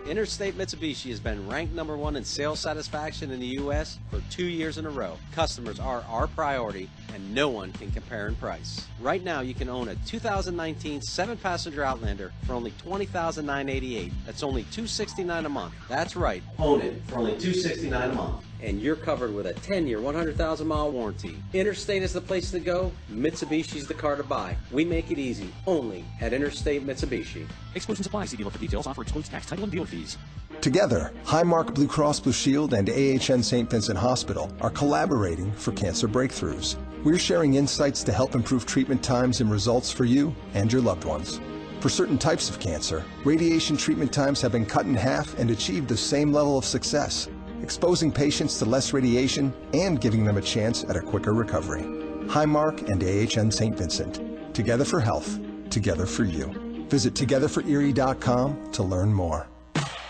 Interstate Mitsubishi has been ranked #1 in sales satisfaction in the U.S. for 2 years in a row. Customers are our priority, and no one can compare in price. Right now, you can own a 2019 7-passenger Outlander for only $20,988. That's only $269 a month. That's right, own it for only $269 a month. And you're covered with a 10-year, 100,000-mile warranty. Interstate is the place to go. Mitsubishi's the car to buy. We make it easy, only at Interstate Mitsubishi. Exclusions apply. See dealer for details. Offer excludes tax, title, and dealer fees. Together, Highmark Blue Cross Blue Shield and AHN St. Vincent Hospital are collaborating for cancer breakthroughs. We're sharing insights to help improve treatment times and results for you and your loved ones. For certain types of cancer, radiation treatment times have been cut in half and achieved the same level of success, exposing patients to less radiation and giving them a chance at a quicker recovery. Highmark and AHN St. Vincent. Together for health, together for you. Visit togetherforerie.com to learn more.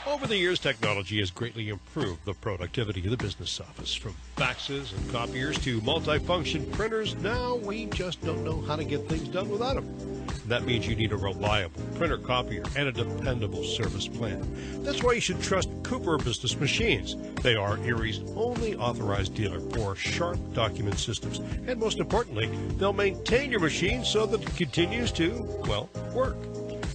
Over the years, technology has greatly improved the productivity of the business office. From faxes and copiers to multifunction printers, now we just don't know how to get things done without them. That means you need a reliable printer copier and a dependable service plan. That's why you should trust Cooper Business Machines. They are Erie's only authorized dealer for sharp document systems. And most importantly, they'll maintain your machine so that it continues to, well, work.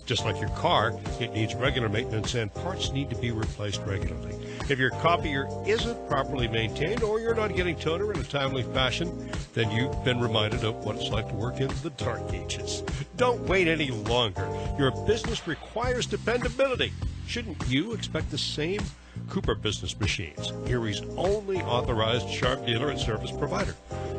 Just like your car, it needs regular maintenance and parts need to be replaced regularly. If your copier isn't properly maintained or you're not getting toner in a timely fashion, then you've been reminded of what it's like to work in the dark ages. Don't wait any longer. Your business requires dependability. Shouldn't you expect the same? Cooper Business Machines, Erie's only authorized sharp dealer and service provider,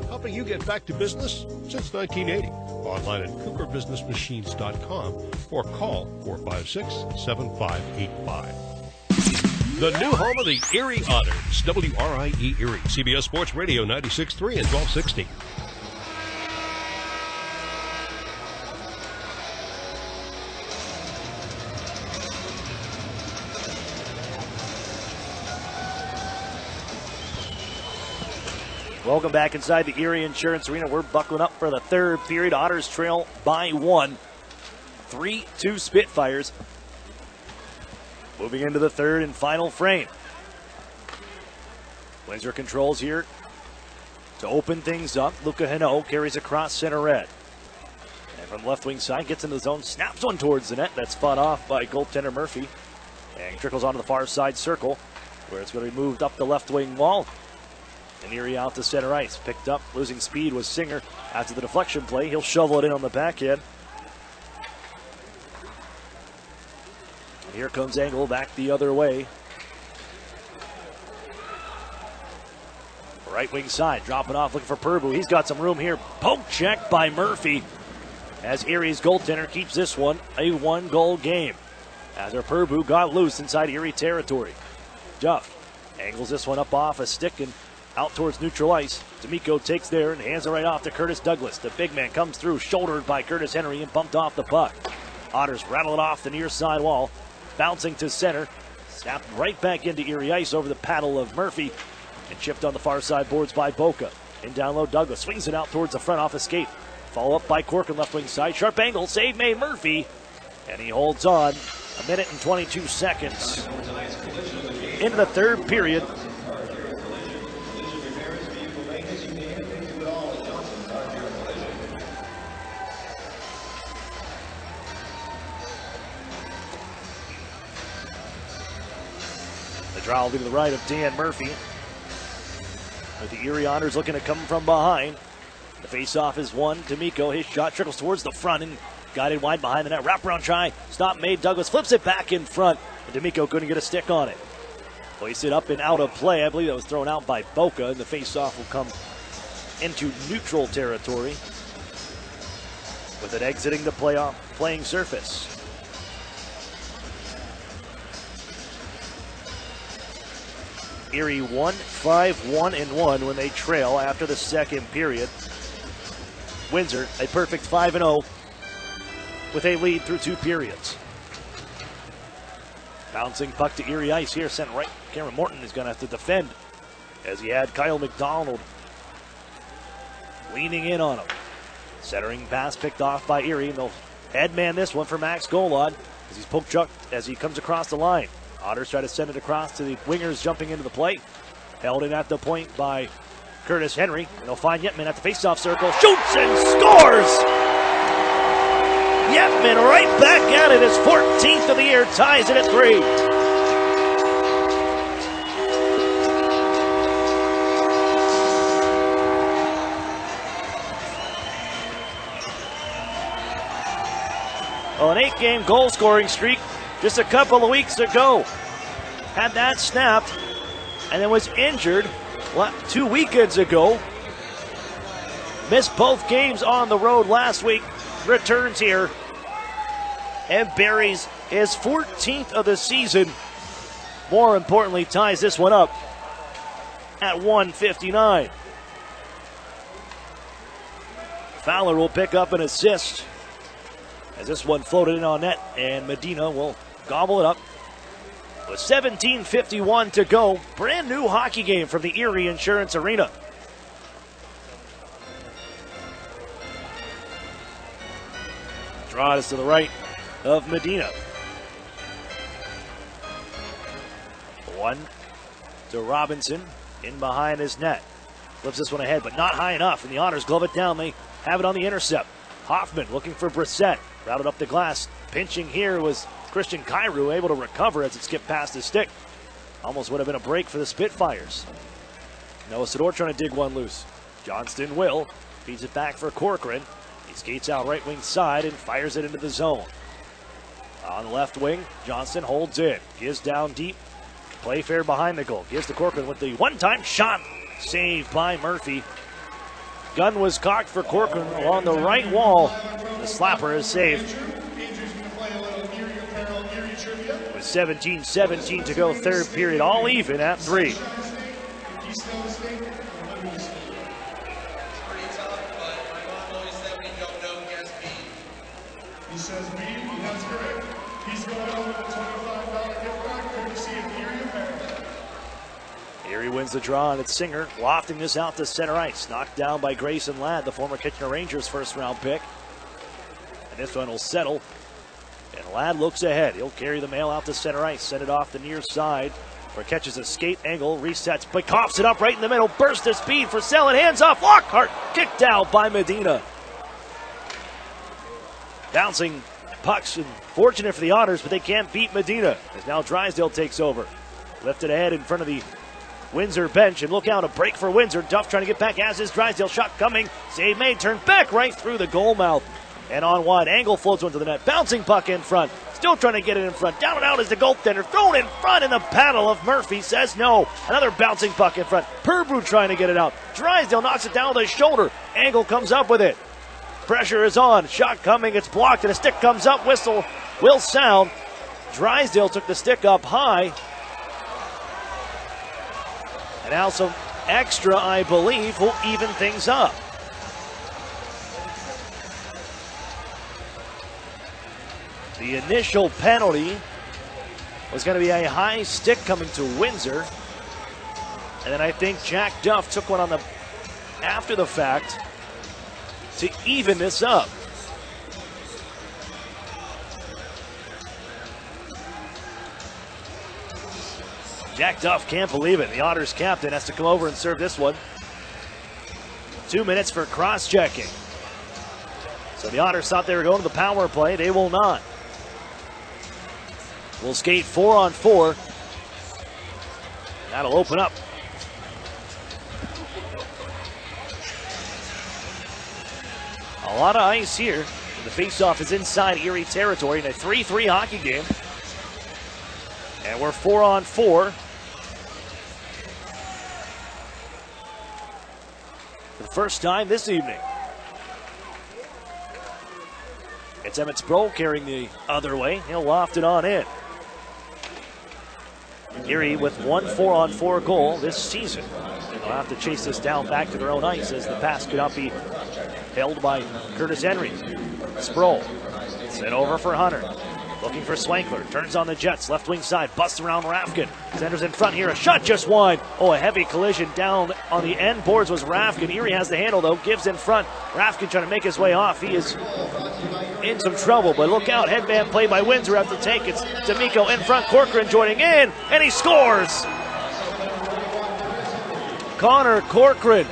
helping you get back to business since 1980. Online at cooperbusinessmachines.com or call 456-7585. The new home of the Erie Otters, WRIE Erie, CBS Sports Radio 96.3 and 1260. Welcome back inside the Erie Insurance Arena. We're buckling up for the third period. Otters trail by 1. 3-2 Spitfires. Moving into the third and final frame. Windsor controls here to open things up. Luca Hino carries across center red. And from the left wing side, gets into the zone, snaps one towards the net. That's fought off by goaltender Murphy. And trickles onto the far side circle, where it's going to be moved up the left wing wall. And Erie out to center ice. Picked up, losing speed was Singer. After the deflection play, he'll shovel it in on the backhand. And here comes Engel back the other way. Right wing side, dropping off, looking for Purbu. He's got some room here. Poke check by Murphy. As Erie's goaltender keeps this one a 1-goal game. After Purbu got loose inside Erie territory. Duff angles this one up off a stick and out towards neutral ice. D'Amico takes there and hands it right off to Curtis Douglas. The big man comes through, shouldered by Curtis Henry and bumped off the puck. Otters rattle it off the near side wall, bouncing to center. Snapped right back into Erie ice over the paddle of Murphy and chipped on the far side boards by Boca. In down low, Douglas swings it out towards the front off escape. Follow up by Corcoran left wing side. Sharp angle, save made Murphy. And he holds on. 1 minute and 22 seconds into the third period. Draw will be to the right of Dan Murphy. With the Erie Otters looking to come from behind. The faceoff is won. D'Amico, his shot trickles towards the front and guided wide behind the net. Wraparound try, stop made. Douglas flips it back in front. And D'Amico couldn't get a stick on it. Place it up and out of play. I believe that was thrown out by Boca. And the faceoff will come into neutral territory with it exiting the playing surface. Erie 1-5-1-1 when they trail after the second period. Windsor, a perfect 5-0 with a lead through 2 periods. Bouncing puck to Erie ice here, sent right. Cameron Morton is going to have to defend as he had Kyle McDonald leaning in on him. Centering pass picked off by Erie, and they'll headman this one for Max Golod as he's poke chucked as he comes across the line. Otters try to send it across to the wingers jumping into the play. Held in at the point by Curtis Henry, and he'll find Yetman at the faceoff circle. Shoots and scores! Yetman right back at it. His 14th of the year, ties it at 3. Well, an 8-game goal-scoring streak just a couple of weeks ago. Had that snapped and then was injured 2 weekends ago. Missed both games on the road last week. Returns here and buries his 14th of the season. More importantly, ties this one up at 159. Fowler will pick up an assist as this one floated in on net, and Medina will gobble it up. With 17:51 to go, brand new hockey game from the Erie Insurance Arena. Draw is to the right of Medina. 1 to Robinson, in behind his net. Flips this one ahead, but not high enough, and the Otters glove it down. They have it on the intercept. Hoffman looking for Brissett, routed up the glass. Pinching here was Christian Kyrou, able to recover as it skipped past his stick. Almost would have been a break for the Spitfires. Noah Sador trying to dig one loose. Johnston will. Feeds it back for Corcoran. He skates out right wing side and fires it into the zone. On the left wing, Johnston holds in. Gives down deep. Play fair behind the goal. Gives to Corcoran with the one-time shot. Saved by Murphy. Gun was cocked for Corcoran along the right wall. The slapper is saved. With 17:17 to go, third period, all even at 3. He says B, that's correct. He's going over the $25 gift card courtesy of Erie Apparel. Erie wins the draw, and it's Singer lofting this out to center ice. Knocked down by Grayson Ladd, the former Kitchener Rangers first-round pick. And this one will settle. And Ladd looks ahead. He'll carry the mail out to center ice. Send it off the near side. Where catches a skate angle. Resets, but coughs it up right in the middle. Burst of speed for Selin. Hands off. Lockhart kicked out by Medina. Bouncing pucks, and fortunate for the Otters, but they can't beat Medina. As now Drysdale takes over. Lifted ahead in front of the Windsor bench, and look out, a break for Windsor. Duff trying to get back, as is Drysdale. Shot coming. Save made. Turn back right through the goal mouth. And on wide, Angle floats one to the net. Bouncing puck in front. Still trying to get it in front. Down and out is the goaltender. Thrown in front, and the paddle of Murphy says no. Another bouncing puck in front. Perbrew trying to get it out. Drysdale knocks it down with his shoulder. Angle comes up with it. Pressure is on. Shot coming. It's blocked, and a stick comes up. Whistle will sound. Drysdale took the stick up high. And now some extra, I believe, will even things up. The initial penalty was going to be a high stick coming to Windsor. And then I think Jack Duff took one on the after the fact to even this up. Jack Duff can't believe it. The Otters captain has to come over and serve this one. 2 minutes for cross-checking. So the Otters thought they were going to the power play. They will not. We'll skate 4-on-4. That'll open up. A lot of ice here. The faceoff is inside Erie territory in a 3-3 hockey game. And we're 4-on-4. For the first time this evening. It's Emmett Sproul carrying the other way. He'll loft it on in. Erie with one 4-on-4 goal this season. They'll have to chase this down back to their own ice as the pass could not be held by Curtis Henry. Sproul sent over for Hunter. Looking for Swankler. Turns on the Jets. Left wing side. Busts around Rafkin. Centers in front here. A shot just wide. Oh, a heavy collision down on the end boards was Rafkin. Erie has the handle though. Gives in front. Rafkin trying to make his way off. He is in some trouble, but look out. Headband play by Windsor at the tank. It's D'Amico in front. Corcoran joining in, and he scores. Connor Corcoran,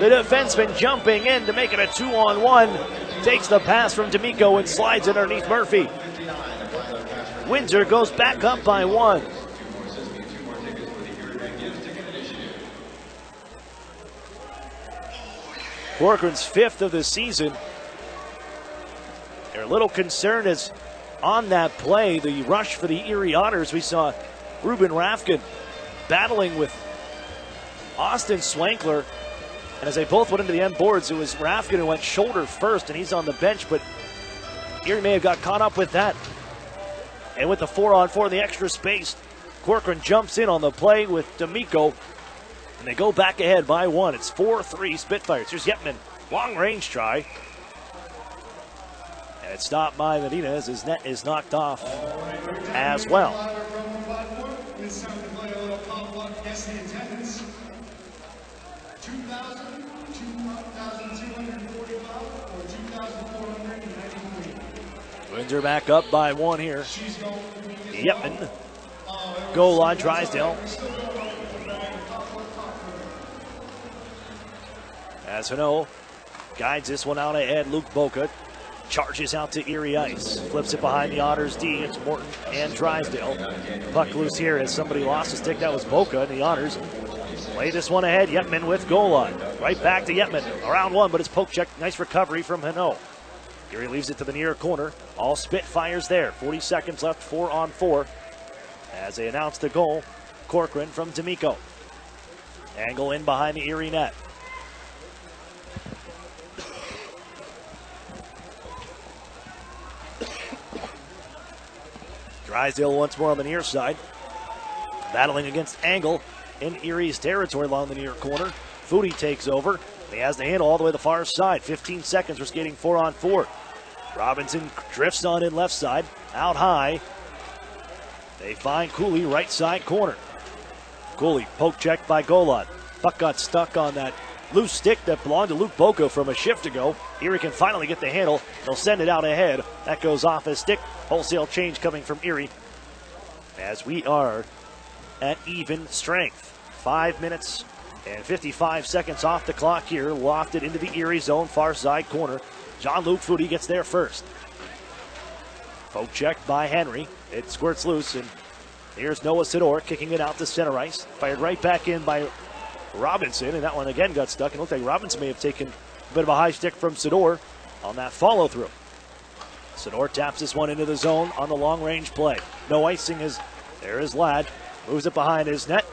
the defenseman, jumping in to make it a 2-on-1. Takes the pass from D'Amico and slides it underneath Murphy. Windsor goes back up by 1. Corcoran's 5th of the season. They're a little concerned as on that play, the rush for the Erie Otters, we saw Ruben Rafkin battling with Austin Swankler. And as they both went into the end boards, it was Rafkin who went shoulder first, and he's on the bench, but Erie may have got caught up with that. And with the 4-on-4 in the extra space, Corcoran jumps in on the play with D'Amico, and they go back ahead by 1. It's 4-3 Spitfires. Here's Yetman, long range try. And it's stopped by Medina as his net is knocked off as well. Windsor back up by 1 here. Yepman. Goal line, Drysdale. As Hano guides this one out ahead, Luke Boca charges out to Erie ice. Flips it behind the Otters D. It's Morton and Drysdale. Puck loose here as somebody lost a stick. That was Boca, and the Otters play this one ahead. Yetman with goal line. Right back to Yetman. Around 1, but it's poke check. Nice recovery from Hano. Erie leaves it to the near corner. All Spitfires there. 40 seconds left, 4-on-4. As they announce the goal, Corcoran from D'Amico. Angle in behind the Erie net. Drysdale once more on the near side. Battling against Angle in Erie's territory along the near corner. Foodie takes over. He has the handle all the way to the far side. 15 seconds. We're skating 4-on-4. Robinson drifts on in left side. Out high. They find Cooley right side corner. Cooley poke checked by Golan. Puck got stuck on that loose stick that belonged to Luke Boco from a shift ago. Erie can finally get the handle. They'll send it out ahead. That goes off his stick. Wholesale change coming from Erie as we are at even strength. 5 minutes and 55 seconds off the clock here. Lofted into the Erie zone, far side corner. Jean-Luc Foodie gets there first. Poke check by Henry. It squirts loose, and here's Noah Sidor kicking it out to center ice. Fired right back in by Robinson, and that one again got stuck. It looked like Robinson may have taken a bit of a high stick from Sidor on that follow-through. Sidor taps this one into the zone on the long-range play. No icing as there is Ladd. Moves it behind his net.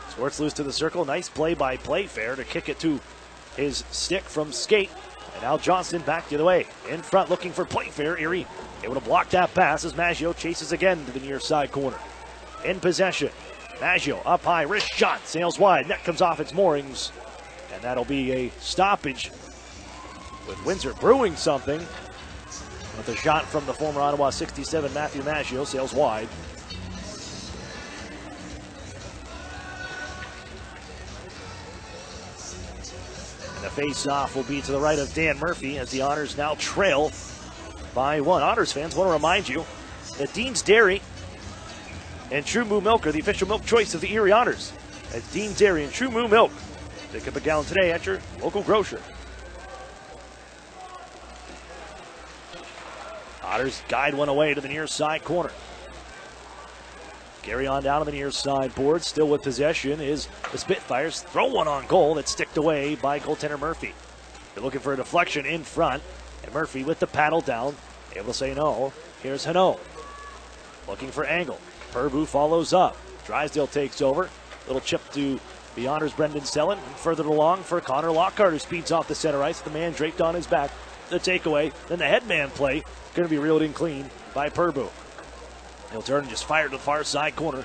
Squirts loose to the circle. Nice play by Playfair to kick it to his stick from skate. And now Johnston back the other way. In front looking for Playfair. Erie able to block that pass as Maggio chases again to the near side corner. In possession. Maggio up high. Wrist shot. Sails wide. Net comes off its moorings. And that'll be a stoppage with Windsor brewing something. With a shot from the former Ottawa 67, Matthew Maggio. Sails wide. The face-off will be to the right of Dan Murphy as the Otters now trail by 1. Otters fans want to remind you that Dean's Dairy and True Moo Milk are the official milk choice of the Erie Otters. That's Dean's Dairy and True Moo Milk. Pick up a gallon today at your local grocer. Otters guide one away to the near side corner. Carry on down to the near side board. Still with possession is the Spitfires. Throw one on goal that's sticked away by goaltender Murphy. They're looking for a deflection in front. And Murphy with the paddle down. Able to say no. Here's Hano. Looking for Angle. Purbu follows up. Drysdale takes over. Little chip to the Otters' Brendan Sellen. And further along for Connor Lockhart, who speeds off the center ice. The man draped on his back. The takeaway. Then the headman play. Going to be reeled in clean by Purbu. He'll turn and just fire to the far side corner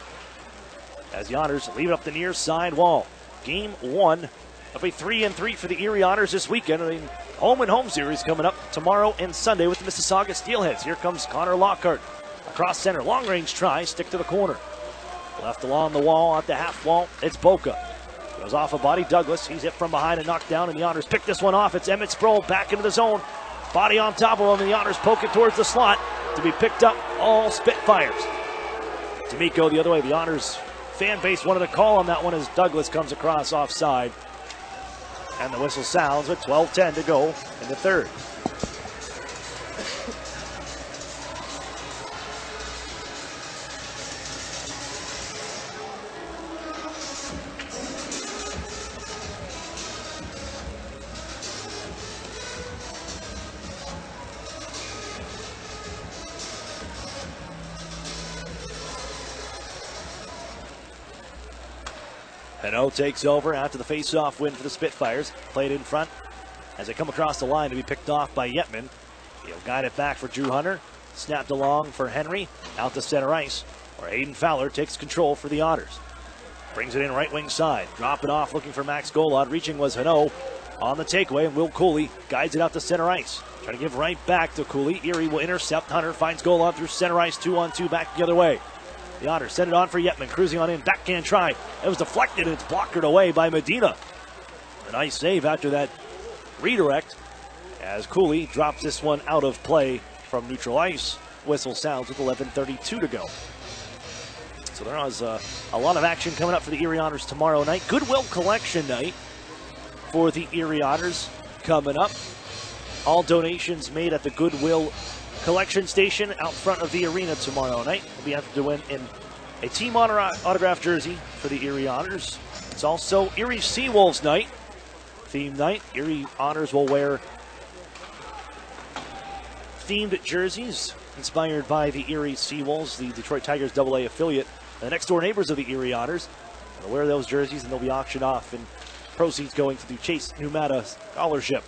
as the Otters leave it up the near side wall. Game 1 of a 3-3 for the Erie Otters this weekend. I mean, home and home series coming up tomorrow and Sunday with the Mississauga Steelheads. Here comes Connor Lockhart across center. Long range try, stick to the corner. Left along the wall at the half wall. It's Boca. Goes off a body. Douglas. He's hit from behind and knocked down, and the Otters pick this one off. It's Emmett Sproul back into the zone. Body on top of him, and the Otters poke it towards the slot to be picked up. All Spitfires. D'Amico the other way. The Otters fan base wanted a call on that one as Douglas comes across offside. And the whistle sounds with 12:10 to go in the third. Hano takes over after the face-off win for the Spitfires. Played in front as they come across the line to be picked off by Yetman. He'll guide it back for Drew Hunter. Snapped along for Henry. Out to center ice, where Aiden Fowler takes control for the Otters. Brings it in right wing side. Drop it off looking for Max Golod. Reaching was Hano on the takeaway, and Will Cooley guides it out to center ice. Trying to give right back to Cooley. Erie will intercept. Hunter finds Golod through center ice. 2-on-2 back the other way. The Otters send it on for Yetman, cruising on in, backhand try. It was deflected and it's blockered away by Medina. A nice save after that redirect as Cooley drops this one out of play from neutral ice. Whistle sounds with 11:32 to go. So there was a lot of action coming up for the Erie Otters tomorrow night. Goodwill collection night for the Erie Otters coming up. All donations made at the Goodwill collection station out front of the arena tomorrow night. We'll be able to win in a team autograph jersey for the Erie Otters. It's also Erie Seawolves night, theme night. Erie Otters will wear themed jerseys inspired by the Erie Seawolves, the Detroit Tigers AA affiliate, the next door neighbors of the Erie Otters. They'll wear those jerseys and they'll be auctioned off, and proceeds going to the Chase Numata Scholarship.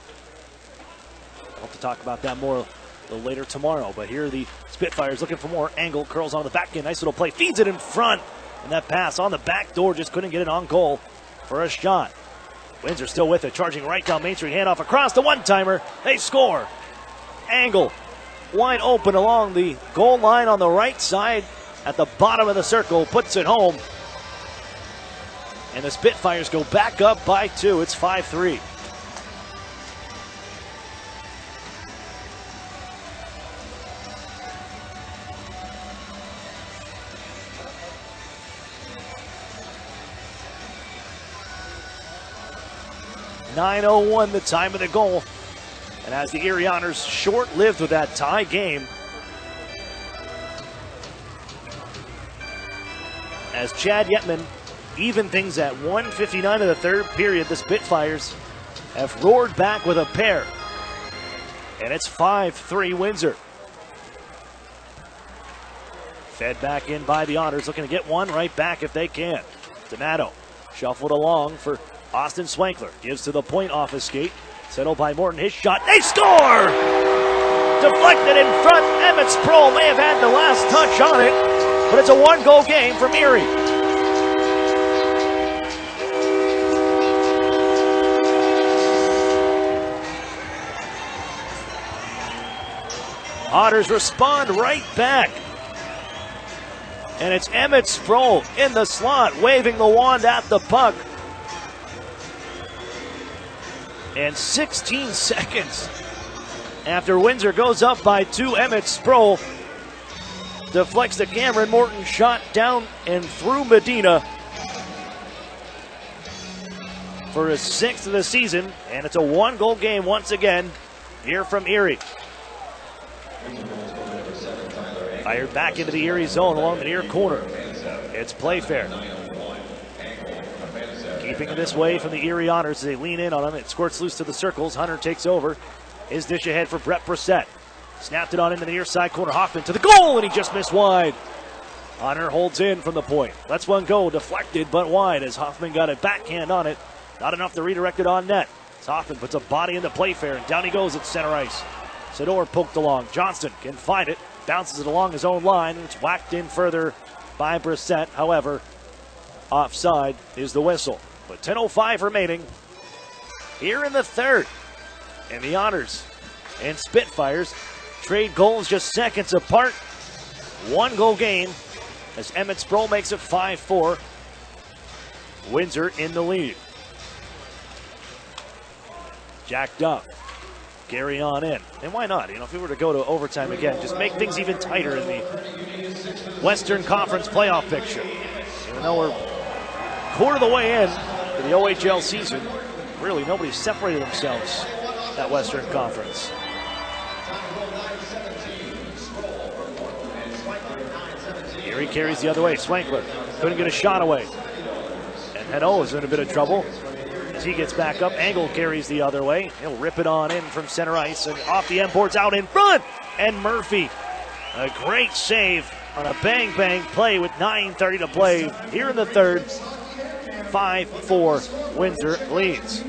I'll have to talk about that more a little later tomorrow, but here are the Spitfires looking for more. Angle curls on the back end. Nice little play. Feeds it in front. And that pass on the back door just couldn't get it on goal for a shot. Windsor still with it. Charging right down Main Street. Handoff across the one-timer. They score. Angle wide open along the goal line on the right side at the bottom of the circle. Puts it home. And the Spitfires go back up by 2. It's 5-3. .901 the time of the goal. And as the Erie Otters short-lived with that tie game, as Chad Yetman even things at 1:59 of the third period, the Spitfires have roared back with a pair. And it's 5-3 Windsor. Fed back in by the Otters, looking to get one right back if they can. Donato shuffled along for Austin Swankler. Gives to the point off his skate. Settled by Morton. His shot. They score! Deflected in front. Emmett Sproul may have had the last touch on it, but it's a one-goal game from Erie. Otters respond right back. And it's Emmett Sproul in the slot, waving the wand at the puck. And 16 seconds after Windsor goes up by 2, Emmett Sproul deflects the Cameron Morton shot down and through Medina for his 6th of the season. And it's a one-goal game once again here from Erie. Fired back into the Erie zone along the near corner. It's Playfair. Keeping it this way from the Erie Otters as they lean in on him. It squirts loose to the circles. Hunter takes over. His dish ahead for Brett Brissett. Snapped it on into the near side corner. Hoffman to the goal, and he just missed wide. Hunter holds in from the point. Lets one go, deflected but wide as Hoffman got a backhand on it. Not enough to redirect it on net. As Hoffman puts a body into Playfair, and down he goes at center ice. Sador poked along. Johnston can find it. Bounces it along his own line, and it's whacked in further by Brissett. However, offside is the whistle. But 10:05 remaining here in the third. And the Otters and Spitfires trade goals just seconds apart. One-goal game as Emmett Sproul makes it 5-4. Windsor in the lead. Jack Duff. Carry on in. And why not? You know, if we were to go to overtime again, just make things even tighter in the Western Conference playoff picture. Even though we're quarter of the way in to the OHL season, really nobody's separated themselves at Western Conference. Erie carries the other way. Swankler couldn't get a shot away. And Heno is in a bit of trouble as he gets back up. Angle carries the other way. He'll rip it on in from center ice and off the end boards out in front. And Murphy, a great save on a bang-bang play with 9:30 to play here in the third. 5-4 Windsor leads.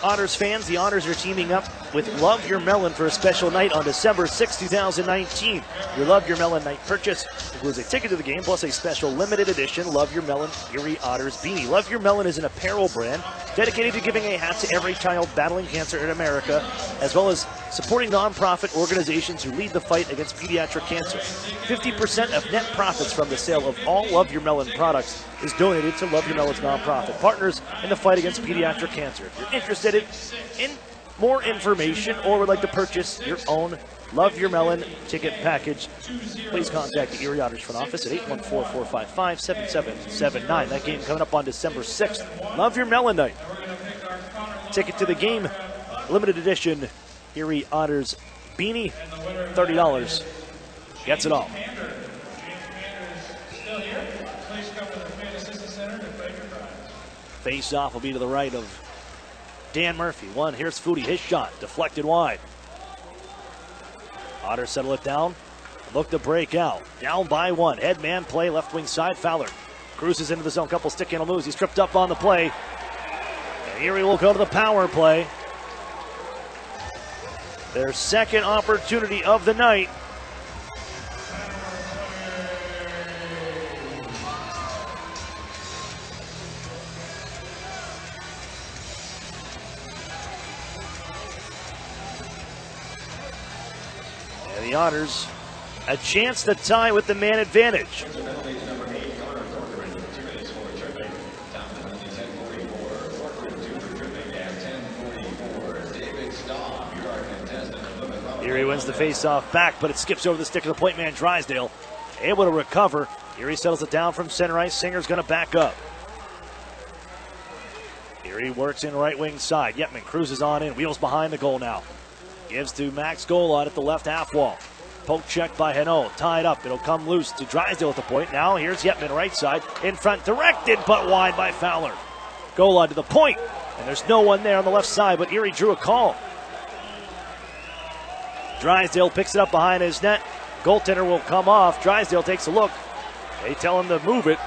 Otters fans, the Otters are teaming up with Love Your Melon for a special night on December 6, 2019. Your Love Your Melon night purchase includes a ticket to the game plus a special limited edition Love Your Melon Erie Otters beanie. Love Your Melon is an apparel brand dedicated to giving a hat to every child battling cancer in America, as well as supporting nonprofit organizations who lead the fight against pediatric cancer. 50% of net profits from the sale of all Love Your Melon products is donated to Love Your Melon's nonprofit partners in the fight against pediatric cancer. If you're interested in more information or would like to purchase your own Love Your Melon ticket package, please contact the Erie Otters front office at 814-455-7779. That game coming up on December 6th. Love Your Melon night. Ticket to the game, limited edition Erie Otters beanie, $30. Gets it all. Face off will be to the right of Dan Murphy. Here's Foodie, his shot, deflected wide. Otters settle it down, look to break out. Down by one, head man play, left wing side, Fowler cruises into the zone, couple stick handle moves, he's tripped up on the play. And Erie will go to the power play. Their second opportunity of the night. And the Otters, a chance to tie with the man advantage. Erie wins the face-off back, but it skips over the stick of the point man, Drysdale. Able to recover. Erie settles it down from center ice. Singer's going to back up. Erie works in right wing side. Yetman cruises on in, wheels behind the goal now. Gives to Max Golod at the left half wall. Poke check by Heno, tied up. It'll come loose to Drysdale at the point. Now here's Yetman right side, in front, directed, but wide by Fowler. Golod to the point, and there's no one there on the left side, but Erie drew a call. Drysdale picks it up behind his net. Goaltender will come off. Drysdale takes a look. They tell him to move it,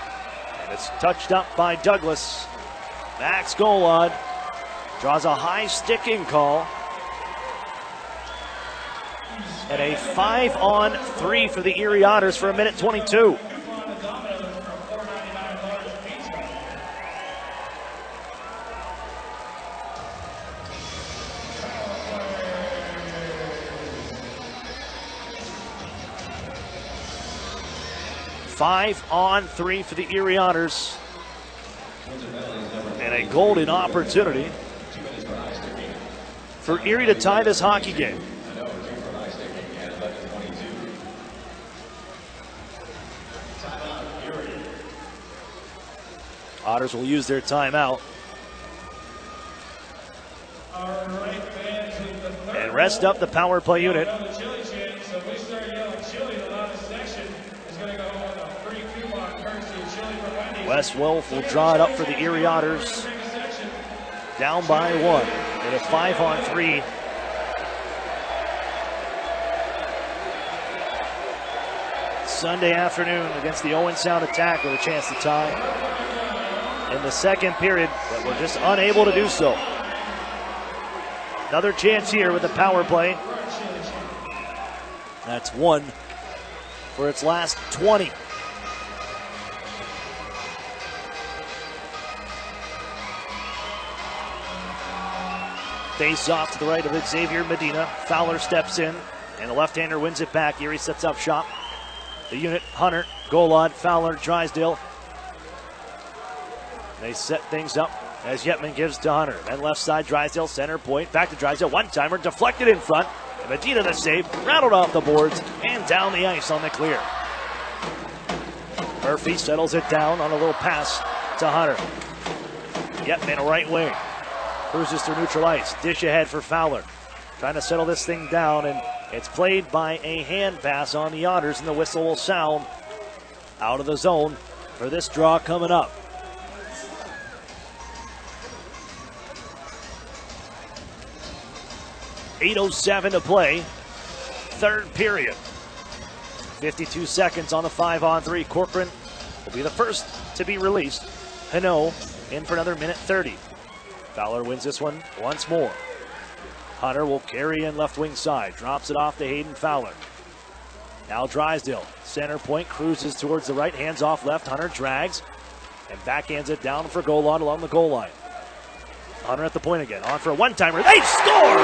and it's touched up by Douglas. Max Golod draws a high sticking call. And a 5-on-3 for the Erie Otters for 1:22. Five-on-3 for the Erie Otters. And a golden opportunity for Erie to tie this hockey game. Otters will use their timeout. And rest up the power play unit. Wes Wolf will draw it up for the Erie Otters. Down by one. And a 5-on-3. Sunday afternoon against the Owen Sound Attack with a chance to tie in the second period, but we're just unable to do so. Another chance here with the power play. That's one for its last 20. Face off to the right of Xavier Medina. Fowler steps in, and the left-hander wins it back. Erie sets up shop. the unit, Hunter, Golod, Fowler, Drysdale. They set things up as Yetman gives to Hunter. Then left side, Drysdale, center point. Back to Drysdale, one-timer, deflected in front. And Medina the save, rattled off the boards, and down the ice on the clear. Murphy settles it down on a little pass to Hunter. Yetman, right wing. Cruises through neutral ice. Dish ahead for Fowler. Trying to settle this thing down, and it's played by a hand pass on the Otters, and the whistle will sound out of the zone for this draw coming up. .8:07 to play, third period. 52 seconds on the 5-on-3. Corcoran will be the first to be released. Hano in for another minute 30. Fowler wins this one once more. Hunter will carry in left wing side. Drops it off to Hayden Fowler. Now Drysdale, center point, cruises towards the right, hands off left. Hunter drags and backhands it down for Golod along the goal line. Hunter at the point again, on for a one-timer. They score!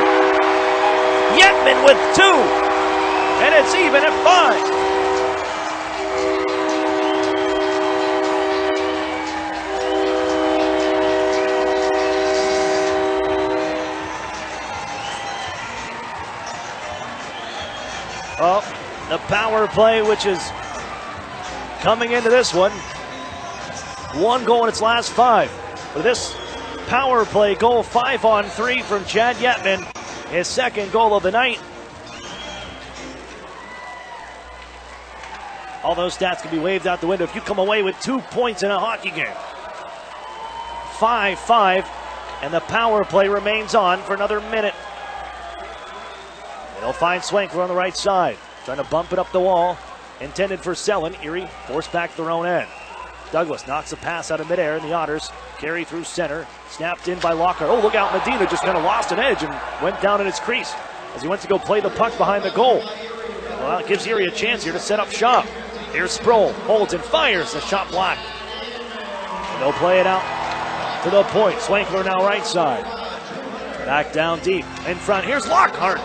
Yetman with 2, and it's even at 5. Well, the power play, which is coming into this one. 1 goal in its last 5. For this power play goal, 5-on-3 from Chad Yetman. His second goal of the night. All those stats can be waved out the window if you come away with 2 points in a hockey game. 5-5, and the power play remains on for another minute. They'll find Swankler on the right side, trying to bump it up the wall. Intended for Selin. Erie forced back their own end. Douglas knocks a pass out of midair, and the Otters carry through center. Snapped in by Lockhart. Oh, look out, Medina just kind of lost an edge and went down in his crease as he went to go play the puck behind the goal. Well, it gives Erie a chance here to set up shop. Here's Sproul, holds and fires, the shot blocked. And they'll play it out to the point. Swankler now right side. Back down deep, in front. Here's Lockhart.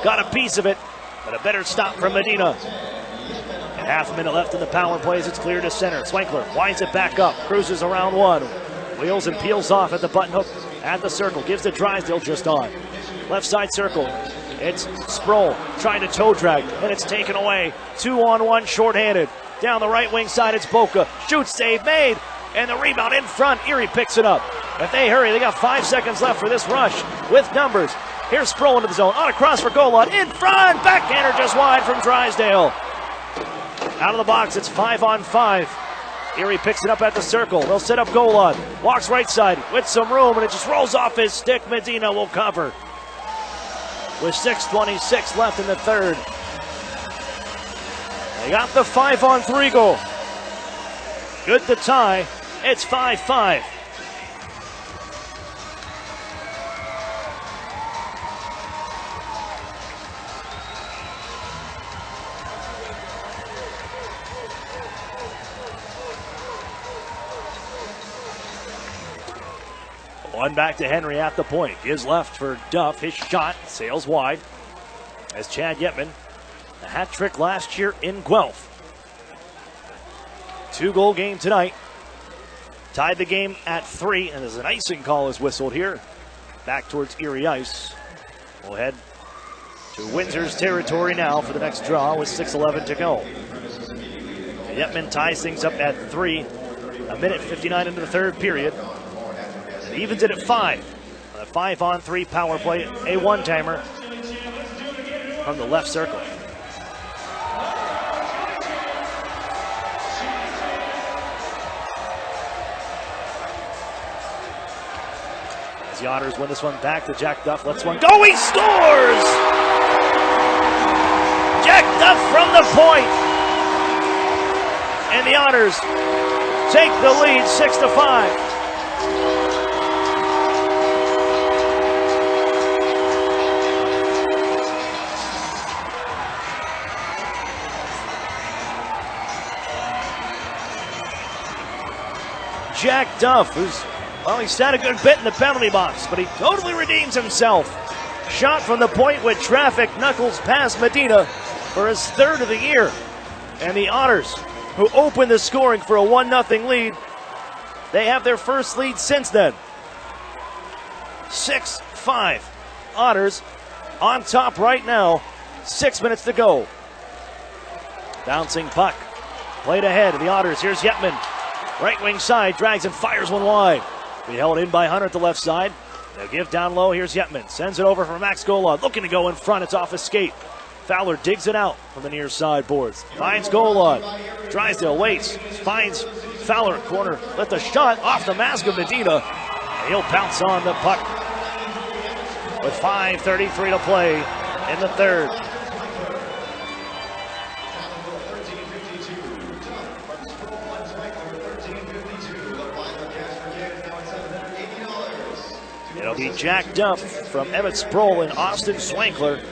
Got a piece of it, but a better stop from Medina. And half a minute left in the power play as it's clear to center. Swankler winds it back up, cruises around one. Wheels and peels off at the button hook at the circle. Gives to Drysdale just on. Left side circle. It's Sproul trying to toe drag, and it's taken away. 2-on-1 shorthanded. Down the right wing side, it's Boca. Shoots, save made, and the rebound in front. Erie picks it up. If they hurry, they got 5 seconds left for this rush with numbers. Here's Sproul into the zone. On a cross for Golod. In front. Backhander just wide from Drysdale. Out of the box, it's 5-on-5. Erie picks it up at the circle. They'll set up Golod. Walks right side with some room, and it just rolls off his stick. Medina will cover. With 6:26 left in the third. They got the 5-on-3 goal. Good to tie. It's 5-5. One back to Henry at the point. Gives left for Duff. His shot sails wide as Chad Yetman, a hat trick last year in Guelph. 2-goal game tonight. Tied the game at 3, and as an icing call is whistled here. Back towards Erie ice. We'll head to Windsor's territory now for the next draw with 6:11 to go. And Yetman ties things up at 3. A minute 59 into the third period. Evens it at 5. A 5-on-3 power play, a one-timer from the left circle. As the Otters win this one back to Jack Duff, lets one go, he scores! Jack Duff from the point! And the Otters take the lead 6-5. Jack Duff, he's had a good bit in the penalty box, but he totally redeems himself. Shot from the point with traffic, knuckles past Medina for his third of the year. And the Otters, who opened the scoring for a 1-0 lead, they have their first lead since then. 6-5. Otters on top right now. 6 minutes to go. Bouncing puck. Played ahead of the Otters. Here's Yetman. Right wing side. Drags and fires one wide. Be held in by Hunter at the left side. They'll give down low. Here's Yetman. Sends it over for Max Golod. Looking to go in front. It's off his skate. Fowler digs it out from the near side boards. Finds Golod. Drysdale waits. Finds Fowler. Corner. Let the shot off the mask of Medina. And he'll pounce on the puck. With 5:33 to play in the third. It'll be Jack Duff from Emmett Sproul and Austin Swankler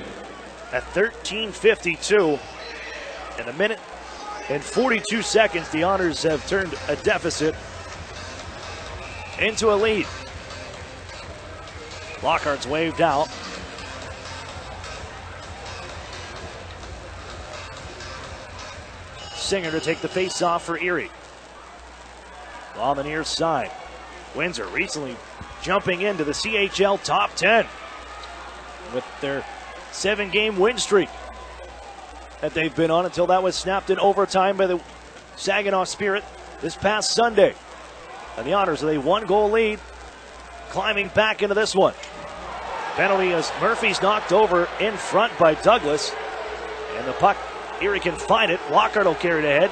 at 13:52. In a minute and 42 seconds, the Otters have turned a deficit into a lead. Lockhart's waved out. Singer to take the face-off for Erie. On the near side, Windsor recently jumping into the CHL top 10 with their 7-game win streak that they've been on until that was snapped in overtime by the Saginaw Spirit this past Sunday. And the Otters with a 1-goal lead, climbing back into this one. Penalty as Murphy's knocked over in front by Douglas. And the puck, Erie can find it. Lockhart will carry it ahead.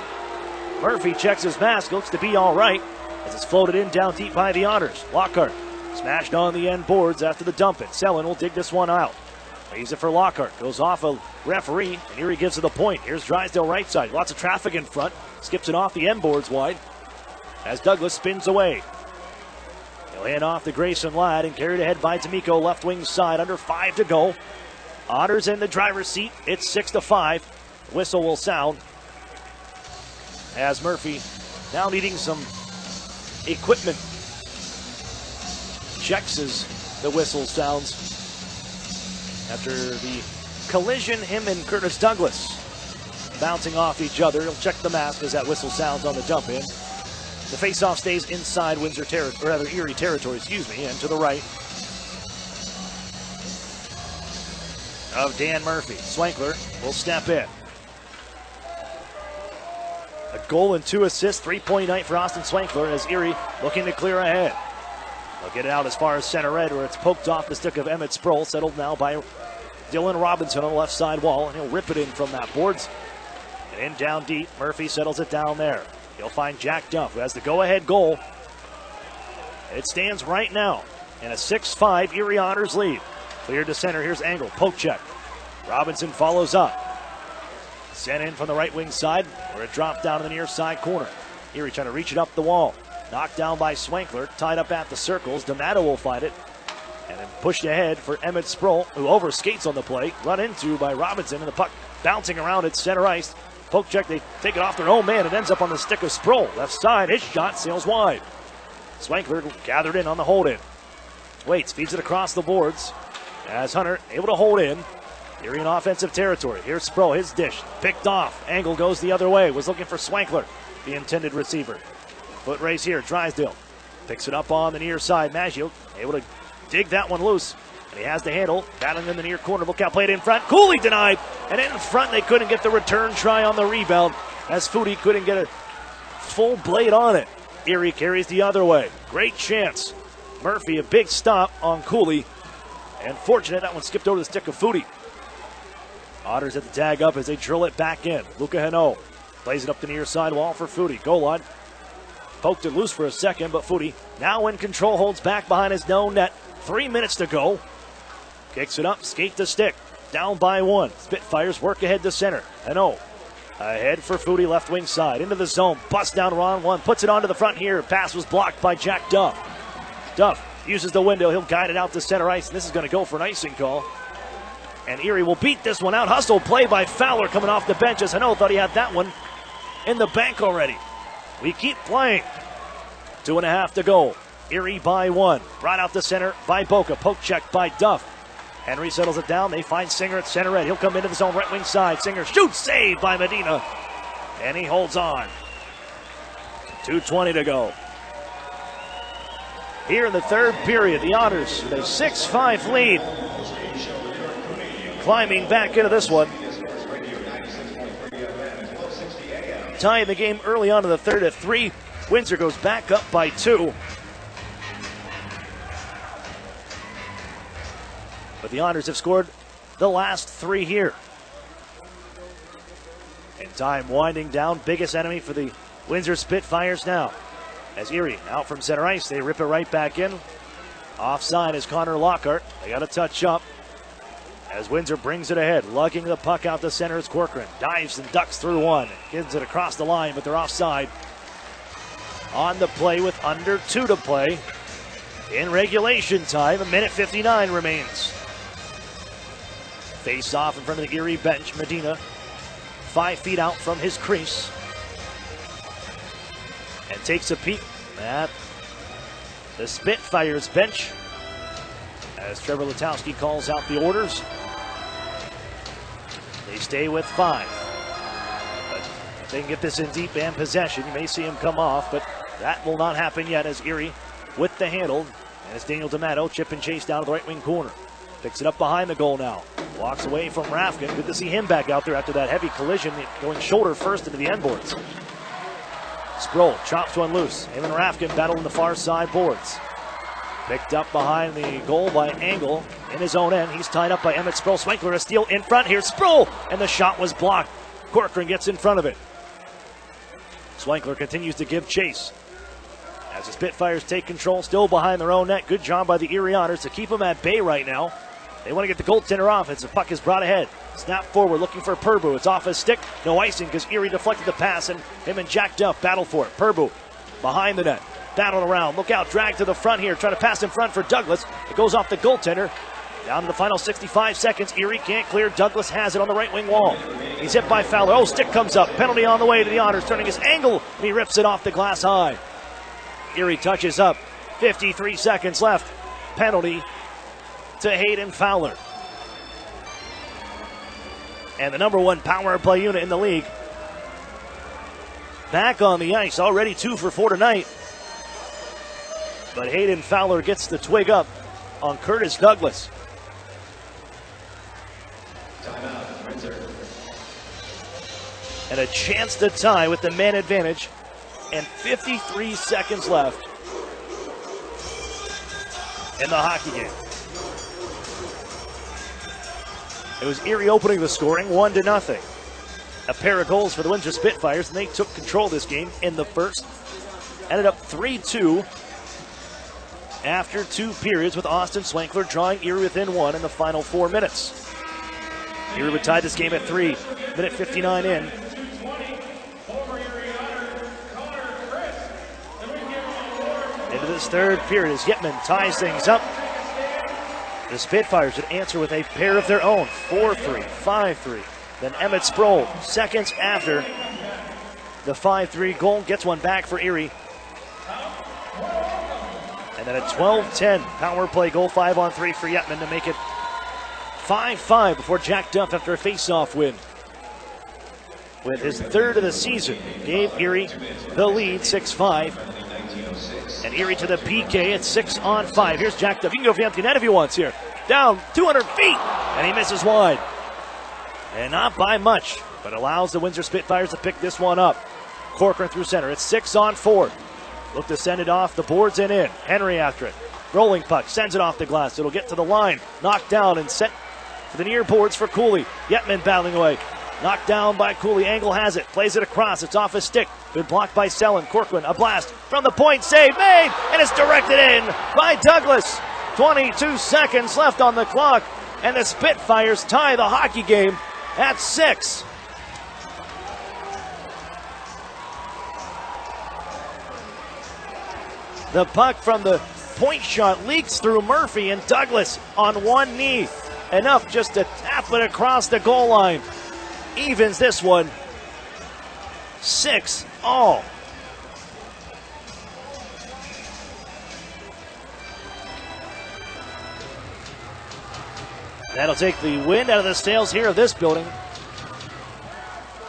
Murphy checks his mask, looks to be all right as it's floated in down deep by the Otters. Lockhart smashed on the end boards after the dump it. Selin will dig this one out. Leaves it for Lockhart. Goes off a referee, and Erie gives it the point. Here's Drysdale right side. Lots of traffic in front. Skips it off the end boards wide as Douglas spins away. He'll hand off to Grayson Ladd and carried ahead by D'Amico, left wing side, under 5 to go. Otters in the driver's seat. It's 6-5. Whistle will sound as Murphy now needing some equipment. Checks as the whistle sounds after the collision, him and Curtis Douglas bouncing off each other. He'll check the mask as that whistle sounds on the dump in. The faceoff stays inside Windsor territory, or rather Erie territory, and to the right of Dan Murphy. Swankler will step in. A goal and 2 assists, 3-point night for Austin Swankler as Erie looking to clear ahead. They'll get it out as far as center red where it's poked off the stick of Emmett Sproul, settled now by Dylan Robinson on the left side wall, and he'll rip it in from that boards. And in down deep, Murphy settles it down there. He'll find Jack Duff, who has the go-ahead goal. It stands right now in a 6-5 Erie Otters lead. Cleared to center, here's Engel, poke check. Robinson follows up. Sent in from the right wing side, where it dropped down in the near side corner. Erie trying to reach it up the wall. Knocked down by Swankler, tied up at the circles. D'Amato will find it. And then pushed ahead for Emmett Sproul, who overskates on the play. Run into by Robinson, and the puck bouncing around at center ice. Poke check, they take it off their own man. It ends up on the stick of Sproul. Left side, his shot sails wide. Swankler gathered in on the hold-in. Waits, feeds it across the boards. As Hunter able to hold in. Erie in offensive territory. Here's Sproul, his dish. Picked off. Angle goes the other way. Was looking for Swankler, the intended receiver. Foot race here, Drysdale. Picks it up on the near side. Maggio able to dig that one loose. And he has the handle. Battling in the near corner. Look out, played in front. Cooley denied. And in front, they couldn't get the return try on the rebound as Foodie couldn't get a full blade on it. Erie carries the other way. Great chance. Murphy, a big stop on Cooley. And fortunate, that one skipped over the stick of Foodie. Otters at the tag up as they drill it back in. Luca Hano plays it up the near side wall for Foodie. Goal line. Poked it loose for a second, but Foodie now in control, holds back behind his own net. 3 minutes to go. Kicks it up, skate to stick. Down by 1. Spitfires work ahead to center. Hano ahead for Foodie, left wing side. Into the zone, bust down Ron 1. Puts it onto the front here. Pass was blocked by Jack Duff. Duff uses the window. He'll guide it out to center ice. This is going to go for an icing call. And Erie will beat this one out. Hustle play by Fowler coming off the bench as Hano thought he had that one in the bank already. We keep playing. 2.5 to go. Erie by 1. Right out the center by Boca. Poke check by Duff. Henry settles it down. They find Singer at center red. He'll come into the zone right wing side. Singer shoots. Saved by Medina. and he holds on. 2:20 to go. Here in the third period, the Otters with a 6-5 lead. Climbing back into this one. Tying the game early on in the third at 3. Windsor goes back up by 2. But the Otters have scored the last 3 here. And time winding down. Biggest enemy for the Windsor Spitfires now. As Erie out from center ice, they rip it right back in. Offside is Connor Lockhart. They got a touch up. As Windsor brings it ahead, lugging the puck out the center is Corcoran. Dives and ducks through one. Gets it across the line, but they're offside. On the play with under 2 to play. In regulation time, 1:59 remains. Face off in front of the Erie bench. Medina, 5 feet out from his crease. And takes a peek at the Spitfires bench as Trevor Letowski calls out the orders. They stay with 5. But if they can get this in deep and possession, you may see him come off, but that will not happen yet as Erie with the handle. And it's Daniel D'Amato, chip and chase down to the right wing corner. Picks it up behind the goal now. Walks away from Rafkin. Good to see him back out there after that heavy collision, going shoulder first into the end boards. Sproul chops one loose. Him and Rafkin battle in the far side boards. Picked up behind the goal by Angle in his own end. He's tied up by Emmett Sproul. Swankler a steal in front. Here's Sproul, and the shot was blocked. Corcoran gets in front of it. Swankler continues to give chase. As the Spitfires take control, still behind their own net. Good job by the Erie Otters to keep them at bay right now. They want to get the goaltender off as the puck is brought ahead. Snap forward, looking for Purbu. It's off his stick. No icing because Erie deflected the pass, and him and Jack Duff battle for it. Purbu behind the net. Battle around. Look out, drag to the front here. Trying to pass in front for Douglas. It goes off the goaltender. Down to the final 65 seconds. Erie can't clear. Douglas has it on the right wing wall. He's hit by Fowler. Oh, stick comes up. Penalty on the way to the Otters. Turning his angle, and he rips it off the glass high. Erie touches up. 53 seconds left. Penalty to Hayden Fowler. And the number 1 power play unit in the league back on the ice. Already 2 for 4 tonight. But Hayden Fowler gets the twig up on Curtis Douglas. And a chance to tie with the man advantage. And 53 seconds left in the hockey game. It was Erie opening the scoring, 1-0. A pair of goals for the Windsor Spitfires, and they took control of this game in the first. Ended up 3-2 after 2 periods, with Austin Swankler drawing Erie within 1 in the final 4 minutes. Erie would tie this game at 3, minute 59 in. Into this third period as Yetman ties things up. The Spitfires would answer with a pair of their own, 4-3, 5-3. Then Emmett Sproul, seconds after the 5-3 goal, gets one back for Erie. And then a 12-10 power play goal, 5-on-3 for Yetman to make it 5-5 before Jack Duff, after a face-off win, with his 3rd of the season, gave Erie the lead, 6-5. And Erie to the PK at 6-on-5. Here's Jack Duff. He can go for the empty net if he wants here. Down 200 feet, and he misses wide. And not by much, but allows the Windsor Spitfires to pick this one up. Corcoran through center. It's 6-on-4. Look to send it off the boards and in. Henry after it. Rolling puck, sends it off the glass. It'll get to the line. Knocked down and sent to the near boards for Cooley. Yetman battling away. Knocked down by Cooley. Angle has it. Plays it across. It's off his stick. Been blocked by Selin. Corcoran, a blast from the point. Save made. And it's directed in by Douglas. 22 seconds left on the clock. And the Spitfires tie the hockey game at 6. The puck from the point shot leaks through Murphy, and Douglas on one knee. Enough just to tap it across the goal line. Evens this one 6-all. That'll take the wind out of the sails here of this building.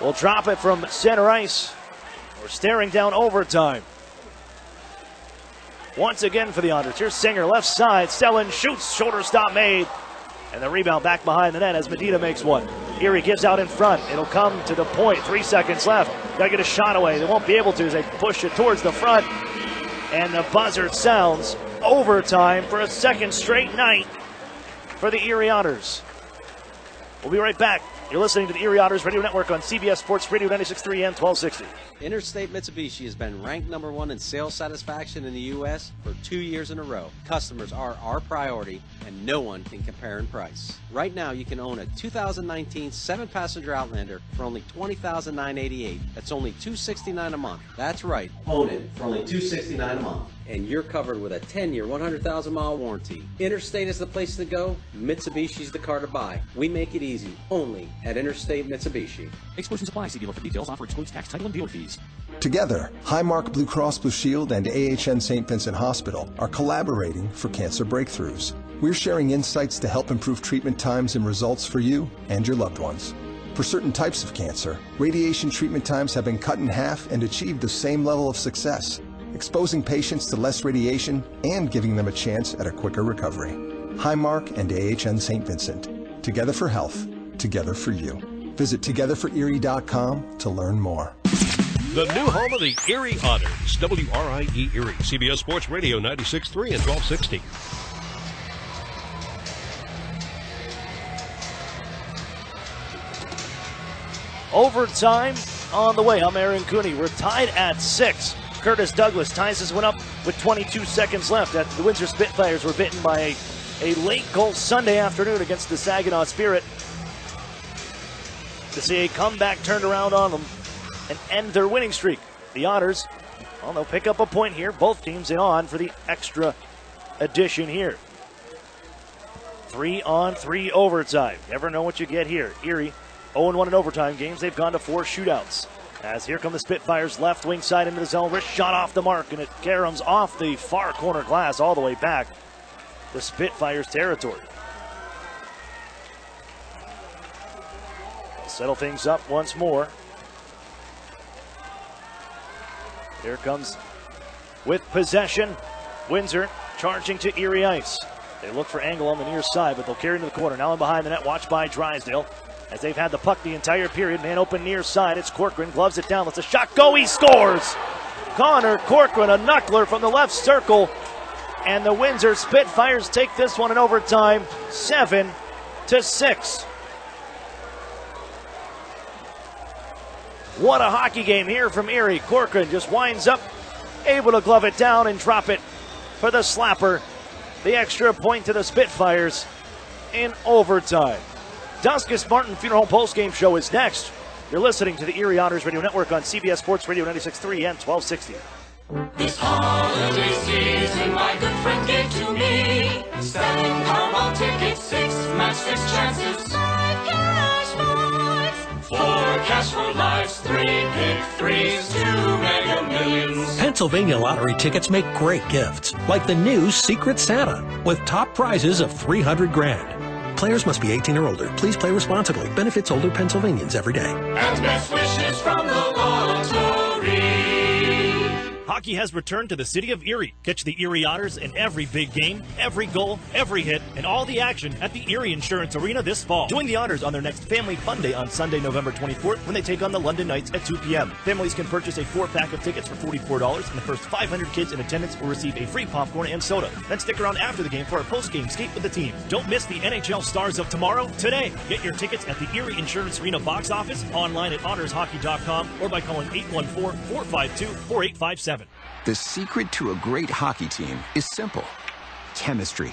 will drop it from center ice. We're staring down overtime. Once again for the Otters. Here's Singer, left side. Stellan shoots, shoulder stop made. And the rebound back behind the net as Medina makes one. Erie gives out in front. It'll come to the point. 3 seconds left. Gotta get a shot away. They won't be able to as they push it towards the front. And the buzzer sounds. Overtime for a second straight night for the Erie Otters. We'll be right back. You're listening to the Erie Otters Radio Network on CBS Sports Radio 96.3 and 1260. Interstate Mitsubishi has been ranked #1 in sales satisfaction in the U.S. for 2 years in a row. Customers are our priority, and no one can compare in price. Right now, you can own a 2019 7-passenger Outlander for only $20,988. That's only $269 a month. That's right, own it for only $269 a month. And you're covered with a 10-year, 100,000-mile warranty. Interstate is the place to go. Mitsubishi's the car to buy. We make it easy, only at Interstate Mitsubishi. Exclusions apply. See dealer for details. Offer excludes tax, title, and dealer fees. Together, Highmark Blue Cross Blue Shield and AHN St. Vincent Hospital are collaborating for cancer breakthroughs. We're sharing insights to help improve treatment times and results for you and your loved ones. For certain types of cancer, radiation treatment times have been cut in half and achieved the same level of success, exposing patients to less radiation and giving them a chance at a quicker recovery. Highmark and AHN St. Vincent. Together for health, together for you. Visit togetherforerie.com to learn more. The new home of the Erie Otters, WRIE Erie, CBS Sports Radio 96.3 and 1260. Overtime on the way. I'm Aaron Cooney. We're tied at 6. Curtis Douglas ties this one up with 22 seconds left. The Windsor Spitfires were bitten by a late goal Sunday afternoon against the Saginaw Spirit. To see a comeback turned around on them and end their winning streak. The Otters, well, they'll pick up a point here. Both teams in on for the extra addition here. 3-on-3 overtime. Never know what you get here. Erie 0-1 in overtime games. They've gone to 4 shootouts. As here come the Spitfires, left wing side into the zone. Wrist shot off the mark, and it caroms off the far corner glass all the way back to Spitfires territory. They'll settle things up once more. Here comes, with possession, Windsor charging to Erie ice. They look for angle on the near side, but they'll carry it to the corner. Now in behind the net, watched by Drysdale. As they've had the puck the entire period. Man open near side. It's Corcoran. Gloves it down. Lets a shot go. He scores! Connor Corcoran, a knuckler from the left circle. And the Windsor Spitfires take this one in overtime, 7-6. What a hockey game here from Erie. Corcoran just winds up, able to glove it down and drop it for the slapper. The extra point to the Spitfires in overtime. Duskus Martin Funeral Home postgame show is next. You're listening to the Erie Otters Radio Network on CBS Sports Radio 96.3 and 1260. This holiday season, my good friend gave to me 7 Powerball tickets, 6 match 6 chances, 5 cash points, 4 cash for lives, 3 pick 3s, 2 Mega Millions. Pennsylvania lottery tickets make great gifts, like the new Secret Santa, with top prizes of $300 grand. Players must be 18 or older. Please play responsibly. Benefits older Pennsylvanians every day. And best wishes from the lottery. Hockey has returned to the city of Erie. Catch the Erie Otters in every big game, every goal, every hit, and all the action at the Erie Insurance Arena this fall. Join the Otters on their next Family Fun Day on Sunday, November 24th, when they take on the London Knights at 2 p.m. Families can purchase a 4-pack of tickets for $44, and the first 500 kids in attendance will receive a free popcorn and soda. Then stick around after the game for our post-game skate with the team. Don't miss the NHL Stars of Tomorrow today. Get your tickets at the Erie Insurance Arena box office, online at ottershockey.com, or by calling 814-452-4857. The secret to a great hockey team is simple. Chemistry.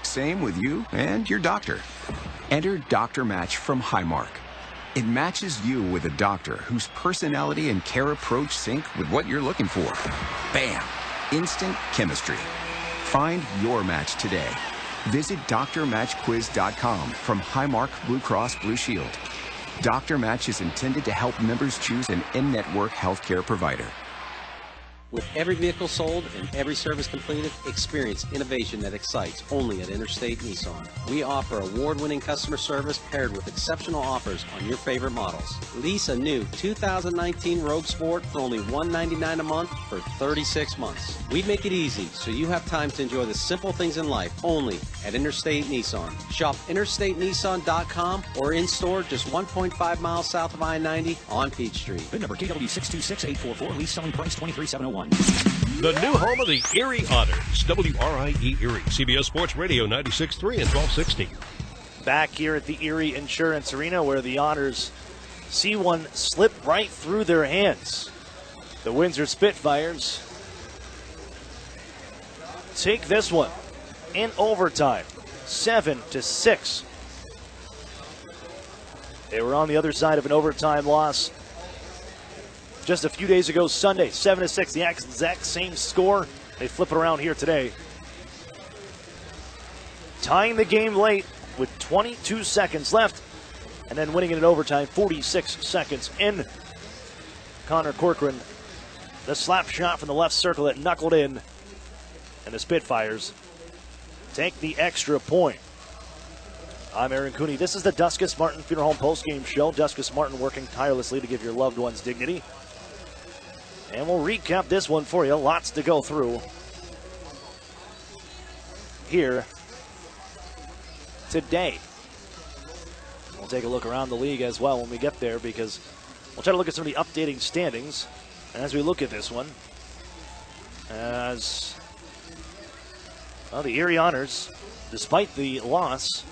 Same with you and your doctor. Enter Doctor Match from Highmark. It matches you with a doctor whose personality and care approach sync with what you're looking for. Bam! Instant chemistry. Find your match today. Visit drmatchquiz.com from Highmark Blue Cross Blue Shield. Doctor Match is intended to help members choose an in-network healthcare provider. With every vehicle sold and every service completed, experience innovation that excites only at Interstate Nissan. We offer award-winning customer service paired with exceptional offers on your favorite models. Lease a new 2019 Rogue Sport for only $199 a month for 36 months. We make it easy so you have time to enjoy the simple things in life only at Interstate Nissan. Shop interstatenissan.com or in-store just 1.5 miles south of I-90 on Peachtree. VIN number KW626844, lease selling price $23,701. The new home of the Erie Otters, WRIE Erie, CBS Sports Radio 96.3 and 1260. Back here at the Erie Insurance Arena where the Otters see one slip right through their hands. The Windsor Spitfires take this one in overtime, 7-6. They were on the other side of an overtime loss just a few days ago, Sunday, 7-6, the exact same score. They flip it around here today. Tying the game late with 22 seconds left, and then winning it in overtime, 46 seconds in. Connor Corcoran, the slap shot from the left circle that knuckled in, and the Spitfires take the extra point. I'm Aaron Cooney. This is the Duskus Martin Funeral Home postgame show. Duskus Martin working tirelessly to give your loved ones dignity. And we'll recap this one for you. Lots to go through here today. We'll take a look around the league as well when we get there, because we'll try to look at some of the updating standings as we look at this one. As well, the Erie Otters, despite the loss,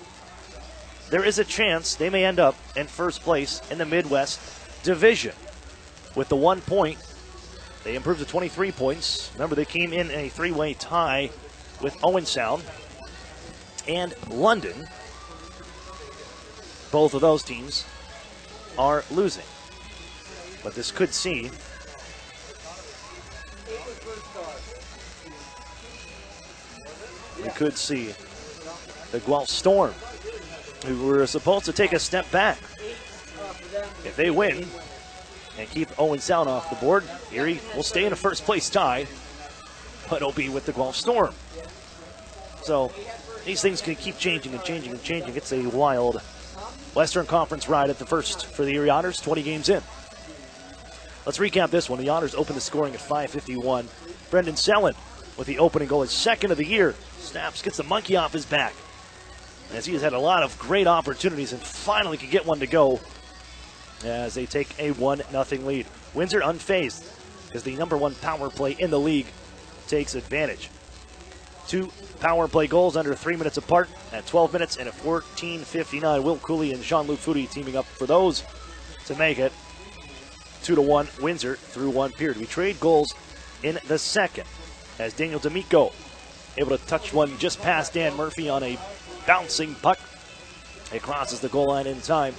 there is a chance they may end up in first place in the Midwest Division. With the 1 point, they improved to 23 points. Remember, they came in a three-way tie with Owen Sound and London. Both of those teams are losing. But this could see the Guelph Storm, who were supposed to take a step back. If they win and keep Owen Sound off the board, Erie will stay in a first place tie, but it'll be with the Guelph Storm. So these things can keep changing and changing and changing. It's a wild Western Conference ride at the first for the Erie Otters, 20 games in. Let's recap this one. The Otters open the scoring at 5:51. Brendan Selland with the opening goal, his second of the year. Snaps, gets the monkey off his back, as he has had a lot of great opportunities and finally can get one to go as they take a 1-0 lead. Windsor unfazed as the number one power play in the league takes advantage. 2 power play goals under 3 minutes apart at 12 minutes and at 14:59. Will Cooley and Jean-Luc Foudy teaming up for those to make it 2-1 Windsor through one period. We trade goals in the second as Daniel D'Amico able to touch one just past Dan Murphy on a bouncing puck. It crosses the goal line in time.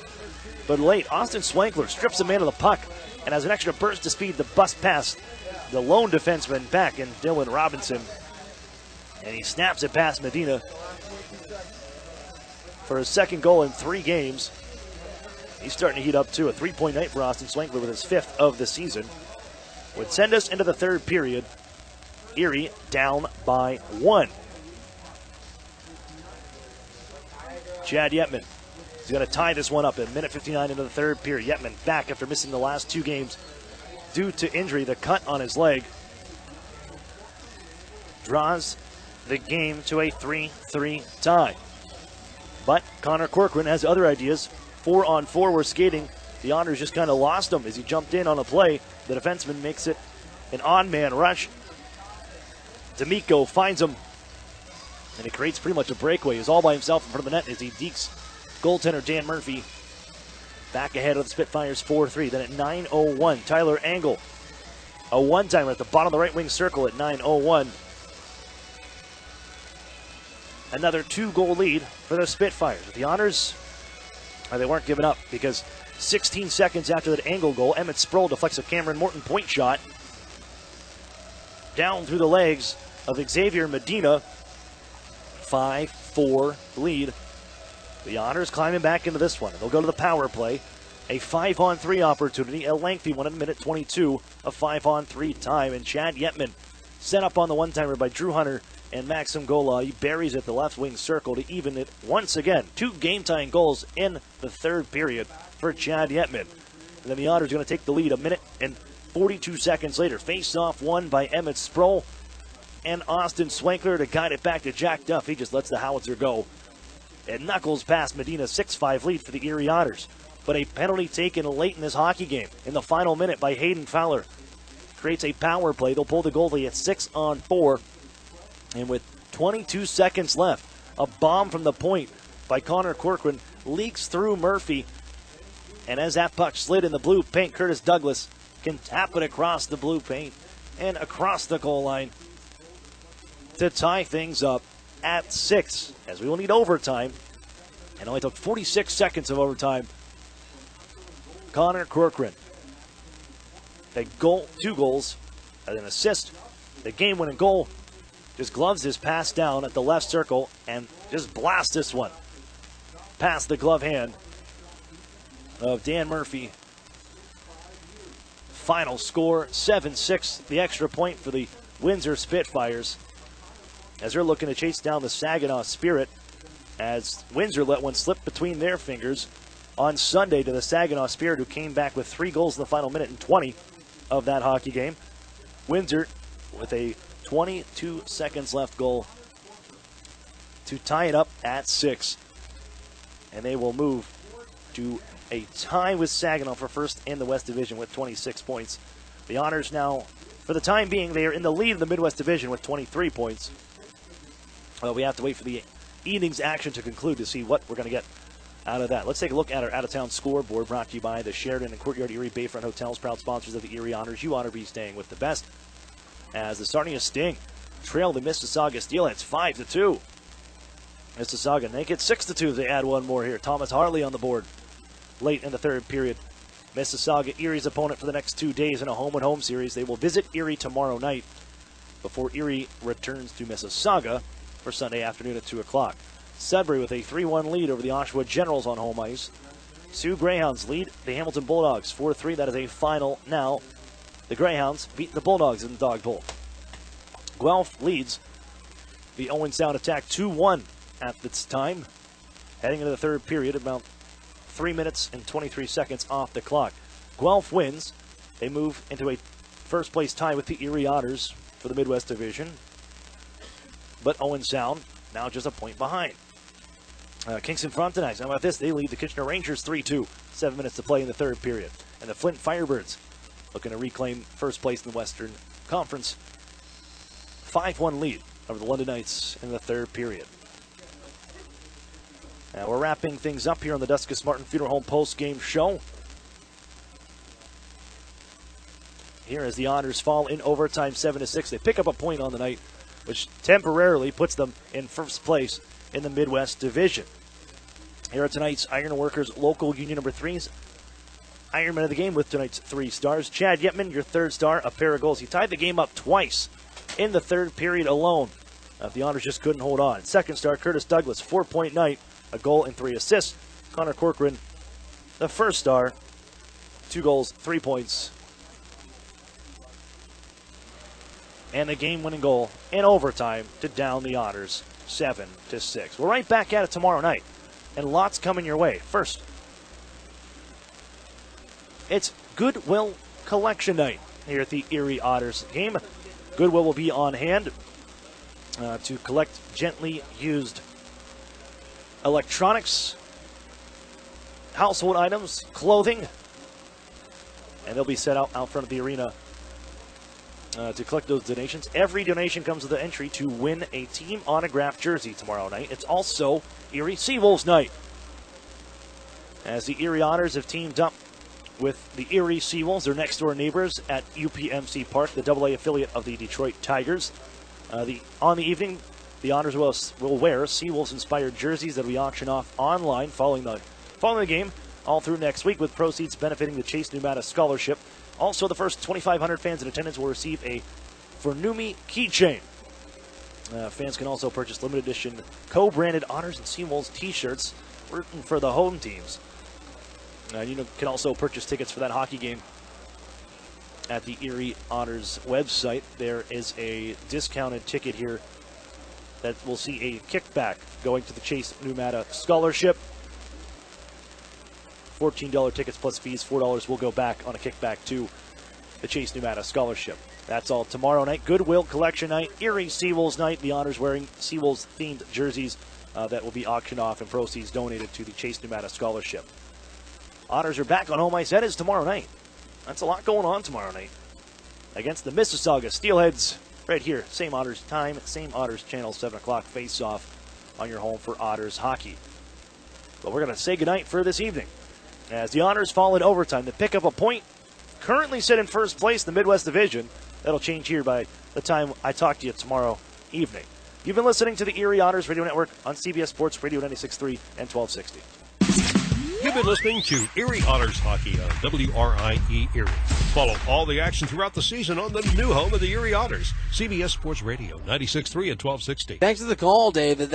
But late, Austin Swankler strips a man of the puck and has an extra burst of speed to bust past the lone defenseman back in Dylan Robinson. And he snaps it past Medina for his second goal in 3 games. He's starting to heat up too. A 3-point night for Austin Swankler with his 5th of the season. Would send us into the third period. Erie down by 1. Chad Yetman is going to tie this one up at minute 59 into the third period. Yetman back after missing the last 2 games due to injury. The cut on his leg draws the game to a 3-3 tie. But Connor Corcoran has other ideas. 4-on-4 were skating. The Otters just kind of lost him as he jumped in on a play. The defenseman makes it an on-man rush. D'Amico finds him, and it creates pretty much a breakaway. He's all by himself in front of the net as he dekes goaltender Dan Murphy back ahead of the Spitfires 4-3. Then at 9:01, Tyler Angle, a one-timer at the bottom of the right wing circle at 9:01. Another 2-goal lead for the Spitfires. The Otters, they weren't giving up, because 16 seconds after that Angle goal, Emmett Sproul deflects a Cameron Morton point shot down through the legs of Xavier Medina. 5-4 lead. The Otters climbing back into this one. They'll go to the power play. a 5-on-3 opportunity, a lengthy one at minute 22 of 5-on-3 time. And Chad Yetman set up on the one-timer by Drew Hunter and Maxim Gola. He buries at the left wing circle to even it once again. 2 game-tying goals in the third period for Chad Yetman. And then the Otters are going to take the lead a minute and 42 seconds later. Face-off won by Emmett Sproul and Austin Swankler to guide it back to Jack Duff. He just lets the howitzer go and knuckles past Medina. 6-5 lead for the Erie Otters. But a penalty taken late in this hockey game in the final minute by Hayden Fowler creates a power play. They'll pull the goalie at 6-on-4. And with 22 seconds left, a bomb from the point by Connor Corcoran leaks through Murphy. And as that puck slid in the blue paint, Curtis Douglas can tap it across the blue paint and across the goal line to tie things up at 6, as we will need overtime. And only took 46 seconds of overtime. Connor Corcoran, a goal, 2 goals, and an assist. The game-winning goal, just gloves his pass down at the left circle and just blasts this one past the glove hand of Dan Murphy. Final score, 7-6, the extra point for the Windsor Spitfires, as they're looking to chase down the Saginaw Spirit, as Windsor let one slip between their fingers on Sunday to the Saginaw Spirit, who came back with 3 goals in the final minute and 20 of that hockey game. Windsor with a 22 seconds left goal to tie it up at 6. And they will move to a tie with Saginaw for first in the West Division with 26 points. The Otters now, for the time being, they are in the lead of the Midwest Division with 23 points. We have to wait for the evening's action to conclude to see what we're going to get out of that. Let's take a look at our out-of-town scoreboard, brought to you by the Sheraton and Courtyard Erie Bayfront Hotels, proud sponsors of the Erie Otters. You ought to be staying with the best. As the Sarnia Sting trail the Mississauga Steelheads 5-2. Mississauga naked 6-2. They add one more here. Thomas Harley on the board late in the third period. Mississauga, Erie's opponent for the next 2 days in a home-and-home series. They will visit Erie tomorrow night before Erie returns to Mississauga for Sunday afternoon at 2 o'clock. Sudbury with a 3-1 lead over the Oshawa Generals on home ice. Sioux Greyhounds lead the Hamilton Bulldogs 4-3. That is a final now. The Greyhounds beat the Bulldogs in the Dog Bowl. Guelph leads the Owen Sound Attack 2-1 at this time. Heading into the third period, about 3 minutes and 23 seconds off the clock. Guelph wins. They move into a first place tie with the Erie Otters for the Midwest Division. But Owen Sound now just a point behind. Kingston Frontenacs, how about this? They lead the Kitchener Rangers 3-2. 7 minutes to play in the third period. And the Flint Firebirds looking to reclaim first place in the Western Conference. 5-1 lead over the London Knights in the third period. Now we're wrapping things up here on the Duskus Martin Funeral Home post-game show. Here as the Otters fall in overtime 7-6. They pick up a point on the night, which temporarily puts them in first place in the Midwest Division. Here are tonight's Ironworkers Local Union number 3's Ironman of the game with tonight's 3 stars. Chad Yetman, your third star, a pair of goals. He tied the game up twice in the third period alone. The Otters just couldn't hold on. Second star, Curtis Douglas, 4-point night, a goal and 3 assists. Connor Corcoran, the first star, 2 goals, 3 points. And the game-winning goal in overtime to down the Otters 7-6. We're right back at it tomorrow night, and lots coming your way. First, it's Goodwill Collection Night here at the Erie Otters game. Goodwill will be on hand to collect gently used electronics, household items, clothing, and they'll be set out front of the arena to collect those donations. Every donation comes with an entry to win a team autographed jersey tomorrow night. It's also Erie Seawolves night, as the Erie Otters have teamed up with the Erie Seawolves, their next-door neighbors at UPMC Park, the AA affiliate of the Detroit Tigers. On the evening, the Otters will wear Seawolves-inspired jerseys that we auction off online following the game all through next week, with proceeds benefiting the Chase Numata Scholarship. Also, the first 2,500 fans in attendance will receive a Fornumi keychain. Fans can also purchase limited edition co-branded Otters and Seawolves t-shirts written for the home teams. You can also purchase tickets for that hockey game at the Erie Otters website. There is a discounted ticket here that will see a kickback going to the Chase Numata Scholarship. $14 tickets plus fees. $4 will go back on a kickback to the Chase Numata Scholarship. That's all tomorrow night. Goodwill Collection Night, Erie Seawolves Night. The Otters wearing Seawolves-themed jerseys that will be auctioned off and proceeds donated to the Chase Numata Scholarship. Otters are back on home ice. That is tomorrow night. That's a lot going on tomorrow night. Against the Mississauga Steelheads, right here. Same Otters time, same Otters channel, 7 o'clock face-off on your home for Otters hockey. But we're going to say goodnight for this evening. As the Otters fall in overtime to pick up a point, currently sit in first place in the Midwest Division. That'll change here by the time I talk to you tomorrow evening. You've been listening to the Erie Otters Radio Network on CBS Sports Radio 96.3 and 1260. You've been listening to Erie Otters Hockey on WRIE Erie. Follow all the action throughout the season on the new home of the Erie Otters, CBS Sports Radio 96.3 and 1260. Thanks for the call, David.